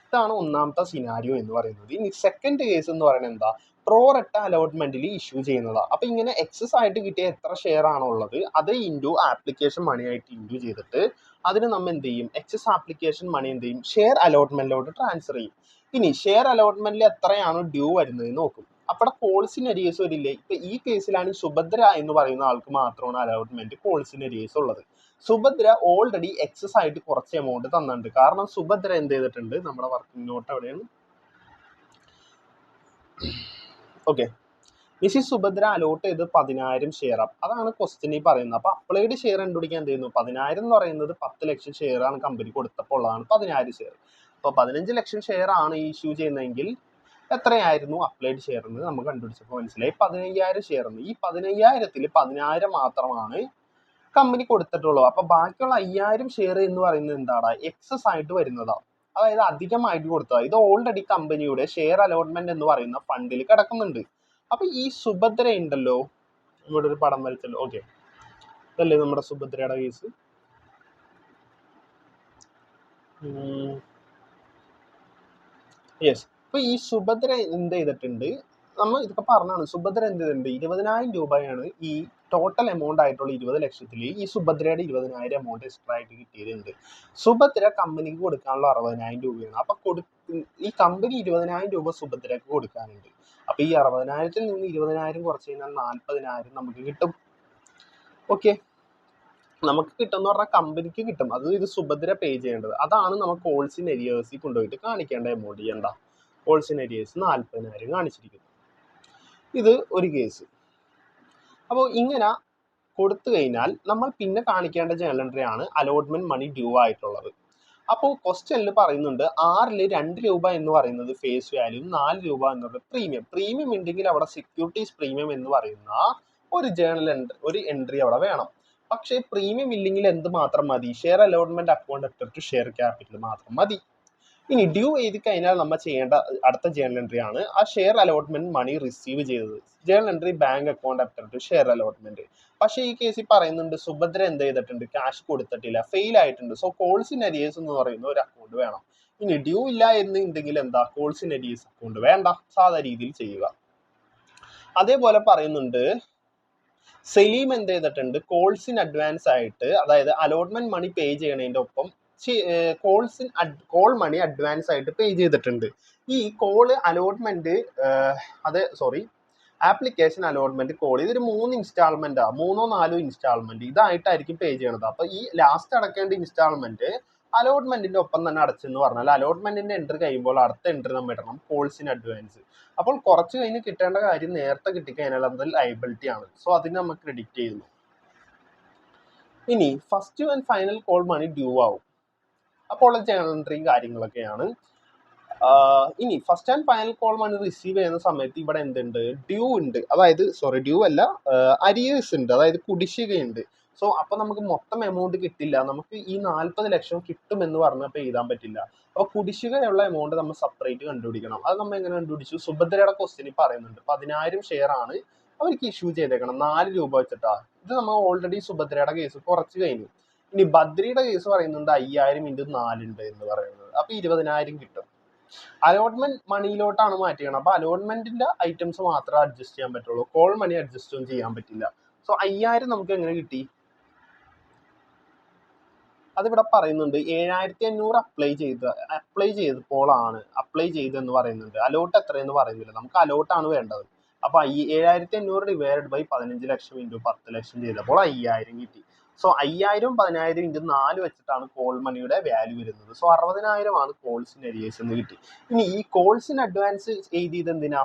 ഇതാണ് ഒന്നാമത്തെ സിനാരിയോ എന്ന് പറയുന്നത്. ഇനി സെക്കൻഡ് കേസ് എന്ന് പറയുന്നത് എന്താ? പ്രോറട്ട അലോട്ട്മെന്റിൽ ഇഷ്യൂ ചെയ്യുന്നതാണ്. അപ്പൊ ഇങ്ങനെ എക്സസ് ആയിട്ട് കിട്ടിയ എത്ര ഷെയർ ആണോ ഉള്ളത് അത് ഇൻറ്റു ആപ്ലിക്കേഷൻ മണി ആയിട്ട് ഇൻറ്റു ചെയ്തിട്ട് അതിന് നമ്മൾ എന്ത് ചെയ്യും? എക്സസ് ആപ്ലിക്കേഷൻ മണി എന്ത് ചെയ്യും? ഷെയർ അലോട്ട്മെന്റിലോട്ട് ട്രാൻസ്ഫർ ചെയ്യും. ഇനി ഷെയർ അലോട്ട്മെന്റിൽ എത്രയാണോ ഡ്യൂ വരുന്നത് നോക്കും. അപ്പോൾ കോൾസിന് അരിയേഴ്സ് വരില്ലേ? ഇപ്പൊ ഈ കേസിലാണ് സുഭദ്ര എന്ന് പറയുന്ന ആൾക്ക് മാത്രമാണ് അലോട്ട്മെന്റ് കോൾസിന് അരിയേഴ്സ് ഉള്ളത്. സുഭദ്ര ഓൾറെഡി എക്സസ് ആയിട്ട് കുറച്ച് എമൗണ്ട് തന്നിട്ടുണ്ട്. കാരണം സുഭദ്ര എന്ത് ചെയ്തിട്ടുണ്ട്? നമ്മുടെ വർക്കിംഗ് നോട്ട് എവിടെയാണ്? ഓക്കെ, മിസ്സിസ് സുഭദ്ര അലോട്ട് ചെയ്ത് 10,000 ഷെയർ. അതാണ് ക്വസ്റ്റ്യനിൽ പറയുന്നത്. അപ്പോൾ അപ്ലൈഡ് ഷെയർ കണ്ടുപിടിക്കാൻ എന്ത് ചെയ്യുന്നു? 10,000 എന്ന് പറയുന്നത് 10 ലക്ഷം ഷെയർ ആണ് കമ്പനി കൊടുത്തപ്പോൾ ഉള്ളതാണ് 10,000 ഷെയർ. അപ്പോൾ 15 ലക്ഷം ഷെയർ ആണ് ഇഷ്യൂ ചെയ്യുന്നതെങ്കിൽ എത്രയായിരുന്നു അപ്ലൈഡ് ഷെയർ എന്ന് നമുക്ക് കണ്ടുപിടിച്ചപ്പോൾ മനസ്സിലായി 15,000 ഷെയർ എന്ന്. ഈ 15,000-ൽ 10,000 മാത്രമാണ് കമ്പനി കൊടുത്തിട്ടുള്ളൂ. അപ്പോൾ ബാക്കിയുള്ള 5,000 ഷെയർ എന്ന് പറയുന്നത് എന്താണ്? എക്സസ് ആയിട്ട് വരുന്നതാണ്, അതായത് അധികമായിട്ട് കൊടുത്തതാണ്. ഇത് ഓൾറെഡി കമ്പനിയുടെ ഷെയർ അലോട്ട്മെന്റ് എന്ന് പറയുന്ന ഫണ്ടിൽ കിടക്കുന്നുണ്ട്. അപ്പൊ ഈ സുഭദ്ര ഉണ്ടല്ലോ, ഇവിടെ ഒരു പടം വരച്ചല്ലോ. ഓക്കെ, ഇതല്ലേ നമ്മുടെ സുഭദ്രയുടെ കേസ്. യെസ്. അപ്പൊ ഈ സുഭദ്ര എന്ത് ചെയ്തിട്ടുണ്ട്? നമ്മൾ ഇതൊക്കെ പറഞ്ഞാണ്. സുഭദ്ര എന്ത് ചെയ്തിട്ടുണ്ട്? 20,000 രൂപയാണ് ഈ ടോട്ടൽ എമൗണ്ട് ആയിട്ടുള്ള 20 ലക്ഷത്തിൽ ഈ സുഭദ്രയുടെ 20,000 എമൗണ്ട് എക്സ്ട്രാ ആയിട്ട് കിട്ടിയിട്ടുണ്ട്. സുഭദ്ര കമ്പനിക്ക് കൊടുക്കാനുള്ള 60,000 രൂപയാണ്. അപ്പൊ ഈ കമ്പനി 20,000 രൂപ സുഭദ്രക്ക് കൊടുക്കാനുണ്ട്. അപ്പൊ ഈ 60,000-ൽ നിന്ന് 20,000 കുറച്ച് കഴിഞ്ഞാൽ 40,000 നമുക്ക് കിട്ടും. ഓക്കെ, നമുക്ക് കിട്ടുമെന്ന് പറഞ്ഞാൽ കമ്പനിക്ക് കിട്ടും. അത് ഇത് സുഭദ്ര പേ ചെയ്യേണ്ടത്. അതാണ് നമുക്ക് കോൾസ് ഇൻ ഏരിയേഴ്സിൽ കൊണ്ടുപോയിട്ട് കാണിക്കേണ്ട എമൗണ്ട്. എന്താ കോൾസ് ഇൻ ഏരിയേഴ്സ് 40,000 കാണിച്ചിരിക്കുന്നു. ഇത് ഒരു കേസ്. അപ്പോൾ ഇങ്ങനെ കൊടുത്തു കഴിഞ്ഞാൽ നമ്മൾ പിന്നെ കാണിക്കേണ്ട ജേണൽ എൻട്രി ആണ് അലോട്ട്മെന്റ് മണി ഡ്യൂ ആയിട്ടുള്ളത്. അപ്പോൾ ക്വസ്റ്റ്യനിൽ പറയുന്നുണ്ട് 6-ൽ 2 രൂപ എന്ന് പറയുന്നത് ഫേസ് വാല്യൂ, 4 രൂപ എന്നത് പ്രീമിയം. പ്രീമിയം ഉണ്ടെങ്കിൽ അവിടെ സെക്യൂരിറ്റീസ് പ്രീമിയം എന്ന് പറയുന്ന ഒരു ജേണൽ എൻട്രി, ഒരു എൻട്രി അവിടെ വേണം. പക്ഷേ പ്രീമിയം ഇല്ലെങ്കിൽ എന്ത് മാത്രം മതി? Share allotment account after to share capital മാത്രം മതി. ഇനി ഡ്യൂ എഴുതി കഴിഞ്ഞാൽ നമ്മൾ ചെയ്യേണ്ട അടുത്ത ജേണൽ എൻട്രി ആണ് ആ ഷെയർ അലോട്ട്മെന്റ് മണി റിസീവ് ചെയ്തത്. Journal entry bank account after to share allotment. പക്ഷേ ഈ കേസിൽ പറയുന്നുണ്ട് സുഭദ്ര എന്ത് ചെയ്തിട്ടുണ്ട്? ക്യാഷ് കൊടുത്തിട്ടില്ല, ഫെയിൽ ആയിട്ടുണ്ട്. സോ കോൾസ് ഇൻ അരിയേഴ്സ് എന്ന് പറയുന്ന ഒരു അക്കൗണ്ട് വേണം. ഇനി ഡ്യൂ ഇല്ല എന്നുണ്ടെങ്കിൽ എന്താ? കോൾസ് ഇൻ അരിയേഴ്സ് അക്കൗണ്ട് വേണ്ട, സാധാ രീതിയിൽ ചെയ്യുക. അതേപോലെ പറയുന്നുണ്ട് സലീം എന്ത് ചെയ്തിട്ടുണ്ട്? കോൾസ് ഇൻ അഡ്വാൻസ് ആയിട്ട്, അതായത് അലോട്ട്മെന്റ് മണി പേ ചെയ്യണതിന്റെ ഒപ്പം കോൾ മണി അഡ്വാൻസ് ആയിട്ട് പേ ചെയ്തിട്ടുണ്ട്. ഈ call allotment application allotment call ഇതൊരു 3 ഇൻസ്റ്റാൾമെന്റ്, 3 or 4 ഇൻസ്റ്റാൾമെന്റ് ഇതായിട്ടായിരിക്കും പേ ചെയ്യണത്. അപ്പൊ ഈ ലാസ്റ്റ് അടക്കേണ്ട ഇൻസ്റ്റാൾമെന്റ് അലോട്ട്മെന്റിന്റെ ഒപ്പം തന്നെ അടച്ചെന്ന് പറഞ്ഞാൽ അലോട്ട്മെന്റിന്റെ എൻട്രി കഴിയുമ്പോൾ അടുത്ത എൻട്രി നമ്മൾ ഇടണം കോൾസ് ഇൻ അഡ്വാൻസ്. അപ്പോൾ കുറച്ച് കഴിഞ്ഞ് കിട്ടേണ്ട കാര്യം നേരത്തെ കിട്ടിക്കഴിഞ്ഞാൽ അത് ലയബിലിറ്റി ആണ്. സോ അതിന് നമ്മൾ ക്രെഡിറ്റ് ചെയ്യുന്നു. ഇനി first and final call money due ആവും. അപ്പോൾ ജേണൽ എൻട്രിയും കാര്യങ്ങളൊക്കെയാണ്. ഇനി first and final call money receive ചെയ്യുന്ന സമയത്ത് ഇവിടെ എന്തുണ്ട്? ഡ്യൂ ഉണ്ട്, അതായത് ഡ്യൂ അല്ല, അരിയേഴ്സ് ഉണ്ട്, അതായത് കുടിശ്ശികയുണ്ട്. സോ അപ്പൊ നമുക്ക് മൊത്തം എമൗണ്ട് കിട്ടില്ല. നമുക്ക് ഈ 40 ലക്ഷം കിട്ടുമെന്ന് പറഞ്ഞപ്പോൾ എഴുതാൻ പറ്റില്ല. അപ്പൊ കുടിശ്ശികയുള്ള എമൗണ്ട് നമ്മൾ സെപ്പറേറ്റ് കണ്ടുപിടിക്കണം. അത് നമ്മൾ എങ്ങനെ കണ്ടുപിടിച്ചു? സുഭദ്രയുടെ ക്വസ്റ്റ്യനിൽ പറയുന്നുണ്ട് 10,000 ഷെയർ ആണ് അവർക്ക് ഇഷ്യൂ ചെയ്തേക്കണം 4 രൂപ വെച്ചിട്ടാ. ഇത് നമ്മൾ ഓൾറെഡി സുഭദ്രയുടെ കേസ് കുറച്ച് കഴിഞ്ഞു. ഇനി ബദ്രിയുടെ കേസ് പറയുന്നുണ്ട് 5,000 × 4 ഉണ്ട് എന്ന് പറയുന്നത്. അപ്പൊ 20,000 കിട്ടും. അലോട്ട്മെന്റ് മണിയിലോട്ടാണ് മാറ്റിയത്. അപ്പൊ അലോട്ട്മെന്റിന്റെ ഐറ്റംസ് മാത്രമേ അഡ്ജസ്റ്റ് ചെയ്യാൻ പറ്റുള്ളൂ, കോൾ മണി അഡ്ജസ്റ്റ് ഒന്നും ചെയ്യാൻ പറ്റില്ല. സോ 5,000 നമുക്ക് എങ്ങനെ കിട്ടി? അതിവിടെ പറയുന്നുണ്ട് 7,500 അപ്ലൈ ചെയ്തെന്ന് പറയുന്നുണ്ട്. അലോട്ട് എത്രയെന്ന് പറയുന്നില്ല, നമുക്ക് അലോട്ടാണ് വേണ്ടത്. അപ്പൊ 7,500 ഡിവൈഡ് ബൈ 15 ലക്ഷം × 10 ലക്ഷം ചെയ്തപ്പോൾ 5,000 കിട്ടി. സോ 5,000 10,000 × 4 വെച്ചിട്ടാണ് കോൾ മണിയുടെ വാല്യൂ വരുന്നത്. സോ 60,000 ആണ് കോൾസ് ഇൻ അരിയേഴ്സ് എന്ന് കിട്ടി. ഇനി ഈ കോൾസ് ഇൻ അഡ്വാൻസ് എഴുതിയത് എന്തിനാ?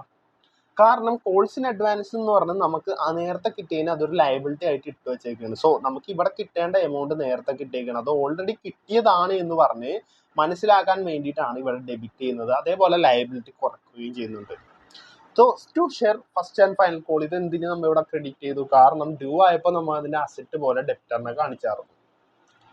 കാരണം കോൾസ് ഇൻ അഡ്വാൻസ് എന്ന് പറഞ്ഞാൽ നമുക്ക് നേരത്തെ കിട്ടിയതിന് അതൊരു ലയബിലിറ്റി ആയിട്ട് ഇട്ട് വെച്ചേക്കാണ്. സോ നമുക്ക് ഇവിടെ കിട്ടേണ്ട എമൗണ്ട് നേരത്തെ കിട്ടിയേക്കാണ്, അത് ഓൾറെഡി കിട്ടിയതാണ് എന്ന് പറഞ്ഞ് മനസ്സിലാക്കാൻ വേണ്ടിയിട്ടാണ് ഇവിടെ ഡെബിറ്റ് ചെയ്യുന്നത്. അതേപോലെ ലയബിലിറ്റി കുറയ്ക്കുകയും ചെയ്യുന്നുണ്ട്. So to share first and final call ഇത് എന്തിന് നമ്മൾ ഇവിടെ ക്രെഡിറ്റ് ചെയ്തു? കാരണം ഡ്യൂ ആയപ്പോൾ നമ്മൾ അതിന്റെ അസറ്റ് പോലെ ഡെപ്റ്ററിനെ കാണിച്ചായിരുന്നു,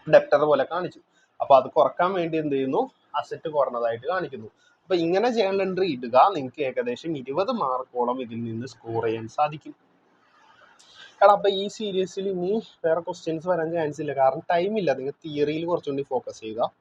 ഡെപ്റ്റർ പോലെ കാണിച്ചു. അപ്പൊ അത് കുറക്കാൻ വേണ്ടി എന്ത് ചെയ്യുന്നു? അസറ്റ് കുറഞ്ഞതായിട്ട് കാണിക്കുന്നു. അപ്പൊ ഇങ്ങനെ ജേണൽ എൻട്രി ഇടുക, നിങ്ങൾക്ക് ഏകദേശം 20 മാർക്കോളം ഇതിൽ നിന്ന് സ്കോർ ചെയ്യാൻ സാധിക്കും. അപ്പൊ ഈ സീരീസിൽ ഇനി വേറെ ക്വസ്റ്റ്യൻസ് വരാൻ ചാൻസ് ഇല്ല, കാരണം ടൈം ഇല്ല. നിങ്ങൾ തിയറിയിൽ കുറച്ചുകൂടി ഫോക്കസ് ചെയ്യുക.